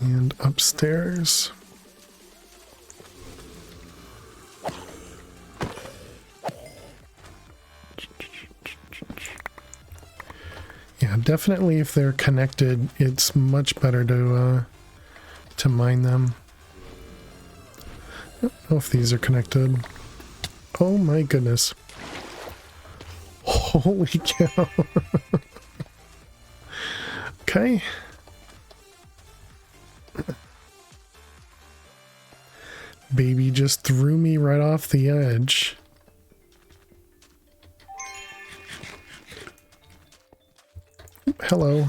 and upstairs. Yeah, definitely if they're connected, it's much better to mine them. I don't know if these are connected. Oh my goodness. Holy cow. Okay. Baby just threw me right off the edge. Hello.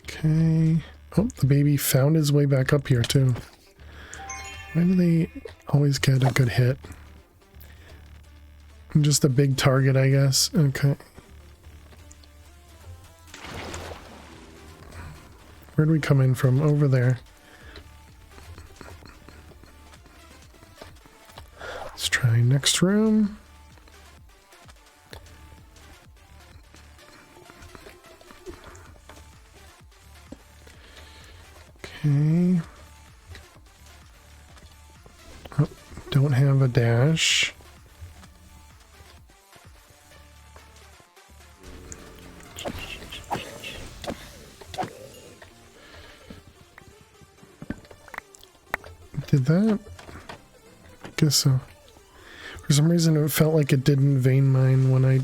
Okay. Oh, the baby found his way back up here too. Why do they always get a good hit? I'm just a big target, I guess. Okay. Where'd we come in from? Over there. Let's try next room. Okay. Oh, don't have a dash. Did that? I guess so. For some reason it felt like it didn't vein mine when I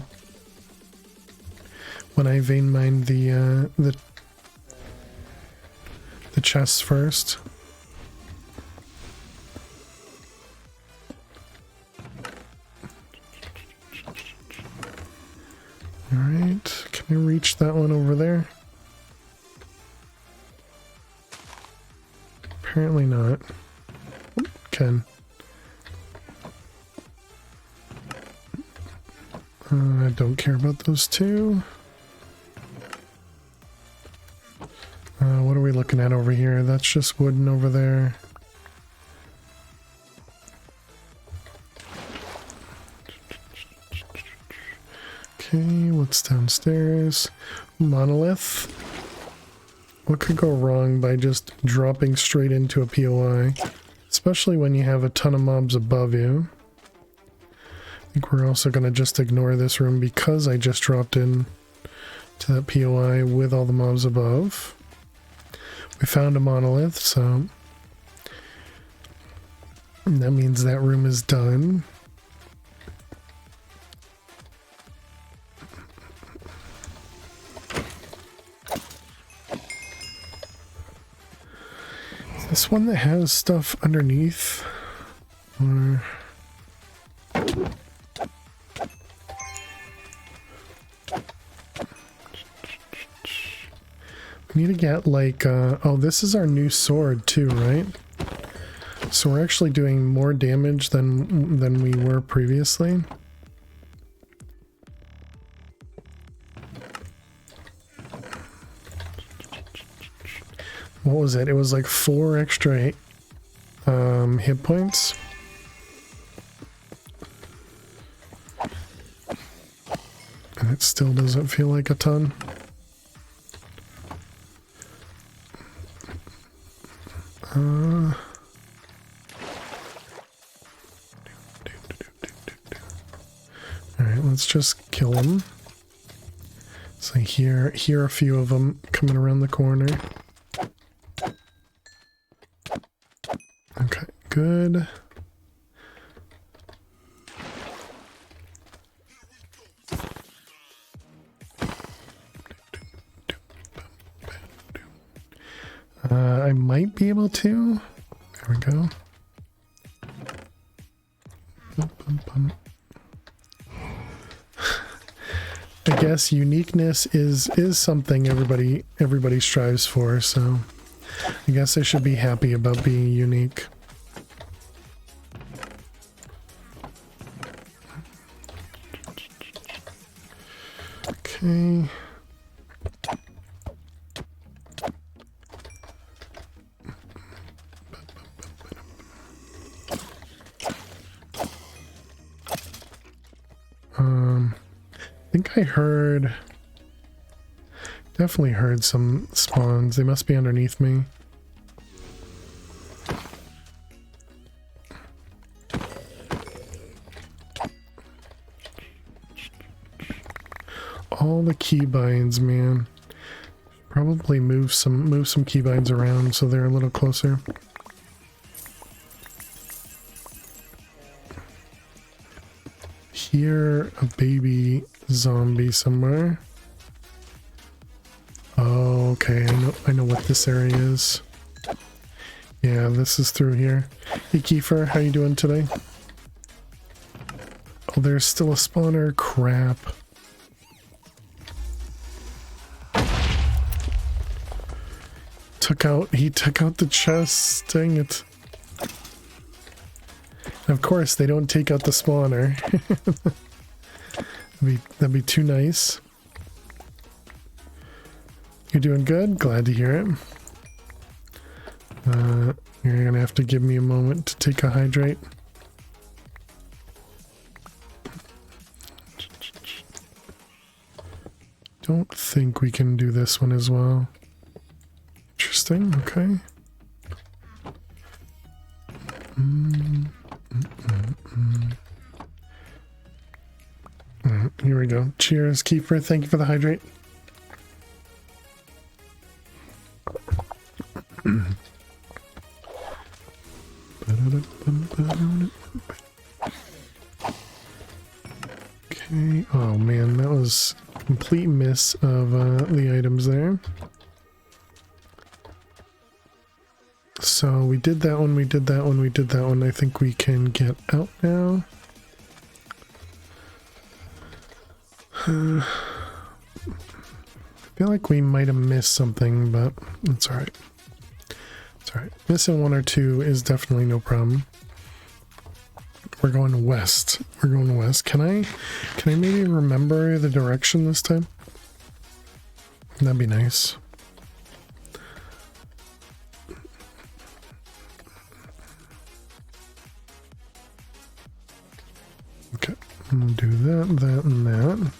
vein mined the chests first. Alright, can I reach that one over there? Apparently not. Can. I don't care about those two. What are we looking at over here? That's just wooden over there. Okay, what's downstairs? Monolith. What could go wrong by just dropping straight into a POI? Especially when you have a ton of mobs above you. I think we're also going to just ignore this room because I just dropped in to that POI with all the mobs above. We found a monolith, so that means that room is done. Is this one that has stuff underneath? Or... we need to get like, oh, this is our new sword too, right? So we're actually doing more damage than we were previously. What was it? It was like 4 extra hit points. And it still doesn't feel like a ton. Alright, let's just kill them. So here a few of them coming around the corner. Okay, good. I might be able to. There we go. I guess uniqueness is something everybody strives for, so I guess I should be happy about being unique. Okay. I think I heard... definitely heard some spawns. They must be underneath me. All the keybinds, man. Probably move some keybinds around so they're a little closer. Hear a baby zombie somewhere. Oh, okay, I know what this area is. Yeah, this is through here. Hey Kiefer, how you doing today? Oh, there's still a spawner. Crap. He took out the chest. Dang it. And of course, they don't take out the spawner. That'd be too nice. You're doing good? Glad to hear it. You're gonna have to give me a moment to take a hydrate. Don't think we can do this one as well. Interesting, okay. Here we go. Cheers, Kiefer. Thank you for the hydrate. Okay. Oh man, that was a complete miss of the items there. So we did that one, we did that one, we did that one. I think we can get out now. I feel like we might have missed something, but it's alright. It's alright. Missing one or two is definitely no problem. We're going west. We're going west. Can I maybe remember the direction this time? That'd be nice. Okay, I'm gonna do that, that, and that.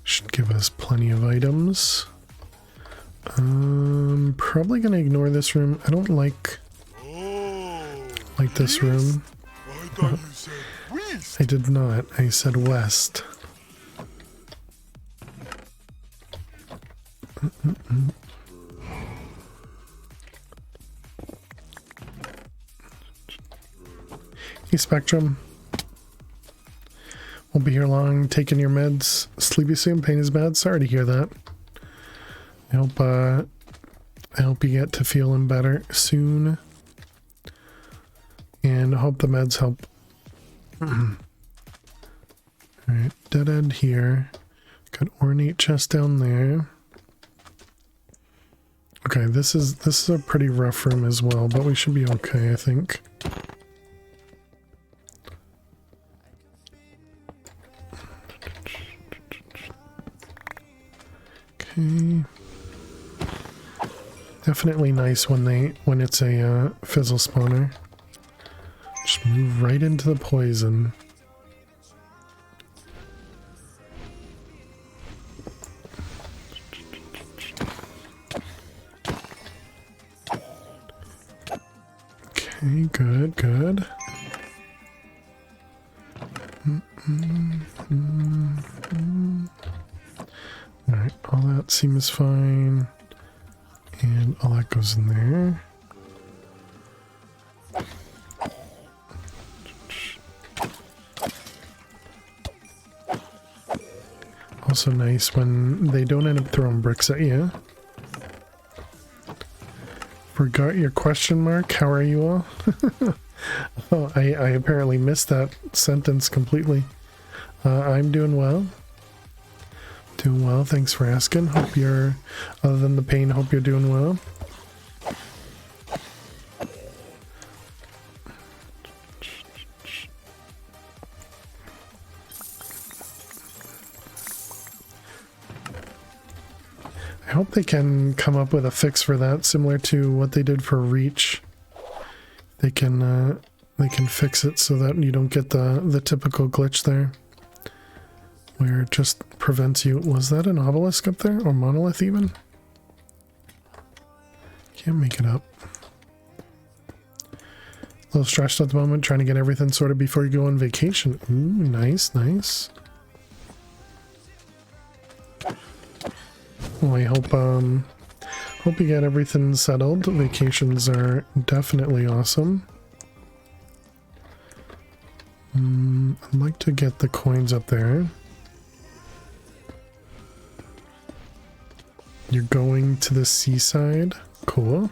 Should give us plenty of items. Probably gonna ignore this room. I don't like this room. I thought you said west. I did not. I said west. Hey, Spectrum. Won't be here long. Taking your meds. Sleepy soon. Pain is bad. Sorry to hear that. I hope you get to feeling better soon. And I hope the meds help. Alright, dead end here. Got ornate chest down there. Okay, this is a pretty rough room as well, but we should be okay, I think. Okay. Definitely nice when it's a fizzle spawner. Just move right into the poison. Okay, good, good. Alright, all that seems fine. And all that goes in there. Also nice when they don't end up throwing bricks at you. Forgot your question mark. How are you all? Oh, I apparently missed that sentence completely. I'm doing well. Doing well, thanks for asking. Hope you're, other than the pain, hope you're doing well. I hope they can come up with a fix for that, similar to what they did for Reach. They can fix it so that you don't get the typical glitch there, where it just prevents you. Was that an obelisk up there, or monolith even? Can't make it up. A little stressed at the moment, trying to get everything sorted before you go on vacation. Ooh, nice, nice. Well, I hope you get everything settled. Vacations are definitely awesome. I'd like to get the coins up there. You're going to the seaside? Cool.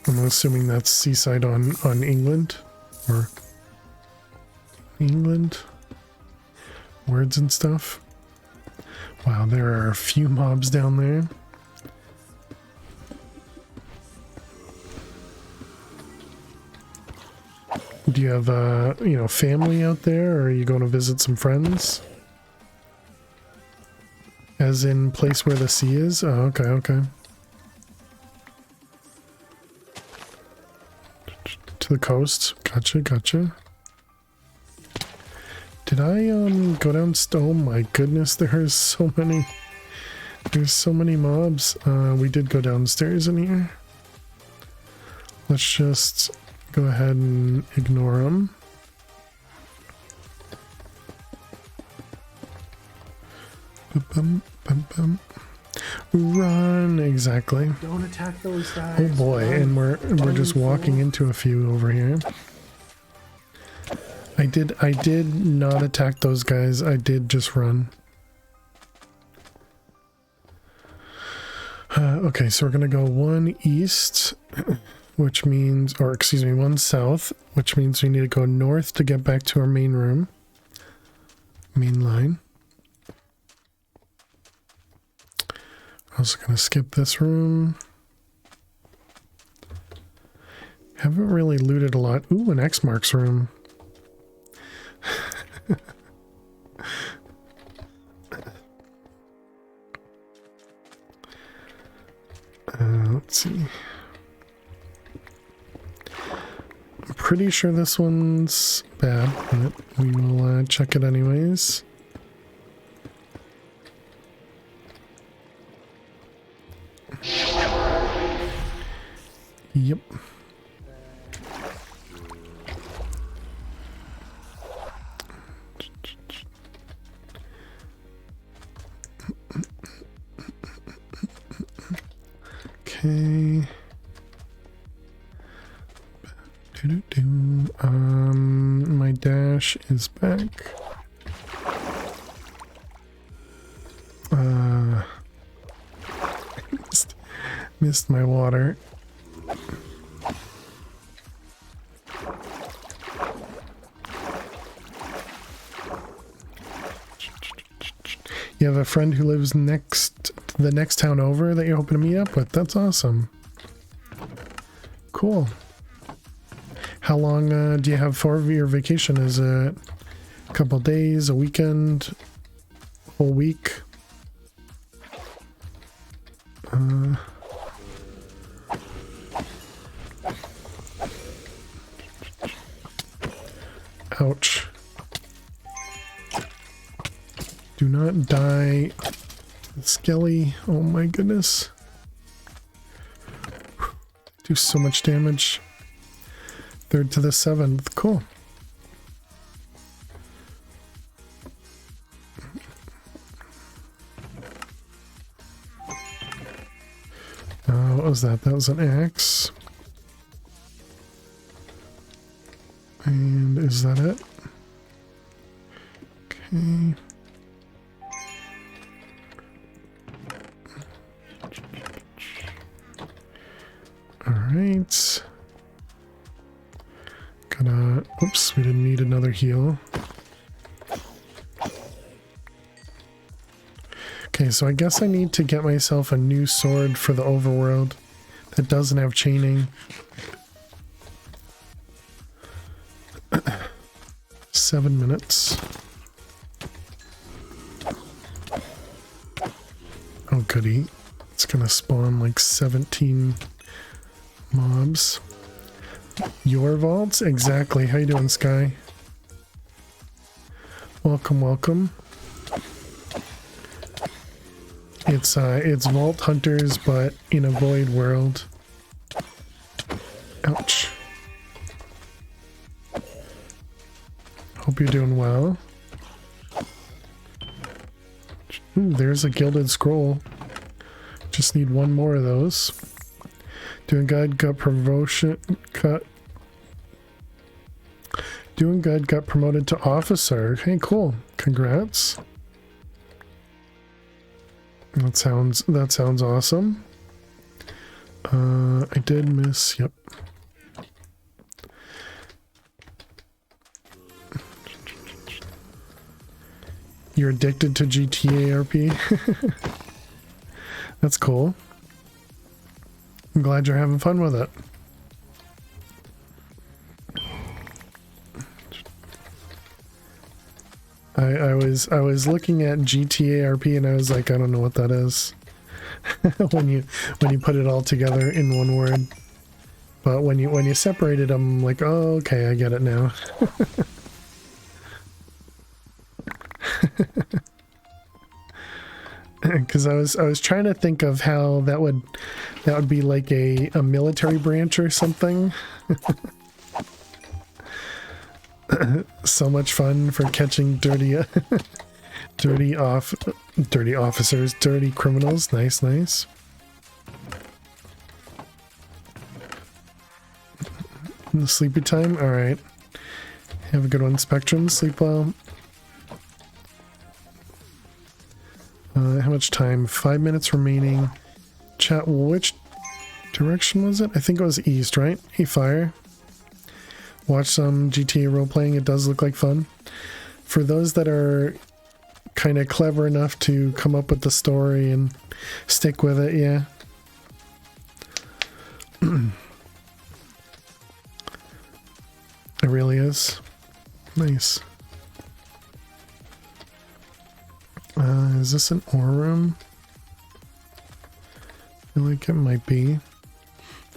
I'm assuming that's seaside on England, or England. Words and stuff. Wow, there are a few mobs down there. Do you have family out there, or are you going to visit some friends? As in place where the sea is? Oh, okay, okay. To the coast. Gotcha, gotcha. Did I go down? Oh my goodness, there's so many. There's so many mobs. We did go downstairs in here. Let's just go ahead and ignore them. Bum, bum, bum. Run, exactly. Don't attack those guys. Oh boy, and we're just walking into a few over here. I did not attack those guys. I did just run. Okay, so we're gonna go one east, which means, or excuse me, one south, which means we need to go north to get back to our main room. Main line. Also gonna skip this room. Haven't really looted a lot. Ooh, an X marks room. Let's see. I'm pretty sure this one's bad, but we will check it anyways. Yep. Okay. My dash is back. Missed my water. You have a friend who lives the next town over that you're hoping to meet up with? That's awesome. Cool. How long do you have for your vacation? Is it a couple days, a weekend, whole week? Ouch. Do not die, Skelly. Oh my goodness. Do so much damage. 3rd to the 7th. Cool. What was that? That was an axe. And is that it? Okay. Alright. Gotta... Oops, we didn't need another heal. Okay, so I guess I need to get myself a new sword for the overworld that doesn't have chaining. 7 minutes. Oh goody. It's gonna spawn like 17 mobs. Your vaults? Exactly. How you doing, Sky? Welcome, welcome. It's Vault Hunters, but in a void world. Ouch. Hope you're doing well. Ooh, there's a gilded scroll. Just need one more of those. Doing good, got promotion, Doing good, got promoted to officer. Hey, cool. Congrats. That sounds awesome. I did miss, yep. You're addicted to GTA RP? That's cool. I'm glad you're having fun with it. I was looking at GTA RP and I was like, I don't know what that is. when you put it all together in one word. But when you separate it, I'm like, oh, okay, I get it now. because I was trying to think of how that would be like a military branch or something. So much fun for catching dirty officers, dirty criminals. Nice, nice. The sleepy time. All right. Have a good one, Spectrum. Sleep well. How much time? 5 minutes remaining. Chat, which direction was it? I think it was east, right? Hey, fire. Watch some GTA role-playing. It does look like fun. For those that are kind of clever enough to come up with the story and stick with it, yeah. It really is. Nice. Is this an ore room? I feel like it might be.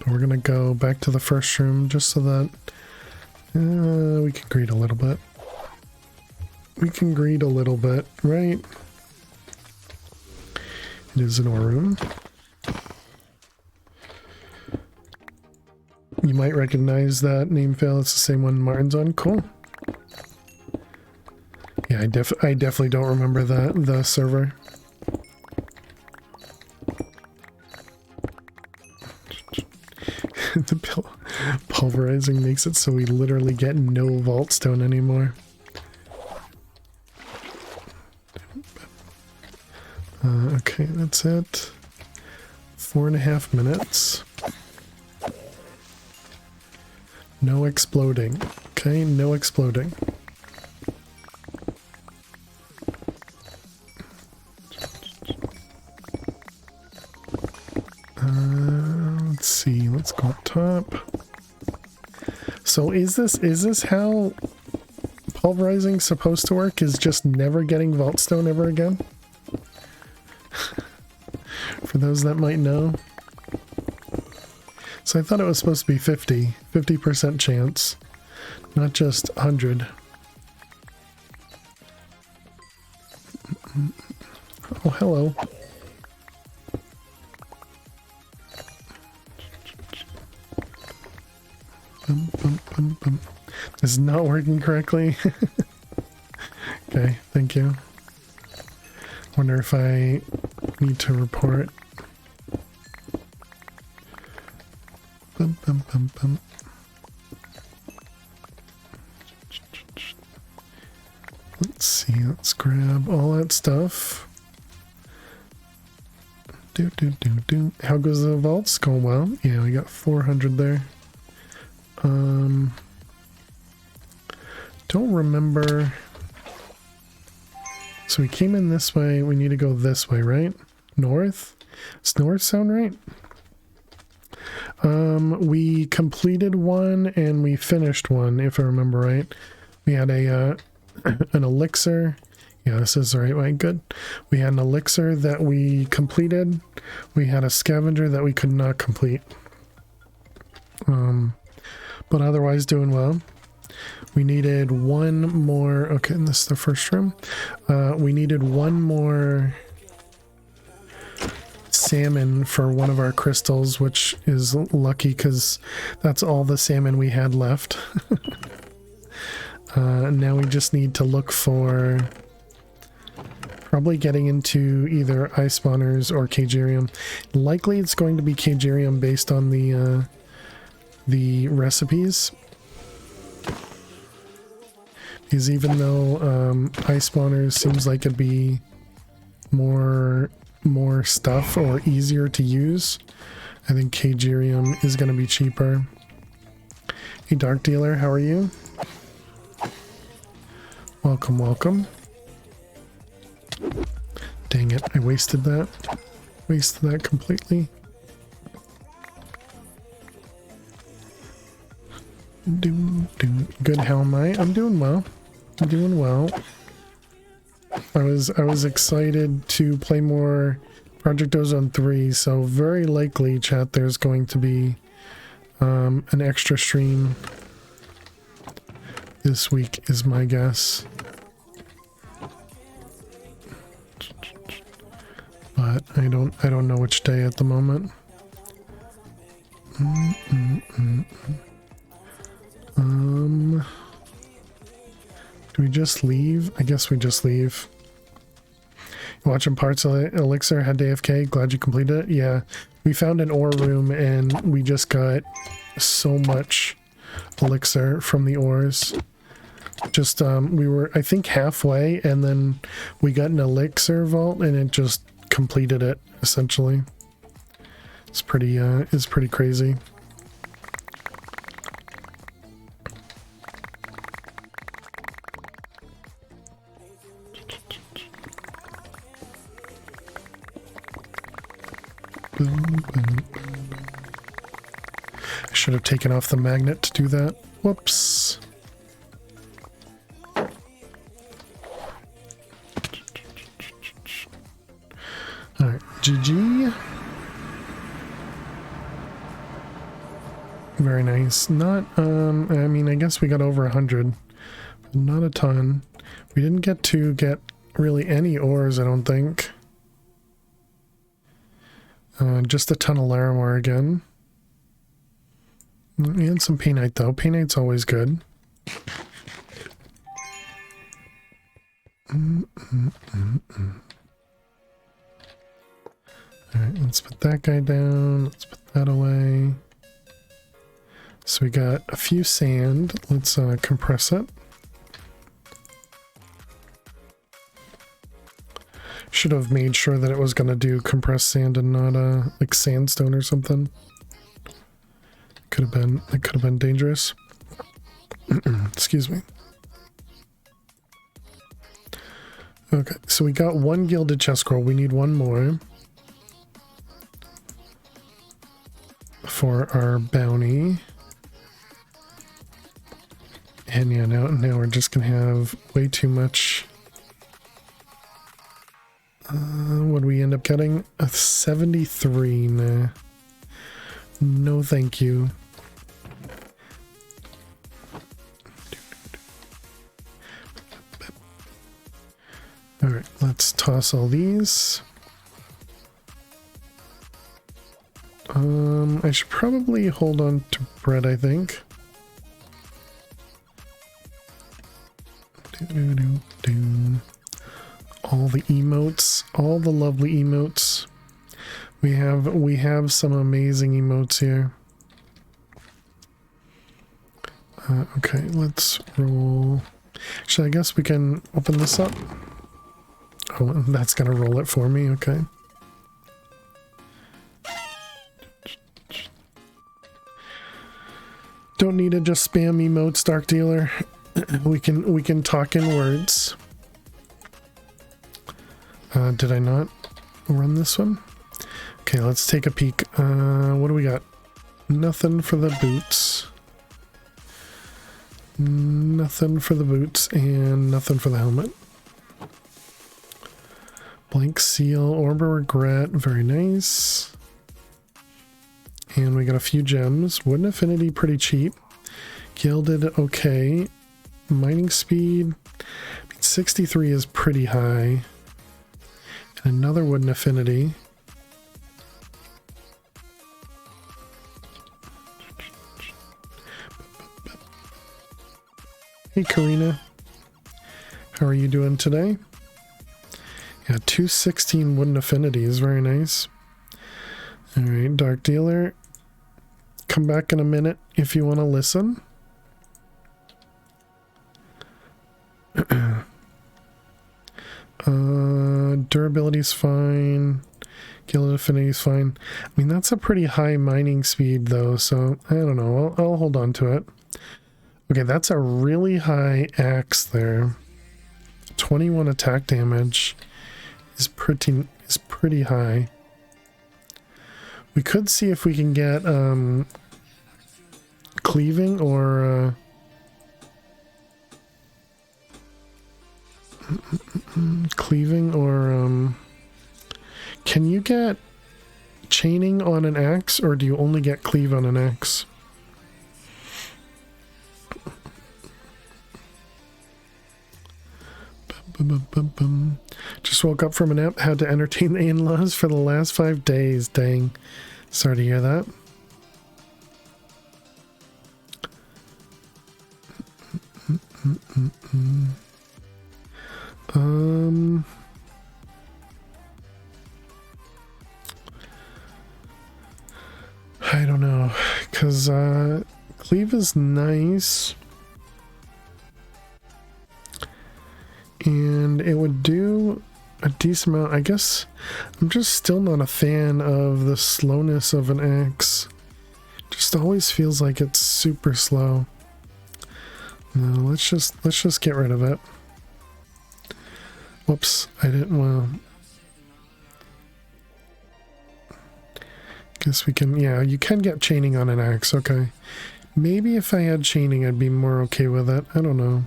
We're gonna go back to the first room just so that we can greet a little bit. We can greet a little bit, right? It is an ore room. You might recognize that name fail. It's the same one Martin's on. Cool. Yeah, I definitely don't remember the server. The pulverizing makes it so we literally get no vault stone anymore. Okay, that's it. 4.5 minutes. No exploding. Okay, no exploding. Let's see. Let's go up top. So is this how pulverizing supposed to work? Is just never getting vault stone ever again? For those that might know. So I thought it was supposed to be 50% chance, not just 100. Oh, hello. This is not working correctly. Okay, thank you. Wonder if I need to report. Bum, bum, bum, bum. Let's see, let's grab all that stuff. Do. How goes the vaults? Going well. Yeah, we got 400 there. Don't remember. So we came in this way. We need to go this way, right? North? Does north sound right? We completed one and we finished one, if I remember right. We had a an elixir. Yeah, this is the right way. Good. We had an elixir that we completed. We had a scavenger that we could not complete. But otherwise doing well. We needed one more. Okay, and this is the first room. We needed one more salmon for one of our crystals, which is lucky because that's all the salmon we had left. Now we just need to look for probably getting into either ice spawners or cagerium. Likely it's going to be cagerium based on the recipes. Because even though ice spawners seems like it'd be more stuff or easier to use, I think cagerium is going to be cheaper. Hey Dark Dealer, how are you? Welcome, welcome. Dang it, I wasted that. Wasted that completely. Good, how am I? I'm doing well. I'm doing well. I was excited to play more Project Ozone 3, so very likely, chat, there's going to be an extra stream this week is my guess. but I don't know which day at the moment. Do we just leave? I guess we just leave. Watching parts of Elixir, had AFK, glad you completed it. Yeah, we found an ore room and we just got so much Elixir from the ores. Just, we were, I think, halfway, and then we got an Elixir vault and it just completed it, essentially. It's pretty crazy. I should have taken off the magnet to do that. Whoops. Alright, GG. Very nice. Not, I mean, I guess we got over 100. But not a ton. We didn't get really any ores, I don't think. Just a ton of Larimar again. And some Painite though. Painite's always good. Alright, let's put that guy down. Let's put that away. So we got a few sand. Let's compress it. Should have made sure that it was going to do compressed sand and not like sandstone or something. It could have been dangerous. Excuse me. Okay, so we got one gilded chest scroll. We need one more for our bounty. And yeah, now we're just gonna have way too much. What do we end up getting? A 73. Nah. No, thank you. Alright, let's toss all these. I should probably hold on to bread, I think. All the emotes, all the lovely emotes. We have some amazing emotes here. Okay, let's roll. Actually, I guess we can open this up. Oh, that's gonna roll it for me. Okay. Don't need to just spam emotes, Dark Dealer. We can talk in words. Did I not run this one? Okay, let's take a peek. What do we got? Nothing for the boots. Nothing for the boots and nothing for the helmet. Blank seal, Orb of Regret, very nice. And we got a few gems. Wooden Affinity, pretty cheap. Gilded, okay. Mining speed, 63 is pretty high. And another Wooden Affinity. Hey Karina, how are you doing today? Yeah, 216 Wooden Affinities, very nice. Alright, Dark Dealer, come back in a minute if you want to listen. Durability's fine. Gilded Affinity's fine. I mean, that's a pretty high mining speed though, so I don't know. I'll hold on to it. Okay, that's a really high axe there. 21 attack damage is pretty high. We could see if we can get cleaving or can you get chaining on an axe, or do you only get cleave on an axe? Just woke up from a nap, had to entertain the in-laws for the last 5 days. Dang. Sorry to hear that. I don't know, because Cleve is nice, and it would do a decent amount. I guess I'm just still not a fan of the slowness of an axe. Just always feels like it's super slow. No, let's just get rid of it. Whoops, I didn't. Well, guess we can. Yeah, you can get chaining on an axe. Okay, maybe if I had chaining, I'd be more okay with it. I don't know.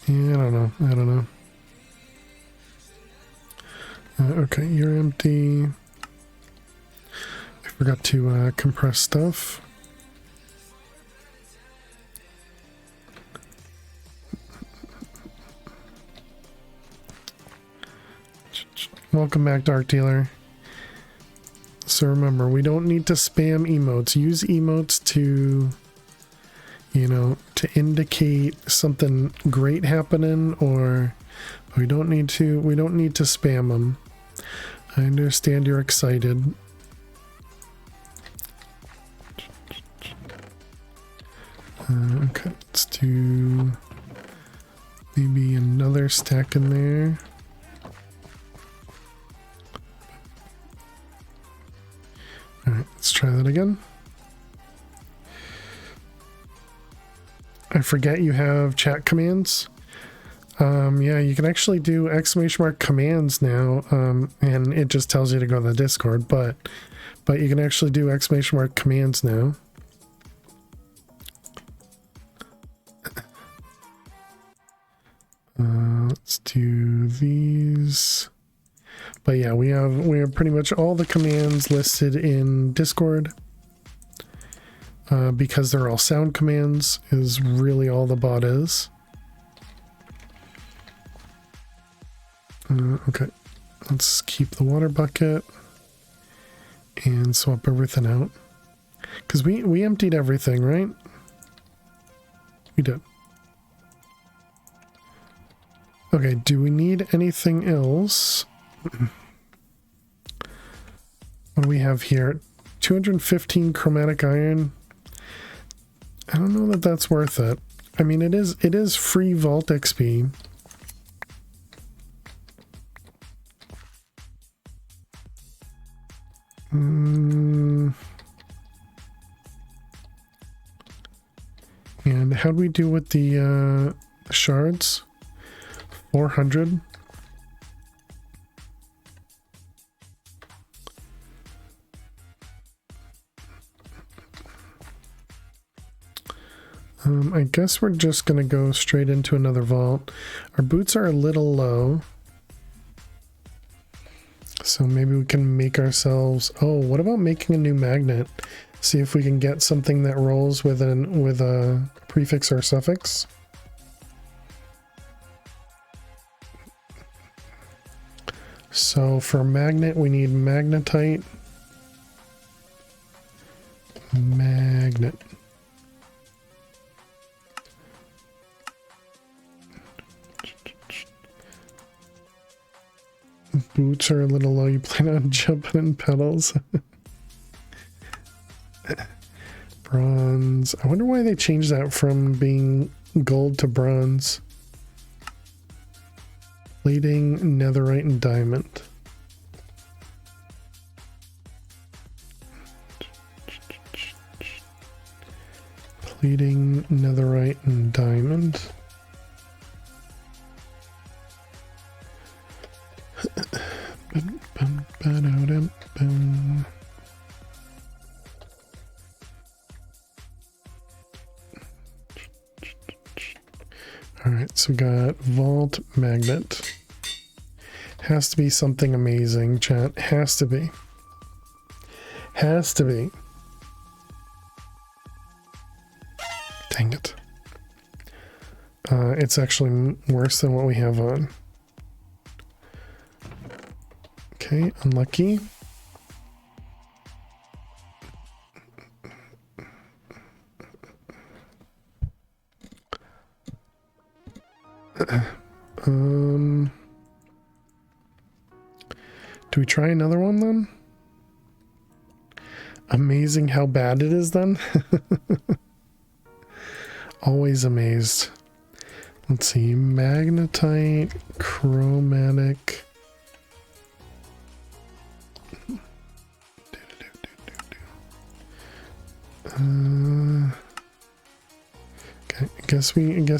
Yeah, I don't know. I don't know. Okay, you're empty. I forgot to compress stuff. Welcome back, Dark Dealer. So remember, we don't need to spam emotes. Use emotes to, you know, to indicate something great happening, or we don't need to spam them. I understand you're excited. Okay, let's do maybe another stack in there. Alright, let's try that again. I forget you have chat commands. Yeah, you can actually do !! commands now, and it just tells you to go to the Discord, but you can actually do ! commands now. Let's do these. But yeah, we have pretty much all the commands listed in Discord. Because they're all sound commands is really all the bot is. Okay, let's keep the water bucket and swap everything out. Because we emptied everything, right? We did. Okay, do we need anything else? What do we have here? 215 chromatic iron. I don't know that that's worth it. I mean, it is free vault XP. And how do we do with the shards? 400. I guess we're just gonna go straight into another vault. Our boots are a little low, so maybe we can make ourselves. Oh, what about making a new magnet? See if we can get something that rolls with a prefix or suffix. So for magnet, we need magnetite. Magnet. Boots are a little low. You plan on jumping in pedals. Bronze. I wonder why they changed that from being gold to bronze. Plating, netherite, and diamond. Plating, netherite, and diamond. Alright, so we got vault magnet. Has to be something amazing, chat. Has to be. Has to be. Dang it. it's actually worse than what we have on. Okay, unlucky. Do we try another one then? Amazing how bad it is then. Always amazed. Let's see, magnetite, chromatic. Okay, I guess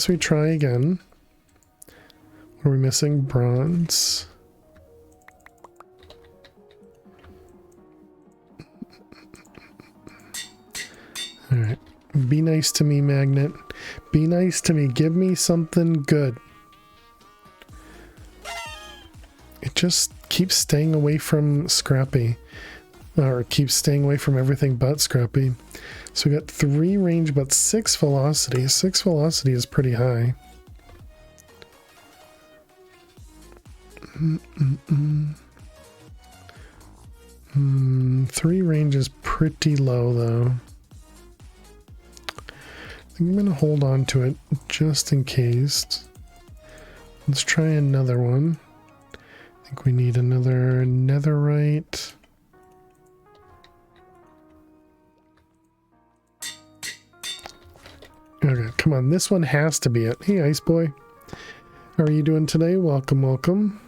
we try again. What are we missing? Bronze. All right. Be nice to me, magnet. Be nice to me. Give me something good. It just keeps staying away from Scrappy. Or keeps staying away from everything but Scrappy. So we got 3 range but 6 velocity. 6 velocity is pretty high. 3 range is pretty low though. I think I'm going to hold on to it just in case. Let's try another one. I think we need another netherite. Okay, come on. This one has to be it. Hey, Ice Boy. How are you doing today? Welcome, welcome.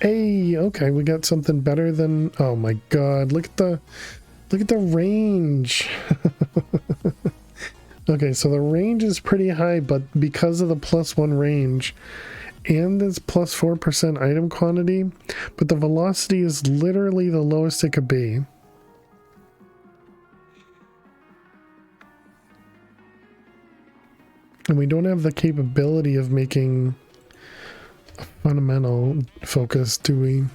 Hey, okay, we got something better than... Oh my god, look at the range. Okay, so the range is pretty high, but because of the +1 range and this +4% item quantity, but the velocity is literally the lowest it could be. And we don't have the capability of making a fundamental focus, do we?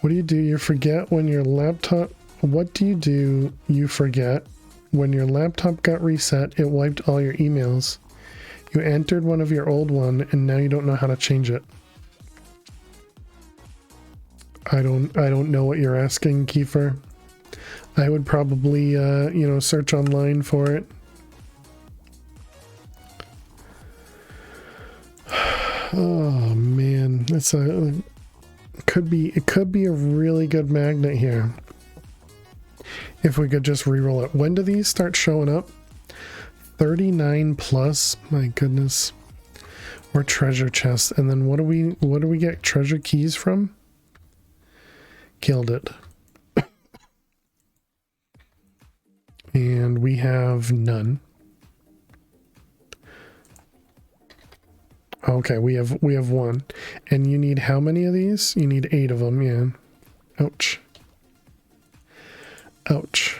What do? You forget when your laptop... What do? You forget when your laptop got reset, it wiped all your emails. You entered one of your old one and now you don't know how to change it. I don't know what you're asking, Kiefer. I would probably search online for it. Oh man, it could be a really good magnet here. If we could just reroll it. When do these start showing up? 39 plus, my goodness. Or treasure chests. And then what do we get treasure keys from? Killed it. And we have none. Okay, we have 1. And you need how many of these? You need 8 of them, yeah. Ouch. Ouch.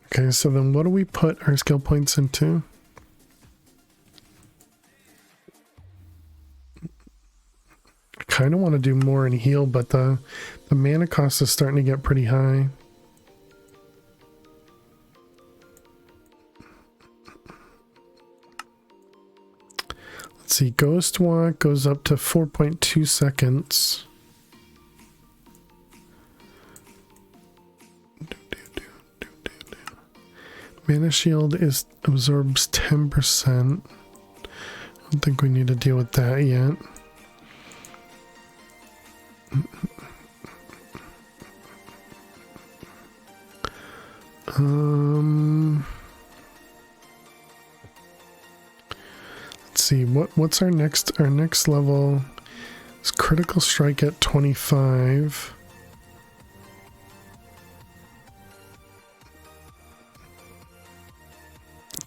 Okay, so then what do we put our skill points into? I kind of want to do more in heal, but the mana cost is starting to get pretty high. Let's see, Ghost Walk goes up to 4.2 seconds. Mana Shield absorbs 10%. I don't think we need to deal with that yet. Let's see, what's our next level? It's critical strike at 25.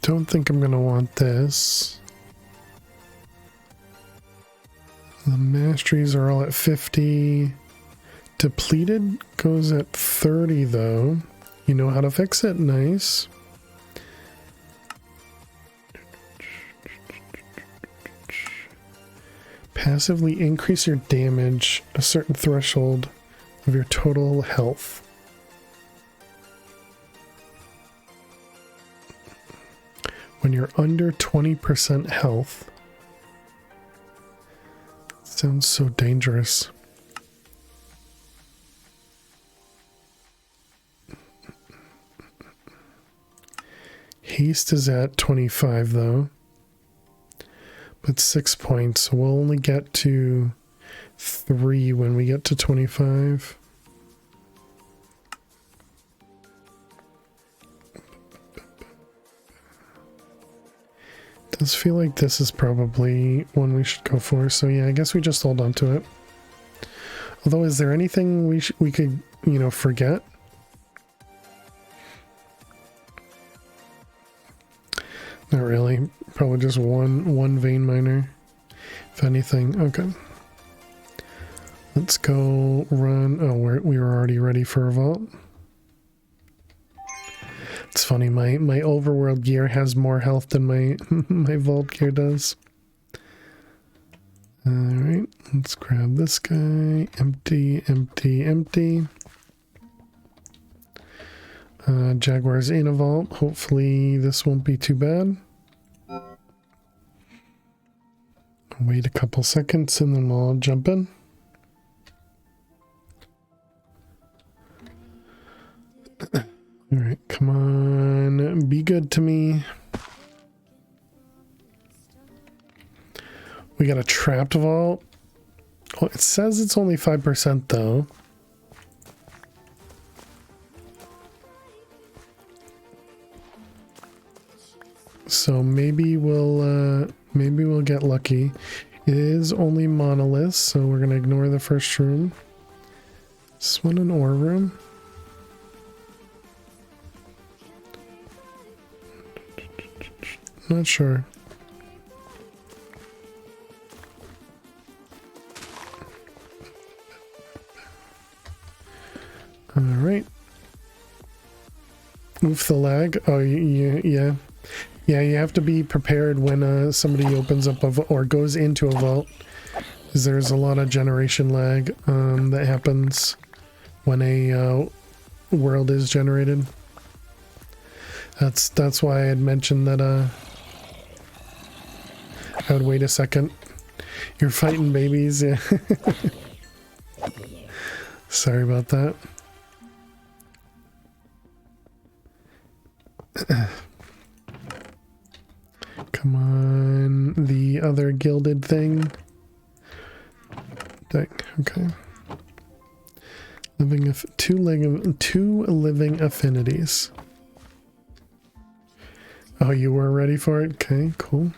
Don't think I'm gonna want this. The masteries are all at 50. Depleted goes at 30 though. You know how to fix it, nice. Passively increase your damage a certain threshold of your total health. When you're under 20% health. Sounds so dangerous. Haste is at 25 though. But 6 points, so we'll only get to 3 when we get to 25. Does feel like this is probably one we should go for, so yeah, I guess we just hold on to it. Although, is there anything we could, you know, forget? Not really. Probably just one vein miner, if anything. Okay. Let's go run. Oh, we were already ready for a vault. It's funny. My overworld gear has more health than my my vault gear does. All right. Let's grab this guy. Empty. Empty. Empty. Jaguar's in a vault. Hopefully this won't be too bad. Wait a couple seconds and then we'll jump in. Alright, come on. Be good to me. We got a trapped vault. Oh, it says it's only 5% though. So maybe we'll get lucky. It is only monoliths, so we're gonna ignore the first room. Is this one an ore room? Not sure. All right. Oof, the lag. Oh, yeah. Yeah, you have to be prepared when somebody opens up or goes into a vault, because there's a lot of generation lag that happens when a world is generated. That's why I had mentioned that I would wait a second. You're fighting babies, yeah. Sorry about that. Come on, the other gilded thing. Okay. Two living affinities. Oh, you were ready for it? Okay, cool.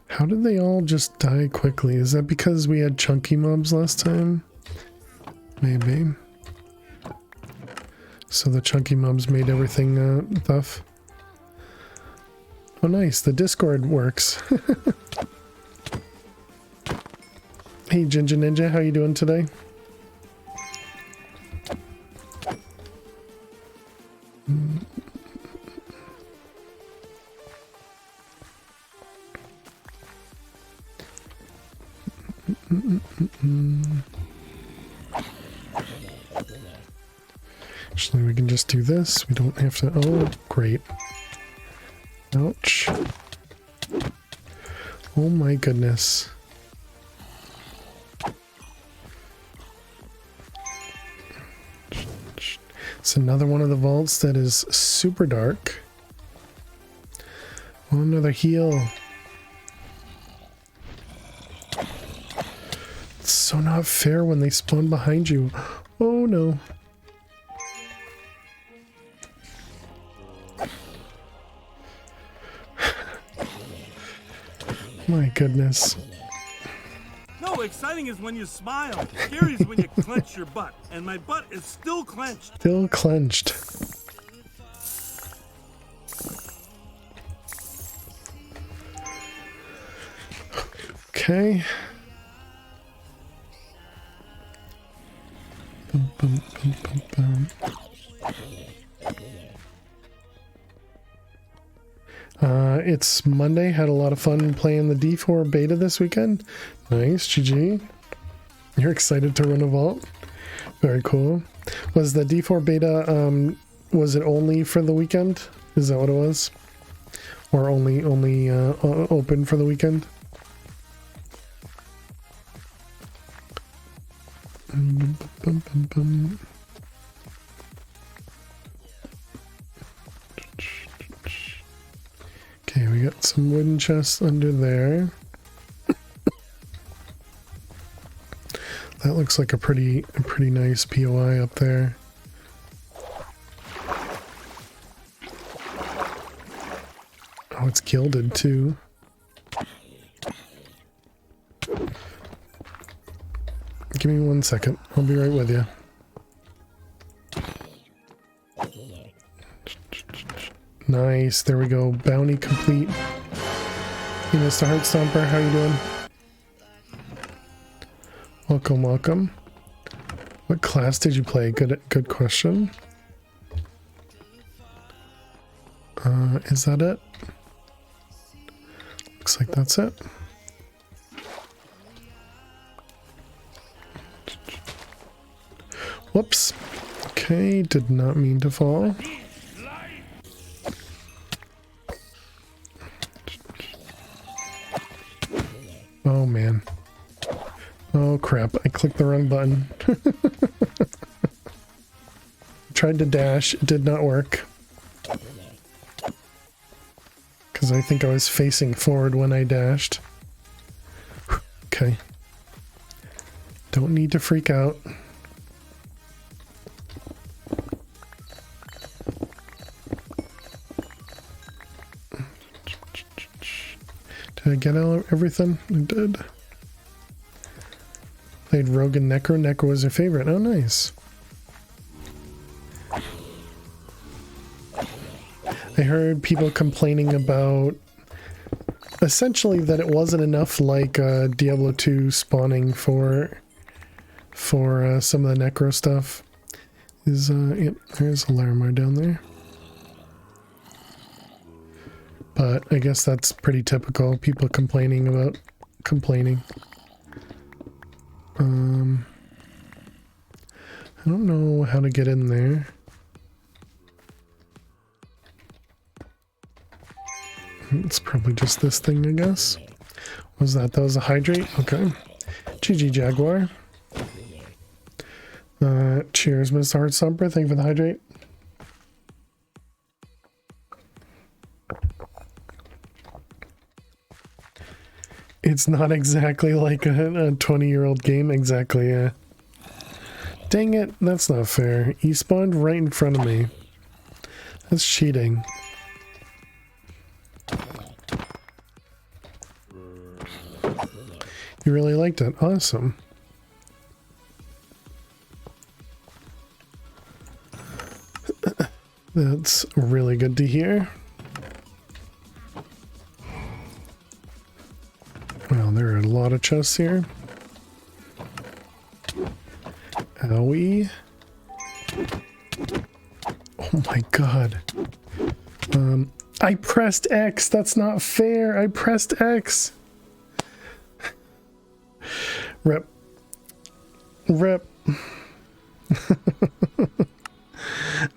How did they all just die quickly? Is that because we had chunky mobs last time? Maybe. So the chunky mobs made everything tough. Oh nice, the Discord works. Hey Ginger Ninja, how you doing today? Actually, we can just do this. We don't have to... Oh, great. Ouch. Oh my goodness. It's another one of the vaults that is super dark. Oh, another heal. It's so not fair when they spawn behind you. Oh no. My goodness. No, exciting is when you smile. Scary is when you clench your butt. And my butt is still clenched. Still clenched. Okay. Bum, bum, bum, bum, bum. It's Monday. Had a lot of fun playing the D4 beta this weekend. Nice, GG. You're excited to run a vault? Very cool. Was the D4 beta, was it only for the weekend? Is that what it was? Or only open for the weekend? Okay, we got some wooden chests under there. That looks like a pretty nice POI up there. Oh, it's gilded too. Give me 1 second. I'll be right with you. Nice. There we go. Bounty complete. Hey, Mr. Heartstomper, how you doing? Welcome, welcome. What class did you play? Good question. Is that it? Looks like that's it. Whoops. Okay, did not mean to fall. Oh man. Oh crap, I clicked the wrong button. Tried to dash, it did not work. Because I think I was facing forward when I dashed. Okay. Don't need to freak out. Did I get everything? I did. Played Rogue and Necro. Necro was her favorite. Oh, nice. I heard people complaining about essentially that it wasn't enough like Diablo 2 spawning for some of the Necro stuff. Yep, there's a Larimar down there. But I guess that's pretty typical. People complaining about complaining. I don't know how to get in there. It's probably just this thing, I guess. What was that? That was a hydrate? Okay. GG Jaguar. Cheers, Mr. Heartstomper. Thank you for the hydrate. It's not exactly like a 20-year-old game. Exactly, yeah. Dang it, that's not fair. He spawned right in front of me. That's cheating. You really liked it. Awesome. That's really good to hear. Well, there are a lot of chests here. Owie. Oh my god. I pressed X. That's not fair. I pressed X. Rip. Rip.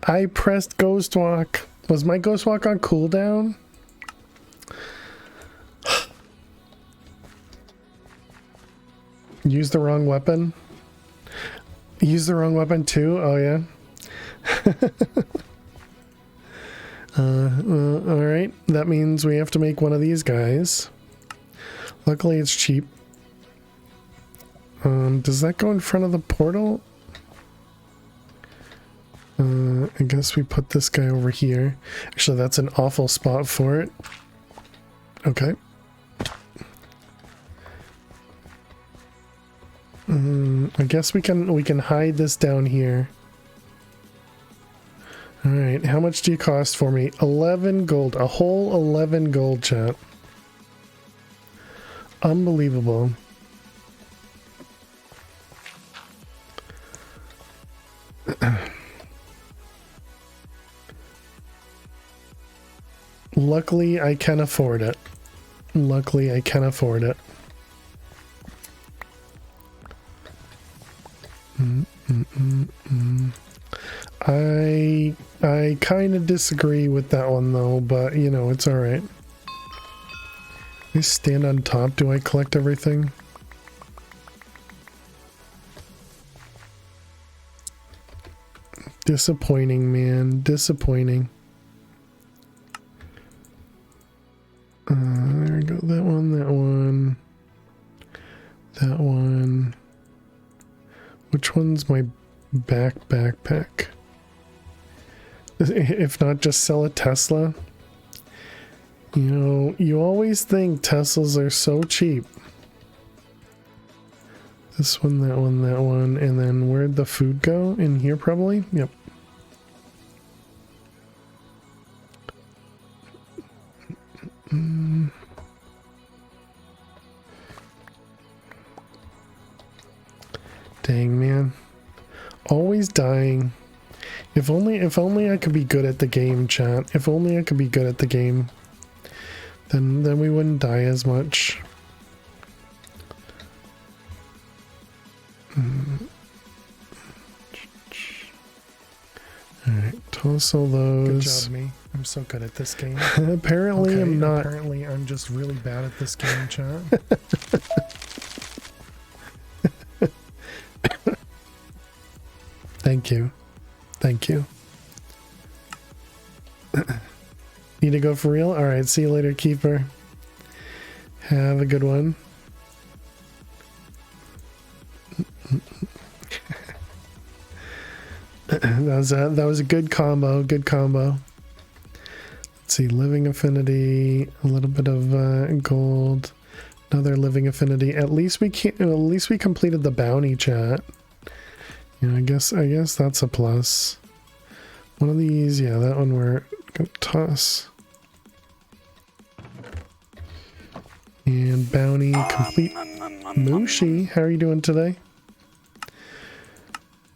I pressed Ghost Walk. Was my Ghost Walk on cooldown? Use the wrong weapon. Use the wrong weapon too? Oh yeah. Alright. That means we have to make one of these guys. Luckily it's cheap. Does that go in front of the portal? I guess we put this guy over here. Actually, that's an awful spot for it. Okay. I guess we can hide this down here. All right, how much do you cost for me? 11 gold, a whole 11 gold, chat. Unbelievable. Luckily, I can afford it. Luckily, I can afford it. I kind of disagree with that one though, but you know, it's all right. I stand on top. Do I collect everything? Disappointing, man. Disappointing. There we go. That one, that one. That one. Which one's my backpack? If not, just sell a Tesla. You know, you always think Teslas are so cheap. This one, that one, that one. And then where'd the food go? In here probably? Yep. Dang, man. Always dying. If only I could be good at the game, chat. If only I could be good at the game. Then we wouldn't die as much. Alright, toss all those. Good job, me. I'm so good at this game. Apparently Okay, I'm not. Apparently I'm just really bad at this game, chat. Thank you. Thank you. Need to go for real? Alright, see you later, Keeper. Have a good one. That was a good combo. Good combo. Let's see, living affinity, a little bit of gold, another living affinity. At least we completed the bounty, chat. Yeah, I guess that's a plus. One of these, yeah, that one we're gonna toss. And bounty complete. Mushi, how are you doing today?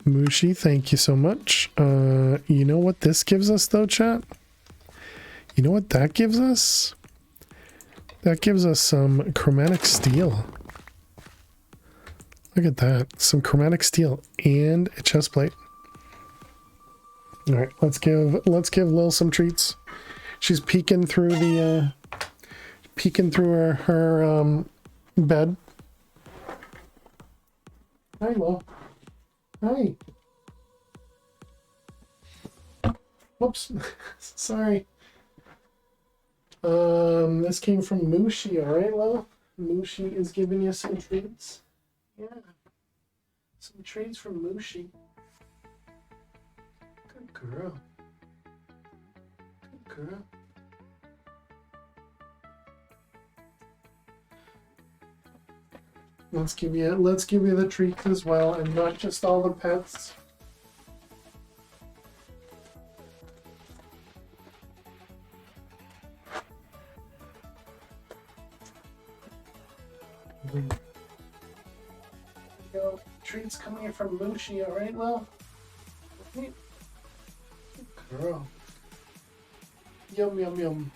Mushi, thank you so much. You know what this gives us though, chat? You know what that gives us? That gives us some chromatic steel. Look at that. Some chromatic steel and a chest plate. Alright, let's give Lil some treats. She's peeking through the her bed. Hi, Lil. Hi. Whoops. Sorry. This came from Mushi, alright, Lil? Mushi is giving you some treats. Yeah. Some treats from Mushi. Good girl. Good girl. Let's give you the treats as well, and not just all the pets. Go. Treats coming in from Mushi, alright, Lil? Good girl. Yum, yum, yum.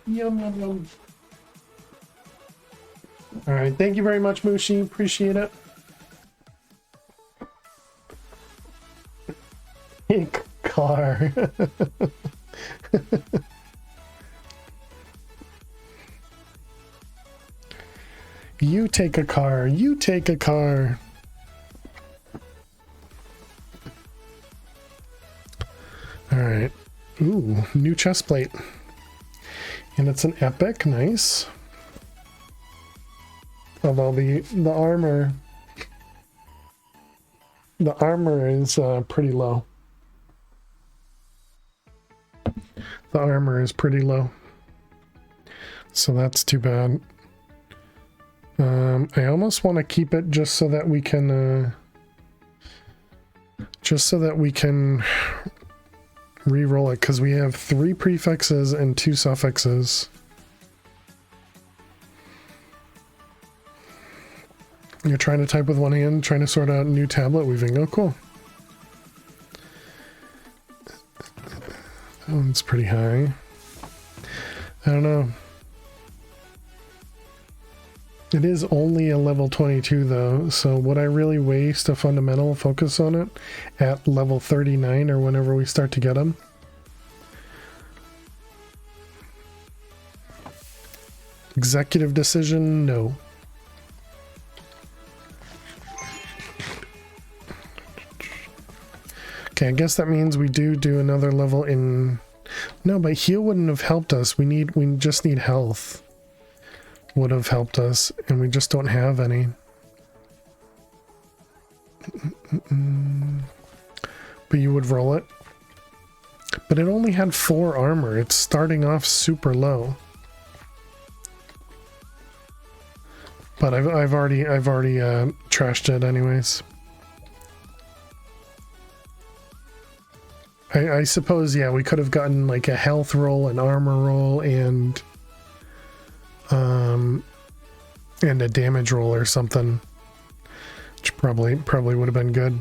Yum, yum, yum. Alright, thank you very much, Mushi. Appreciate it. Pink car. You take a car. You take a car. Alright. Ooh, new chest plate. And it's an epic. Nice. Although the armor is pretty low. The armor is pretty low. So that's too bad. I almost want to keep it just so that we can re-roll it, because we have 3 prefixes and 2 suffixes. You're trying to type with one hand, trying to sort out new tablet weaving. Oh, cool. That one's pretty high. I don't know. It is only a level 22 though, so would I really waste a fundamental focus on it at level 39 or whenever we start to get them? Executive decision, no. Okay, I guess that means we do another level in... No, but heal wouldn't have helped us. We just need health. Would have helped us, and we just don't have any. But you would roll it. But it only had 4 armor. It's starting off super low. But I've already trashed it anyways. I suppose, yeah, we could have gotten like a health roll, an armor roll, and a damage roll or something, which probably would have been good.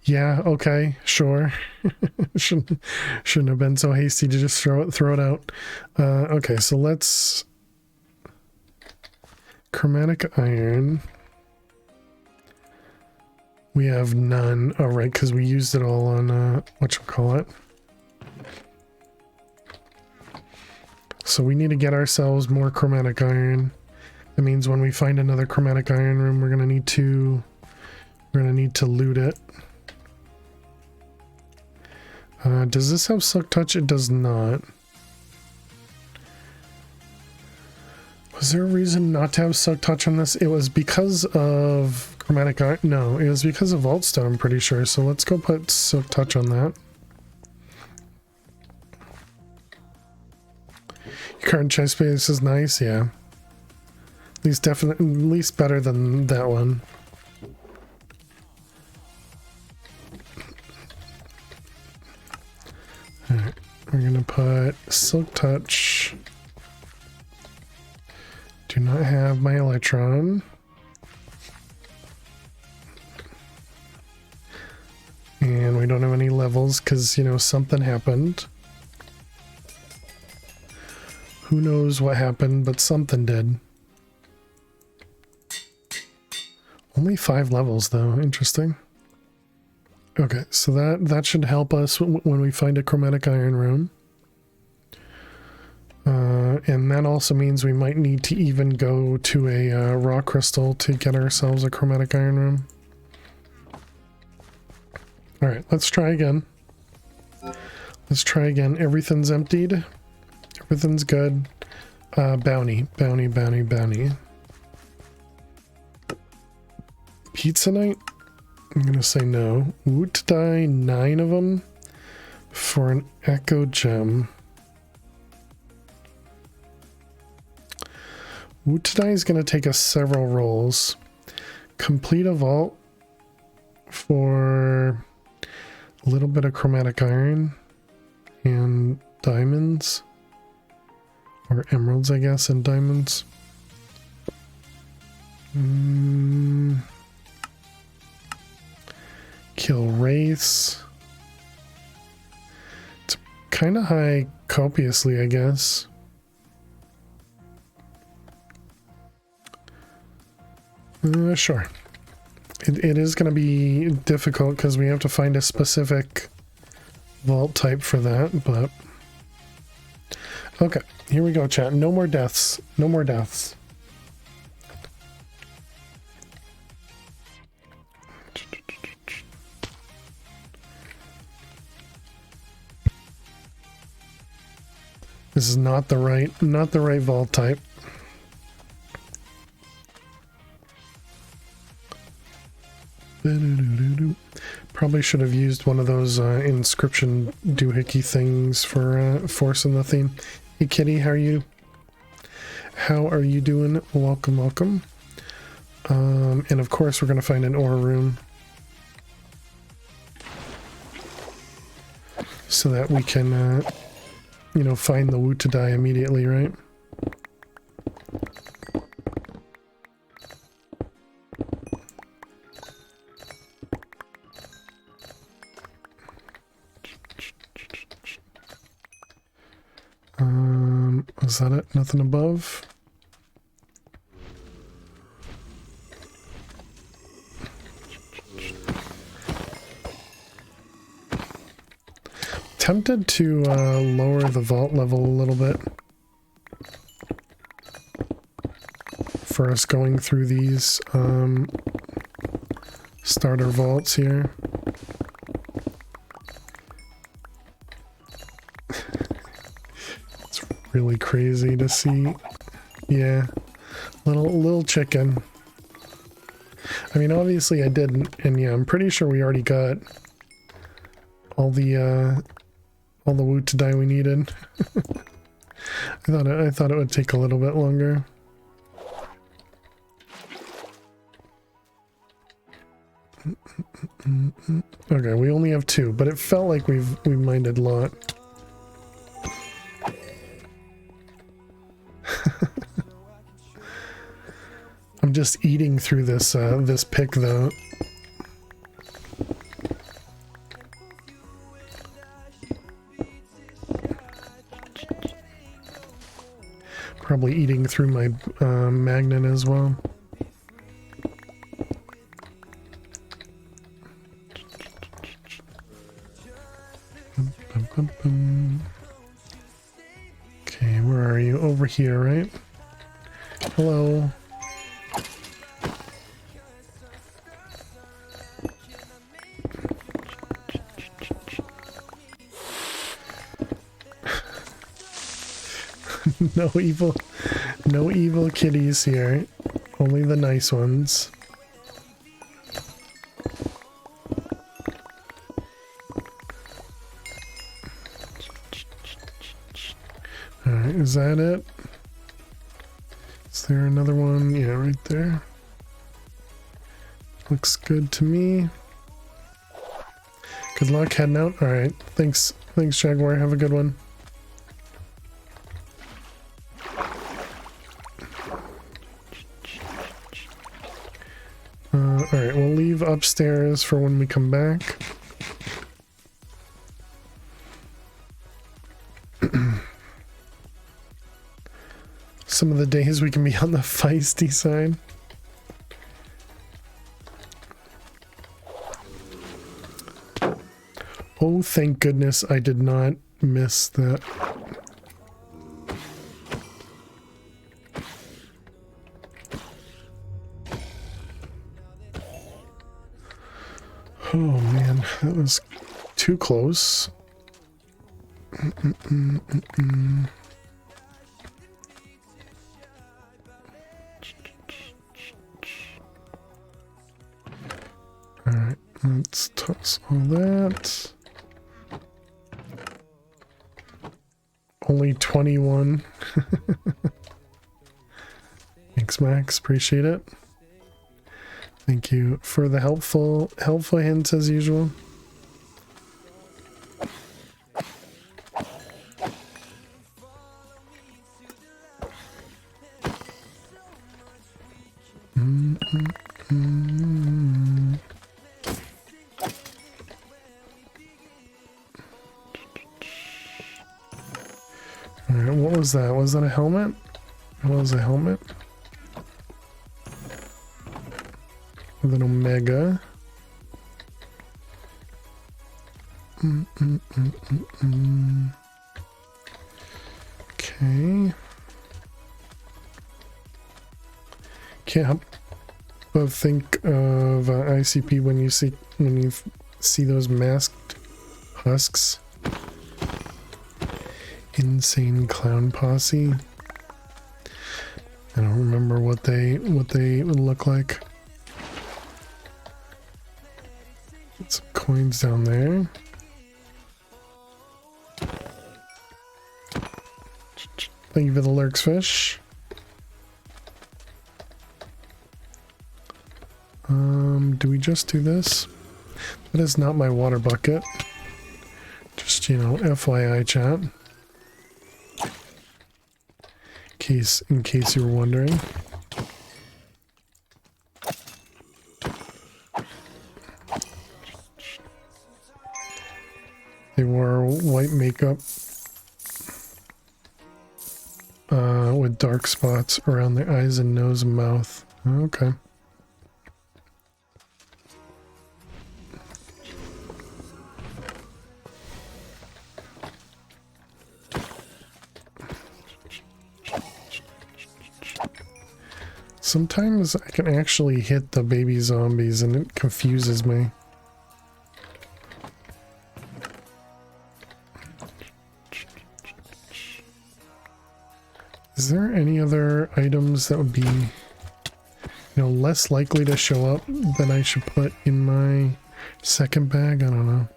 Yeah, okay, sure. shouldn't have been so hasty to just throw it out. Okay, so let's chromatic iron. We have none. Oh, right, because we used it all on whatchamacallit. So we need to get ourselves more chromatic iron. That means when we find another chromatic iron room, we're gonna need to loot it. Does this have Silk Touch? It does not. Was there a reason not to have Silk Touch on this? It was because of chromatic iron. No, it was because of Vault Stone, I'm pretty sure. So let's go put Silk Touch on that. Your current chest space is nice, yeah. At least better than that one. Alright, we're gonna put Silk Touch. Do not have my Electron. And we don't have any levels because, you know, something happened. Who knows what happened, but something did. Only 5 levels though, interesting. Okay, so that should help us when we find a chromatic iron room. And that also means we might need to even go to a raw crystal to get ourselves a chromatic iron room. Alright, let's try again. Let's try again. Everything's emptied. Everything's good. Bounty. Pizza night? I'm gonna say no. Woot die, 9 of them for an echo gem. Woot die is gonna take us several rolls. Complete a vault for a little bit of chromatic iron and diamonds, or emeralds, I guess, and diamonds. Kill race. It's kind of high copiously, I guess. Sure. It is going to be difficult because we have to find a specific vault type for that, but... Okay, here we go, chat. No more deaths. No more deaths. This is not the right vault type. Probably should have used one of those inscription doohickey things for forcing the theme. Hey Kitty, how are you? How are you doing? Welcome, welcome. And of course we're gonna find an ore room so that we can you know, find the woot to die immediately, right? is that it? Nothing above? Tempted to lower the vault level a little bit for us going through these starter vaults here. It's really crazy to see. Yeah, little chicken. I mean, obviously I didn't, and yeah, I'm pretty sure we already got all the woot to die we needed. I thought it would take a little bit longer. Okay, we only have 2, but it felt like we minded a lot. I'm just eating through this this pick though. Probably eating through my magnet as well. Okay, where are you? Over here, right? Hello. No evil kitties here. Only the nice ones. Alright, is that it? Is there another one? Yeah, right there. Looks good to me. Good luck heading out. Alright, thanks, Jaguar. Have a good one. Alright, we'll leave upstairs for when we come back. Some of the days we can be on the feisty side. Oh, thank goodness I did not miss that. Oh man, that was too close. Alright, let's toss all that. Only 21. Thanks, Max. Appreciate it. Thank you for the helpful hints as usual. Alright, what was that? Was that a helmet? It was a helmet. With an omega. Okay. Can't help but think of ICP when you see those masked husks. Insane clown posse. I don't remember what they would look like. Get some coins down there. Thank you for the lurks fish. Do we just do this? That is not my water bucket. Just, you know, FYI chat. In case you were wondering. They wore white makeup. with dark spots around their eyes and nose and mouth. Okay. Sometimes I can actually hit the baby zombies and it confuses me. Is there any other items that would be, less likely to show up that I should put in my second bag? I don't know.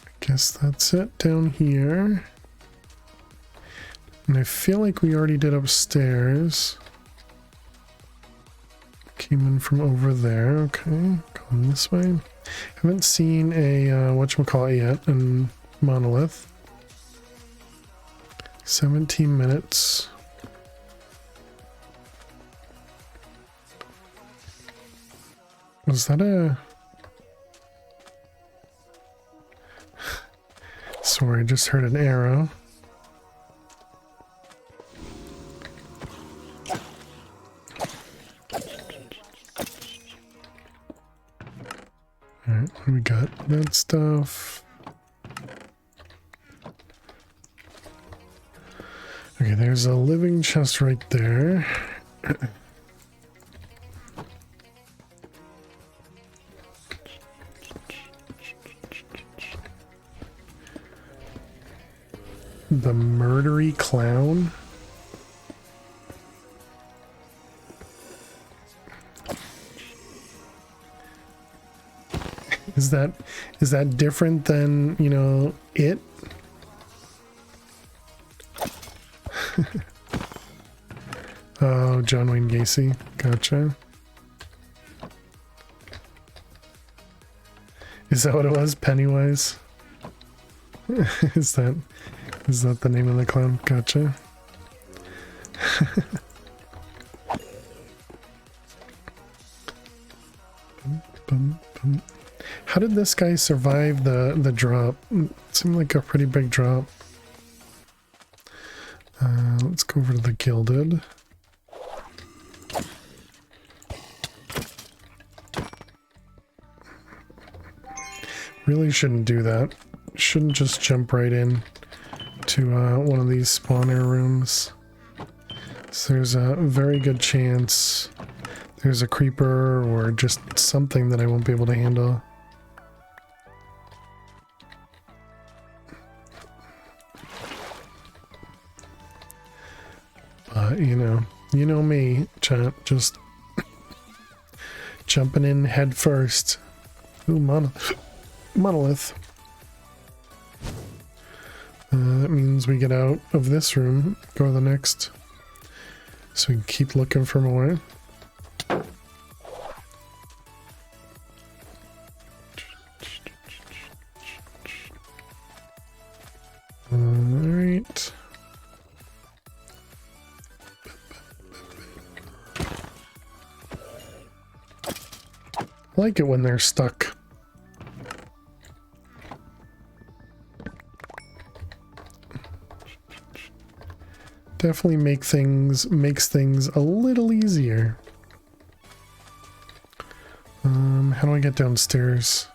I guess that's it down here. And I feel like we already did upstairs. Came in from over there. Okay, going this way. Haven't seen a whatchamacallit yet in Monolith. 17 minutes. Was that a... Sorry, I just heard an arrow. Alright, what do we got? That stuff. Okay, there's a living chest right there. The murdery clown? Is that different than, it? Oh, John Wayne Gacy. Gotcha. Is that what it was? Pennywise? Is that the name of the clown? Gotcha. How did this guy survive the drop? It seemed like a pretty big drop. Let's go over to the Gilded. Really shouldn't do that. Shouldn't just jump right in to one of these spawner rooms. So there's a very good chance there's a creeper or just something that I won't be able to handle. But you know me, chat, just jumping in head first. Ooh, monolith. That means we get out of this room, go to the next, so we can keep looking for more. Alright. I like it when they're stuck. Definitely makes things a little easier. How do I get downstairs?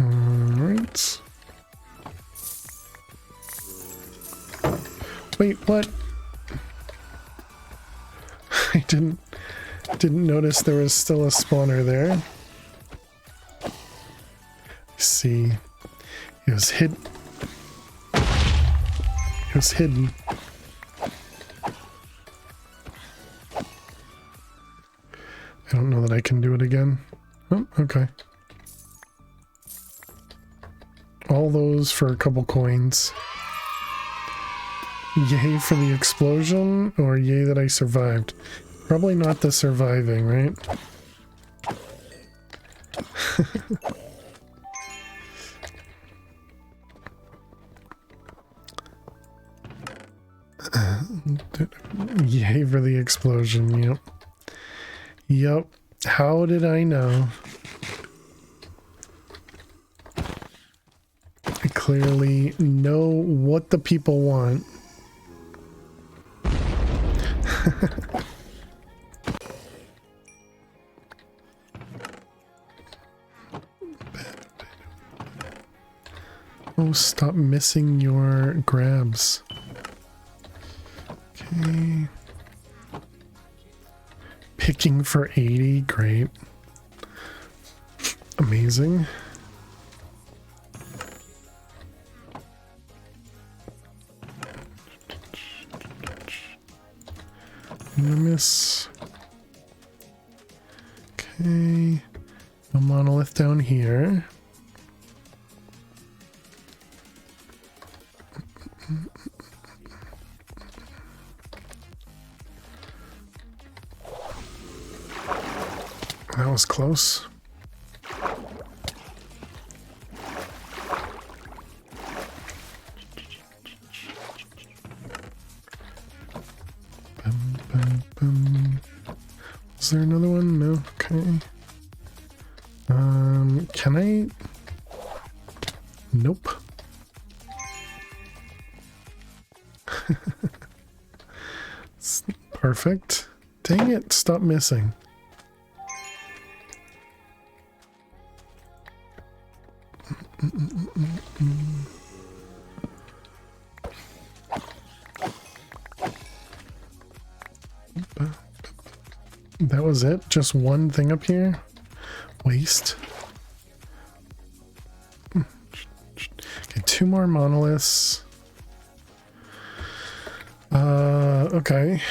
Alright. Wait, what? I didn't notice there was still a spawner there. See, it was hidden. It was hidden. I don't know that I can do it again. Oh, okay. All those for a couple coins. Yay for the explosion, or yay that I survived? Probably not the surviving, right? Yay for the explosion, yep. Yep. How did I know? I clearly know what the people want. Oh, stop missing your grabs. Okay. Picking for 80, great. Amazing. I'm gonna miss. Okay. A monolith down here. That was close. Bum, bum, bum. Is there another one? No. Okay. Can I? Nope. It's perfect. Dang it! Stop missing. That was it? Just one thing up here? Waste. Okay, 2 more monoliths. Okay.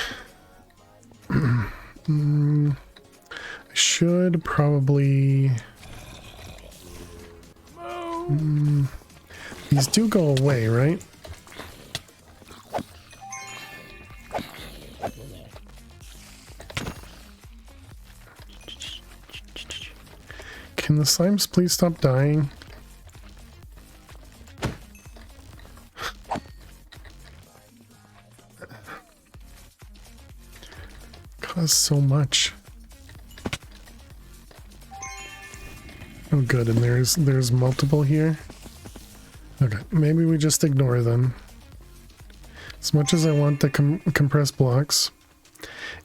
I should probably... These do go away, right? Can the slimes please stop dying? Cause so much. Oh good, and there's multiple here. Okay, maybe we just ignore them. As much as I want the compressed blocks,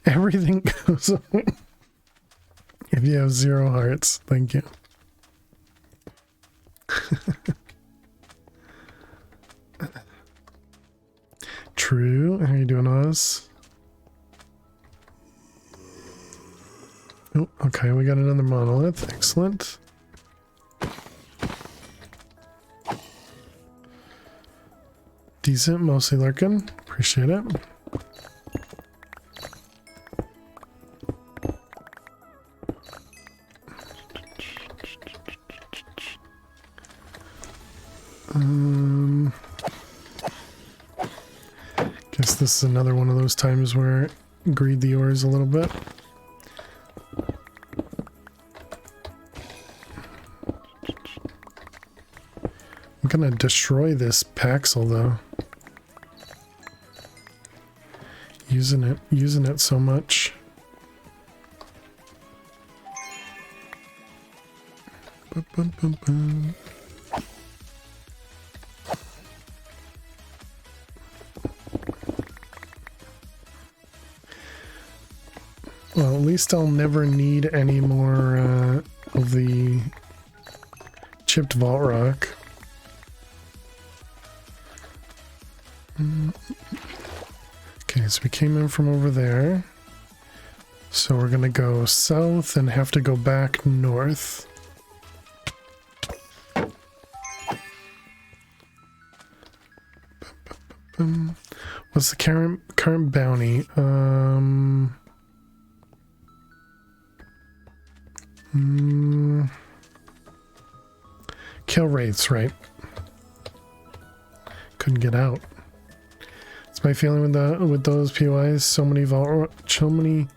everything goes away. If you have 0 hearts, thank you. True. How you doing, Oz? Oh, okay, we got another monolith. Excellent. Decent, mostly lurking. Appreciate it. Guess this is another one of those times where I greed the ores a little bit. I'm gonna destroy this Paxel though. Using it so much. Bum, bum, bum, bum. Well, at least I'll never need any more of the chipped vault rock. Okay, so we came in from over there. So we're gonna go south and have to go back north. What's the current bounty? Kill rates, right? Couldn't get out. It's It's my feeling with those POIs. So many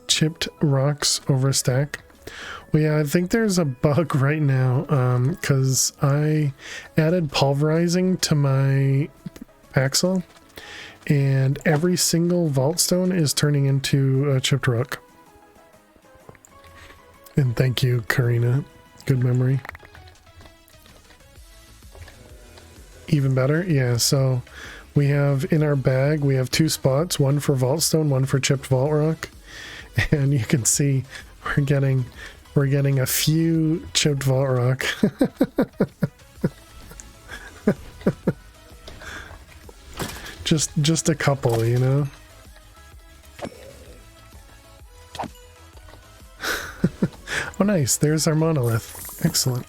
chipped rocks over a stack. Well, yeah, I think there's a bug right now because I added pulverizing to my Paxel, and every single vault stone is turning into a chipped rock. And thank you, Karina. Good memory. Even better, yeah. So we have in our bag, we have 2 spots, one for vault stone, one for chipped vault rock, and you can see we're getting a few chipped vault rock. just a couple, you know. Oh, nice. There's our monolith. Excellent.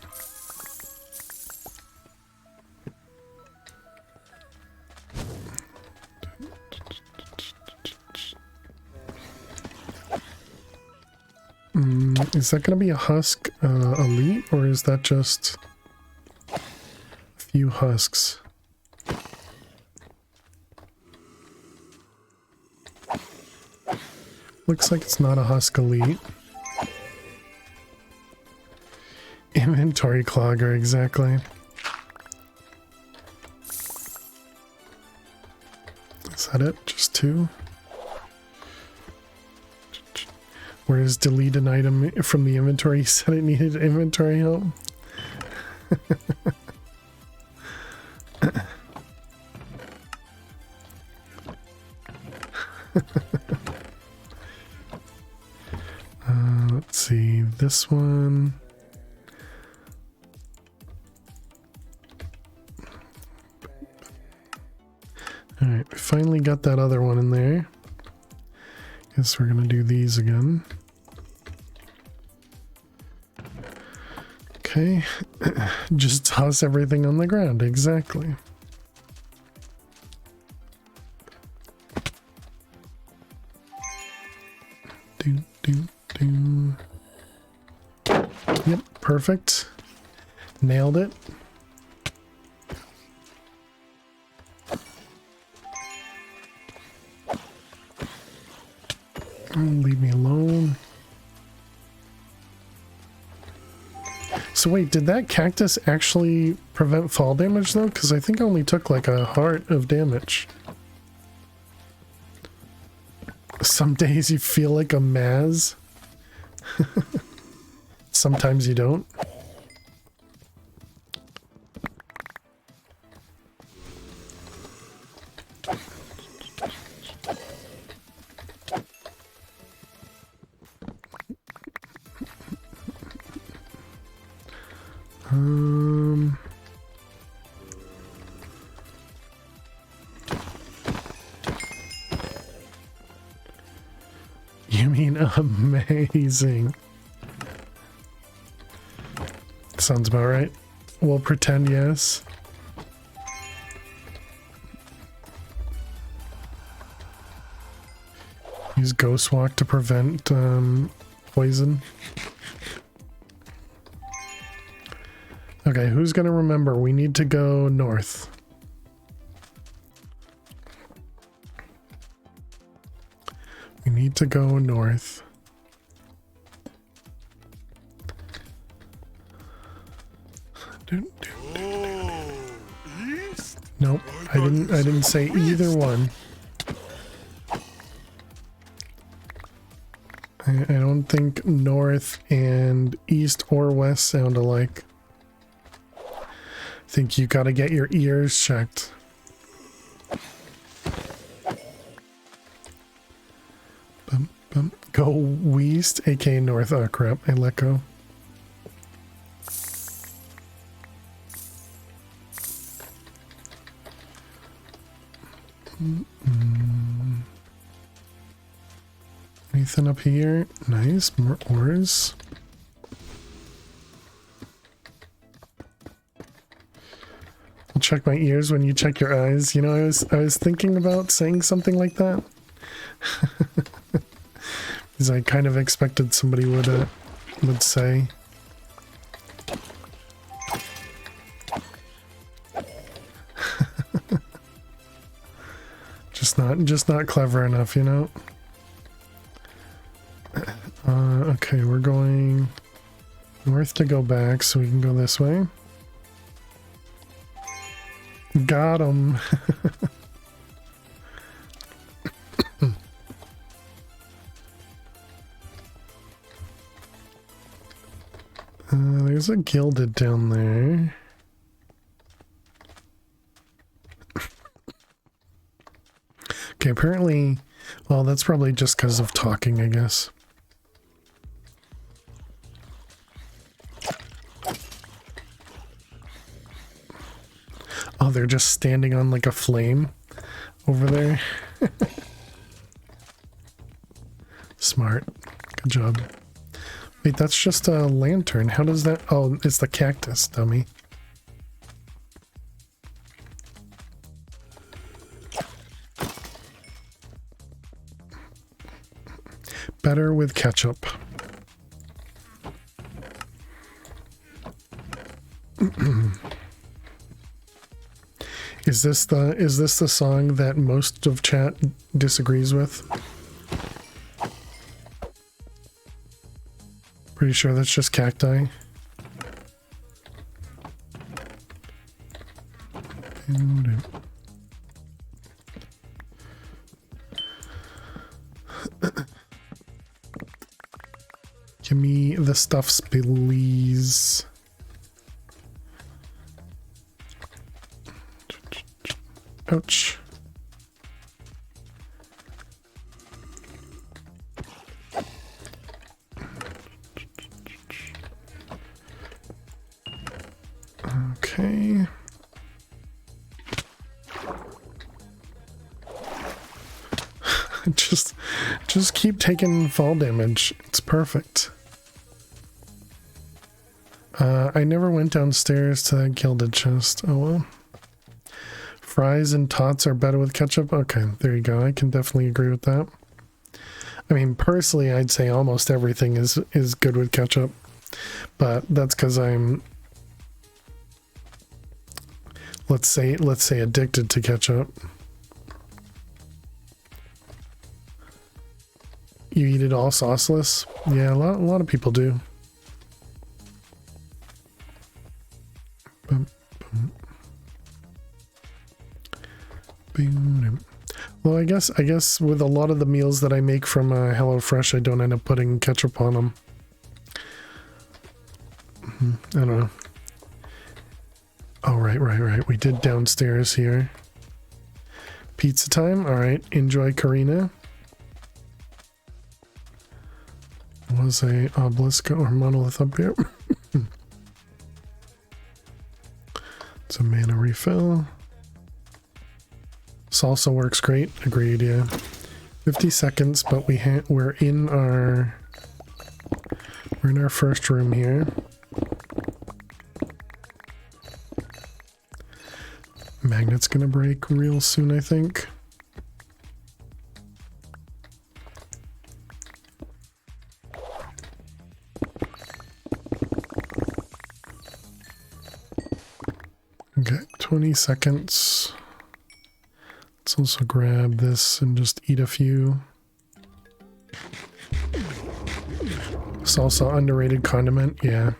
Is that going to be a husk elite, or is that just a few husks? Looks like it's not a husk elite. Inventory clogger, exactly. Is that it? Just 2? Whereas delete an item from the inventory, you said it needed inventory help. Let's see, this one. Alright, we finally got that other one in there. Guess we're gonna do these again. Okay, just toss everything on the ground, exactly. Yep, perfect. Nailed it. Leave me alone. So wait, did that cactus actually prevent fall damage though? Because I think I only took like a heart of damage. Some days you feel like a Maz. Sometimes you don't. You mean amazing? Sounds about right. We'll pretend yes. Use Ghost Walk to prevent poison. Okay, who's gonna remember? We need to go north. We need to go north. Nope, I didn't say either one. I don't think north and east or west sound alike. I think you gotta get your ears checked. Go west, aka north. Oh crap, I let go. Anything up here? Nice, more ores. I'll check my ears when you check your eyes. You know, I was thinking about saying something like that. Because I kind of expected somebody would say. Just not clever enough, you know? Okay, we're going north to go back, so we can go this way. Got him. There's a gilded down there. Okay, apparently, well, that's probably just because of talking, I guess. Oh, they're just standing on like a flame over there. Smart. Good job. Wait, that's just a lantern. How does that... Oh, it's the cactus, dummy. Better with ketchup. Is this the song that most of chat disagrees with? Pretty sure that's just cacti. Give me the stuffs, please. Ouch. Okay. Just keep taking fall damage. It's perfect. I never went downstairs to that gilded chest. Oh well. Fries and tots are better with ketchup? Okay, there you go. I can definitely agree with that. I mean, personally, I'd say almost everything is good with ketchup. But that's because I'm... Let's say addicted to ketchup. You eat it all sauceless? Yeah, a lot of people do. Well, I guess with a lot of the meals that I make from HelloFresh, I don't end up putting ketchup on them. I don't know. Oh, right. We did downstairs here. Pizza time. All right. Enjoy, Karina. Was a obelisk or monolith up here. It's a mana refill. Salsa works great. Agreed, yeah. 50 seconds, but we're in our first room here. Magnet's gonna break real soon, I think. Okay, 20 seconds. Let's also grab this and just eat a few. Salsa, underrated condiment, yeah.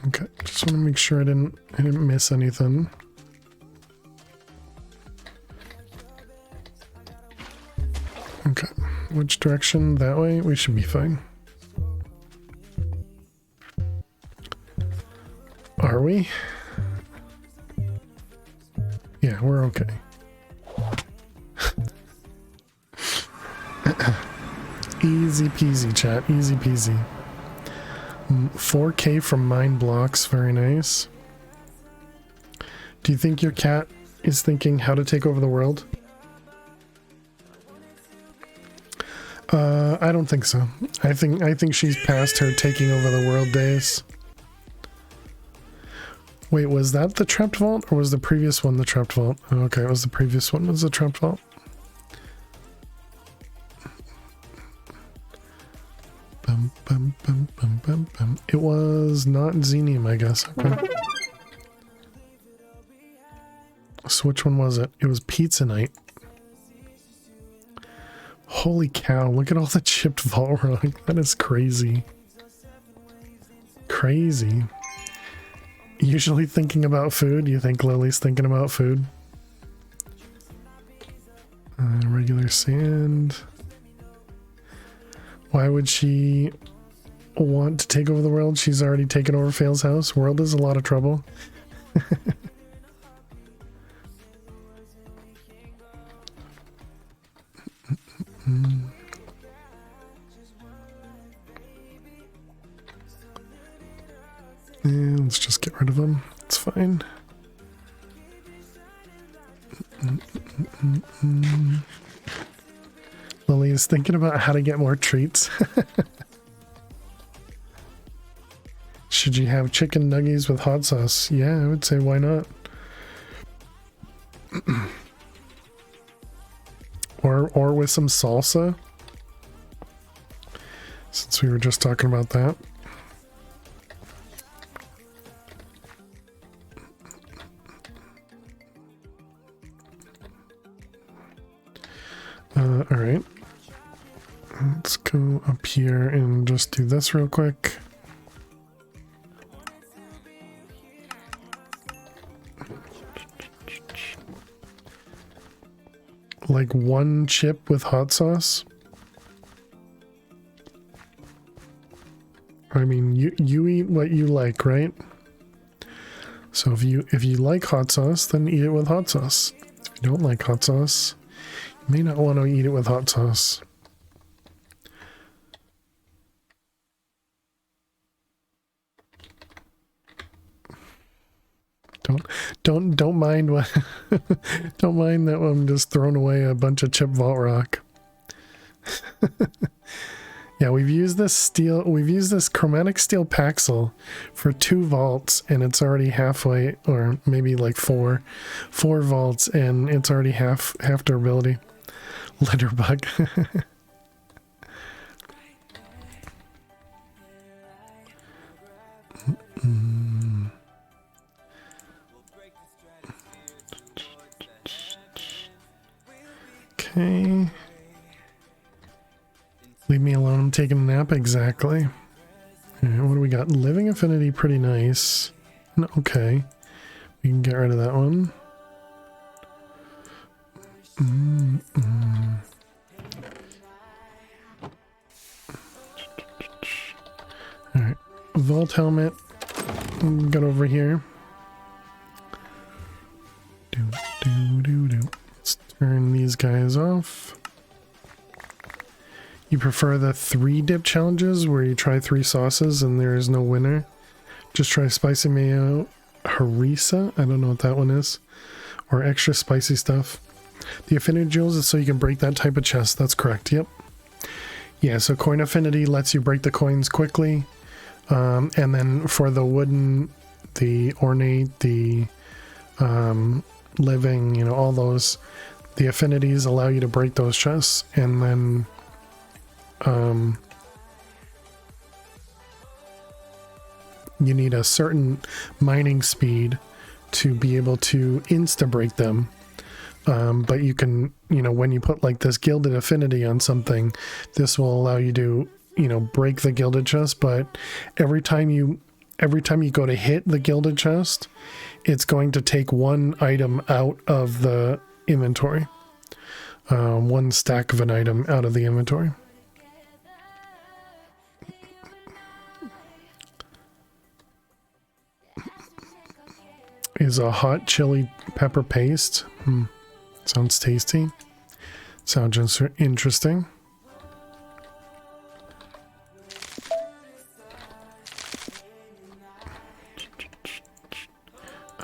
Okay, just want to make sure I didn't miss anything. Okay, which direction? That way? We should be fine. Are we? Yeah, we're okay. Easy peasy, chat. Easy peasy. 4K from Mind Blocks. Very nice. Do you think your cat is thinking how to take over the world? I don't think so. I think she's past her taking over the world days. Wait, was that the trapped vault, or was the previous one the trapped vault? Oh, okay, it was the previous one was the trapped vault. Bum, bum, It was not Xenium, I guess. Okay. So which one was it? It was Pizza Night. Holy cow, look at all the chipped vault rock. That is crazy. Crazy. Usually thinking about food. You think Lily's thinking about food? Regular sand. Why would she want to take over the world? She's already taken over Fail's house. World is a lot of trouble. And let's just get rid of them. It's fine. Lily is thinking about how to get more treats. Should you have chicken nuggies with hot sauce? Yeah, I would say why not? or with some salsa. Since we were just talking about that. All right. Let's go up here and just do this real quick. Like one chip with hot sauce. I mean, you eat what you like, right? So if you like hot sauce, then eat it with hot sauce. If you don't like hot sauce, you may not want to eat it with hot sauce. Don't mind what don't mind that I'm just throwing away a bunch of chip vault rock. Yeah, we've used this chromatic steel Paxel for 2 vaults, and it's already halfway, or maybe like 4 vaults, and it's already half durability. Litterbug. Okay. Leave me alone, I'm taking a nap. Exactly. Alright, what do we got? Living Affinity, pretty nice. Okay. We can get rid of that one. Alright. Vault helmet. Got over here. Let's turn these guys off. You prefer the 3 dip challenges where you try 3 sauces and there is no winner? Just try spicy mayo harissa. I don't know what that one is. Or extra spicy stuff. The affinity jewels is so you can break that type of chest. That's correct. Yep. Yeah, so coin affinity lets you break the coins quickly. And then for the wooden, the ornate, the living, you know, all those, the affinities allow you to break those chests. And then you need a certain mining speed to be able to insta break them. But you can, you know, when you put like this gilded affinity on something, this will allow you to, you know, break the gilded chest. But every time you go to hit the gilded chest, it's going to take 1 item out of the inventory. 1 stack of an item out of the inventory. Is a hot chili pepper paste. Sounds tasty. Sounds interesting.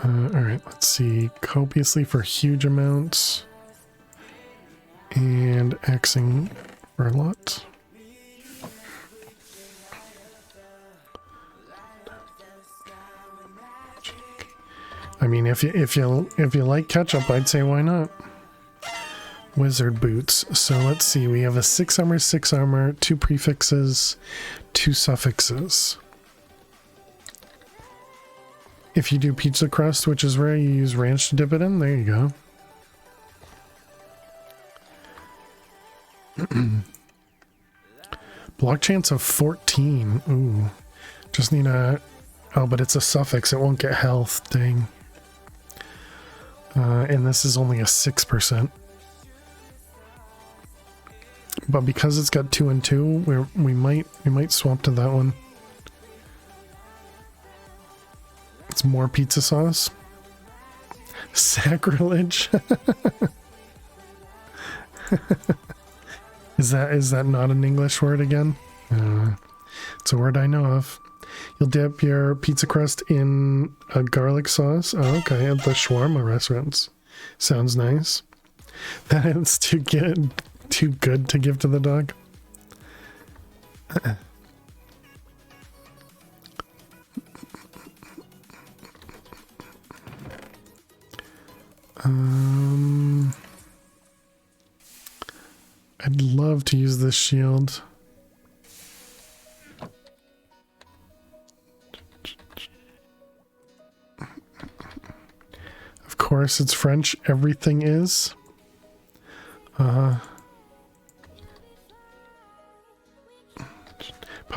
Alright, let's see. Copiously for huge amounts. And axing for a lot. I mean, if you like ketchup, I'd say why not. Wizard boots. So let's see. We have a 6 armor, 6 armor, 2 prefixes, 2 suffixes. If you do pizza crust, which is rare, you use ranch to dip it in. There you go. Block chance of 14. Ooh. Just need a... Oh, but it's a suffix. It won't get health. Dang. And this is only a 6%. But because it's got 2 and 2, we might swap to that one. It's more pizza sauce. Sacrilege. Is that not an English word again? It's a word I know of. You'll dip your pizza crust in a garlic sauce. Oh, okay, at the shawarma restaurants. Sounds nice. That is too good to give to the dog. I'd love to use this shield. Of course, it's French. Everything is. Papa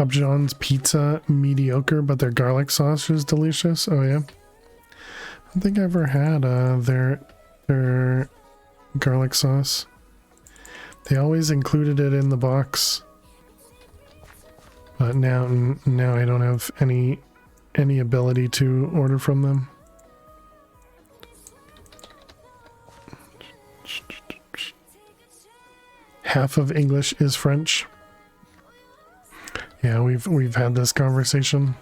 John's pizza, mediocre, but their garlic sauce is delicious. Oh yeah. I don't think I ever had their garlic sauce. They always included it in the box, but now I don't have any ability to order from them. Half of English is French. Yeah, we've had this conversation.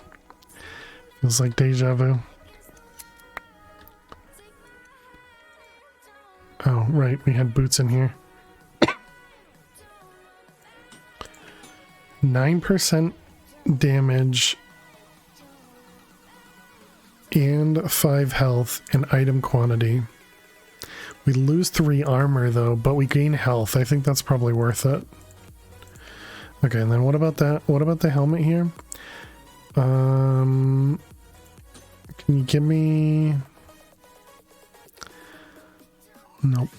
Feels like deja vu. Oh, right, we had boots in here. 9% damage and 5 health and item quantity. We lose 3 armor though, but we gain health. I think that's probably worth it. Okay, and then what about that? What about the helmet here? Can you give me... Nope.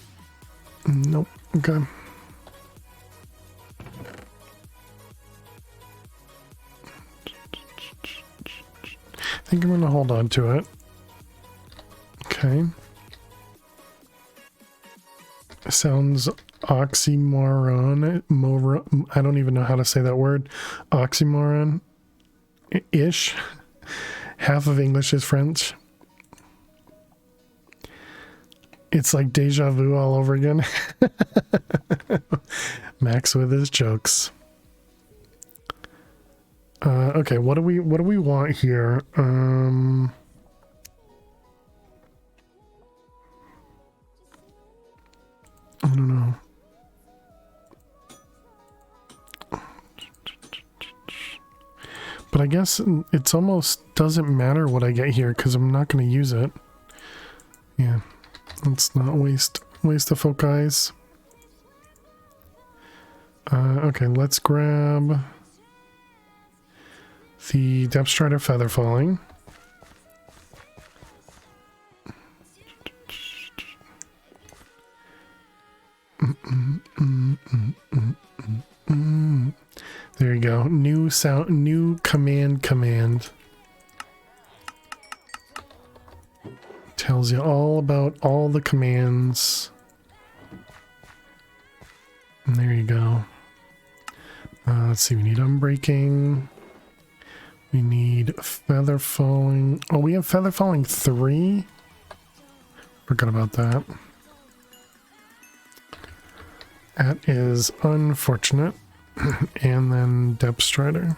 Nope. Okay. I think I'm going to hold on to it. Okay. Sounds oxymoron. I don't even know how to say that word. Oxymoron-ish. Half of English is French. It's like deja vu all over again. Max with his jokes. Okay, what do we want here? I don't know. But I guess it's almost doesn't matter what I get here because I'm not going to use it. Yeah, let's not waste the focus. Okay, let's grab the Depth Strider Feather Falling. There you go. New sound, new command. Tells you all about all the commands. And there you go. Let's see, we need Unbreaking. We need Feather Falling. Oh, we have Feather Falling 3? Forgot about that. That is unfortunate. And then Depth Strider.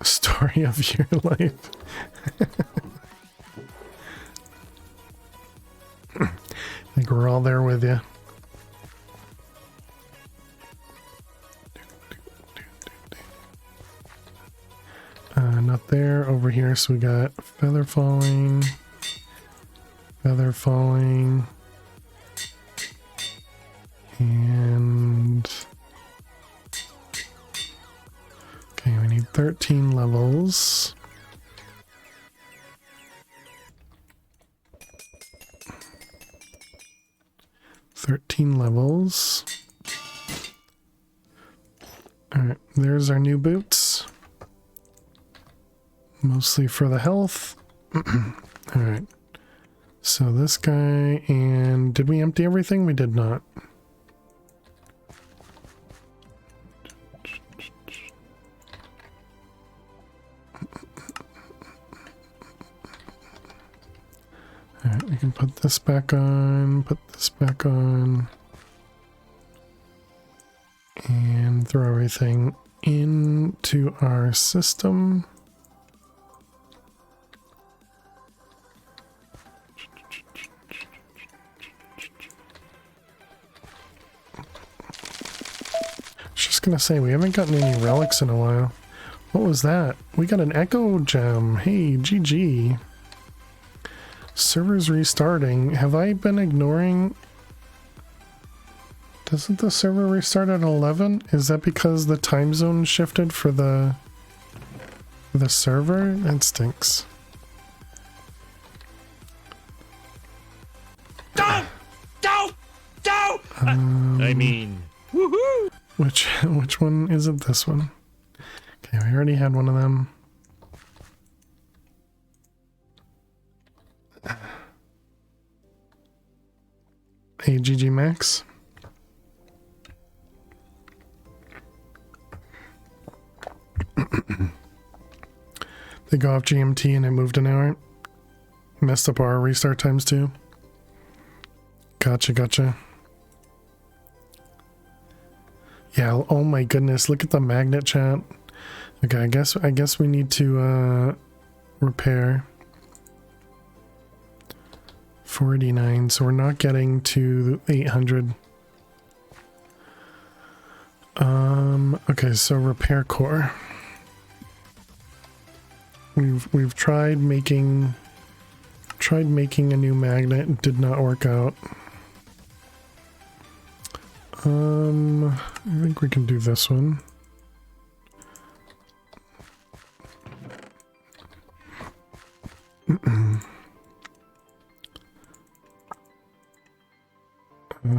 Story of your life. I think we're all there with you. Not over here. So we got feather falling, and okay, we need 13 levels. Alright, there's our new boots. Mostly for the health. Alright. So this guy, and did we empty everything? We did not. Alright, we can put this back on, and throw everything into our system. Just gonna say, we haven't gotten any relics in a while. What was that? We got an echo gem. Hey, GG. Server's restarting. Have I been ignoring... Doesn't the server restart at 11? Is that because the time zone shifted for the server? That stinks. Don't! I mean, woohoo! Which one is it? This one. Okay, we already had one of them. Hey, GG Max. They go off GMT and it moved an hour. Messed up our restart times too. Gotcha. Yeah, oh my goodness, look at the magnet chat. Okay, I guess we need to repair 489, so we're not getting to 800. Okay, so repair core. We've tried making a new magnet, it did not work out. I think we can do this one.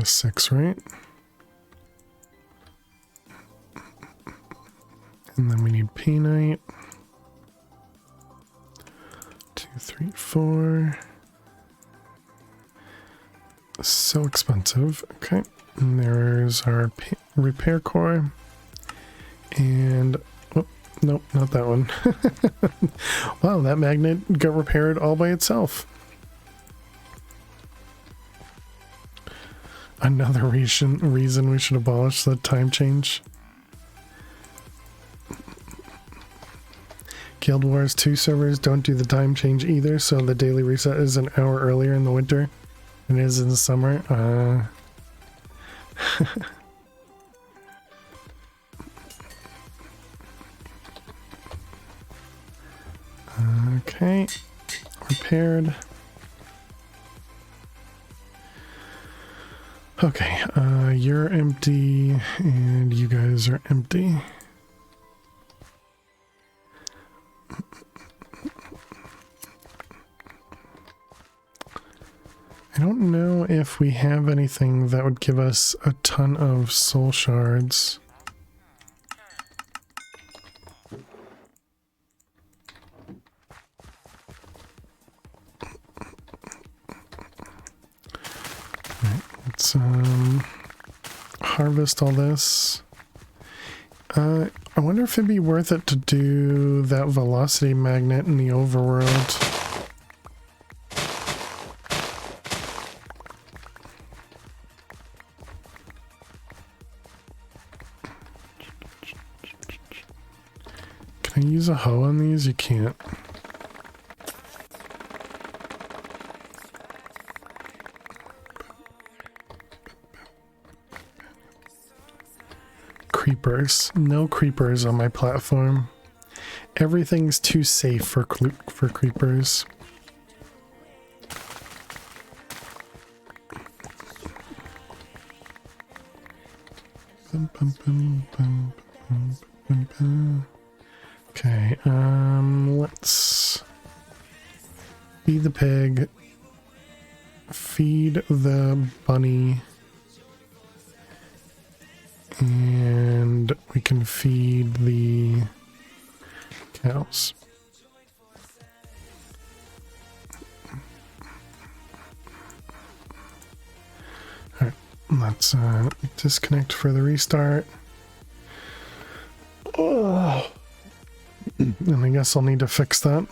Six, right? And then we need painite. 2, 3, 4. So expensive. Okay. And there's our repair core. And oh, nope, not that one. Wow, that magnet got repaired all by itself. Another reason we should abolish the time change. Guild Wars 2 servers don't do the time change either, so the daily reset is an hour earlier in the winter than it is in the summer. Okay, repaired. Okay, you're empty and you guys are empty. I don't know if we have anything that would give us a ton of soul shards. Right, let's harvest all this. I wonder if it'd be worth it to do that velocity magnet in the overworld. Can I use a hoe on these? You can't. Creepers. No creepers on my platform. everything's too safe for creepers. Okay, let's feed the pig, feed the bunny, and we can feed the cows. Alright, let's disconnect for the restart. Oh. And I guess I'll need to fix that.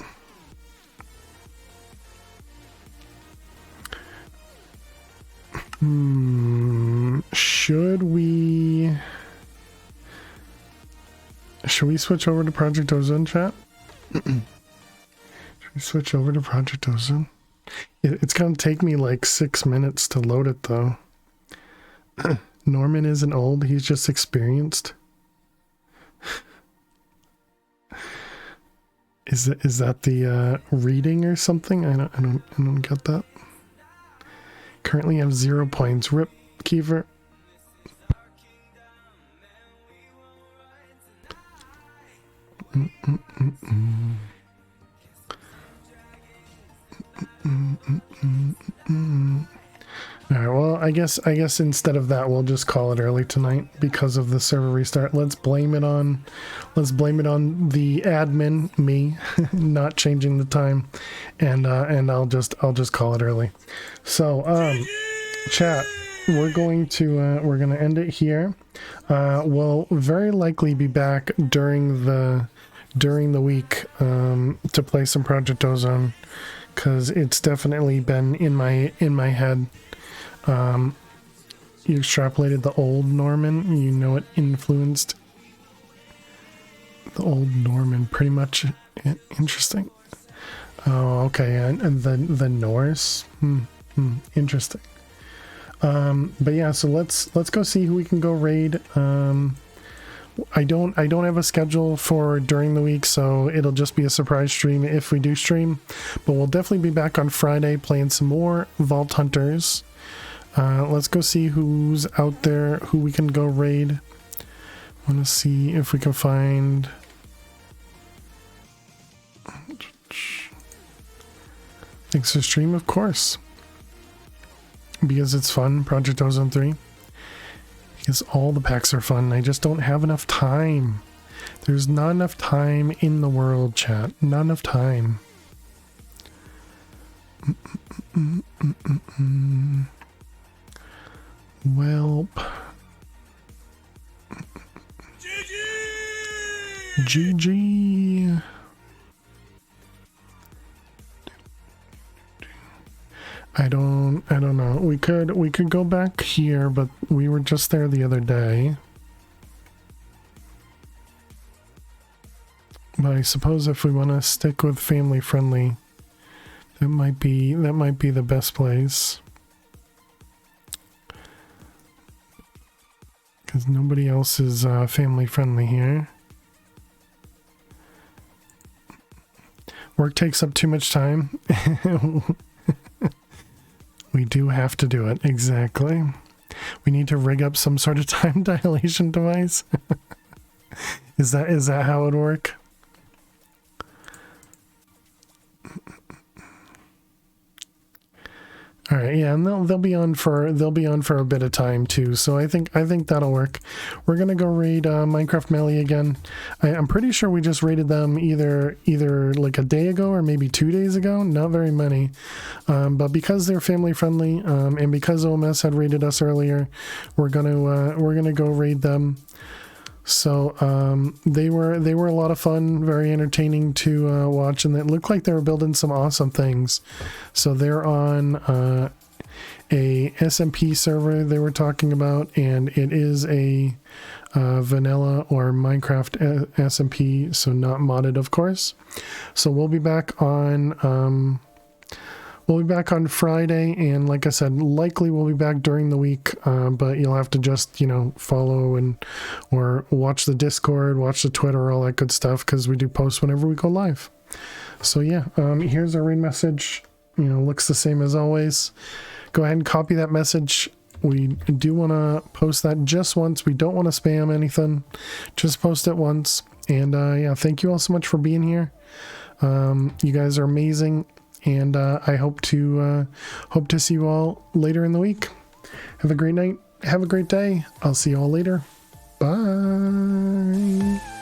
Should we switch over to Project Ozone, chat? Should we switch over to Project Ozone? It's gonna take me like 6 minutes to load it though. Norman isn't old, he's just experienced. Is that the reading or something? I don't get that. Currently have 0 points. Rip Kiefer. Alright, well, I guess instead of that we'll just call it early tonight because of the server restart. Let's blame it on the admin, me, not changing the time, and I'll just call it early. So chat, we're gonna end it here. We'll very likely be back during the week to play some Project Ozone, because it's definitely been in my head. You extrapolated the old Norman, you know, it influenced the old Norman pretty much. Interesting. Oh, okay, and the Norse. Interesting. But yeah, so let's go see who we can go raid. I don't have a schedule for during the week, so it'll just be a surprise stream if we do stream. But we'll definitely be back on Friday playing some more Vault Hunters. Let's go see who's out there, who we can go raid. Want to see if we can find. Thanks for stream, of course. Because it's fun, Project Ozone 3. Because all the packs are fun. I just don't have enough time. There's not enough time in the world, chat. Not enough time. Welp. GG. I don't know. We could go back here, but we were just there the other day. But I suppose if we want to stick with family friendly, that might be the best place. Because nobody else is family friendly here. Work takes up too much time. We do have to do it, exactly. We need to rig up some sort of time dilation device. Is that how it would work? All right, yeah, and they'll be on for a bit of time too. So I think that'll work. We're gonna go raid Minecraft Melee again. I'm pretty sure we just raided them either like a day ago or maybe 2 days ago. Not very many, but because they're family friendly, and because OMS had raided us earlier, we're gonna go raid them. So they were a lot of fun, very entertaining to watch, and it looked like they were building some awesome things. So they're on a SMP server they were talking about, and it is a vanilla or Minecraft SMP, so not modded, of course. So we'll be back on we'll be back on Friday, and like I said, likely we'll be back during the week, but you'll have to just, you know, follow and or watch the Discord, watch the Twitter, all that good stuff, because we do post whenever we go live. So yeah, here's our raid message. You know, looks the same as always. Go ahead and copy that message. We do want to post that just once. We don't want to spam anything. Just post it once. And yeah, thank you all so much for being here. You guys are amazing, and I hope to see you all later in the week. Have a great night. Have a great day. I'll see you all later. Bye.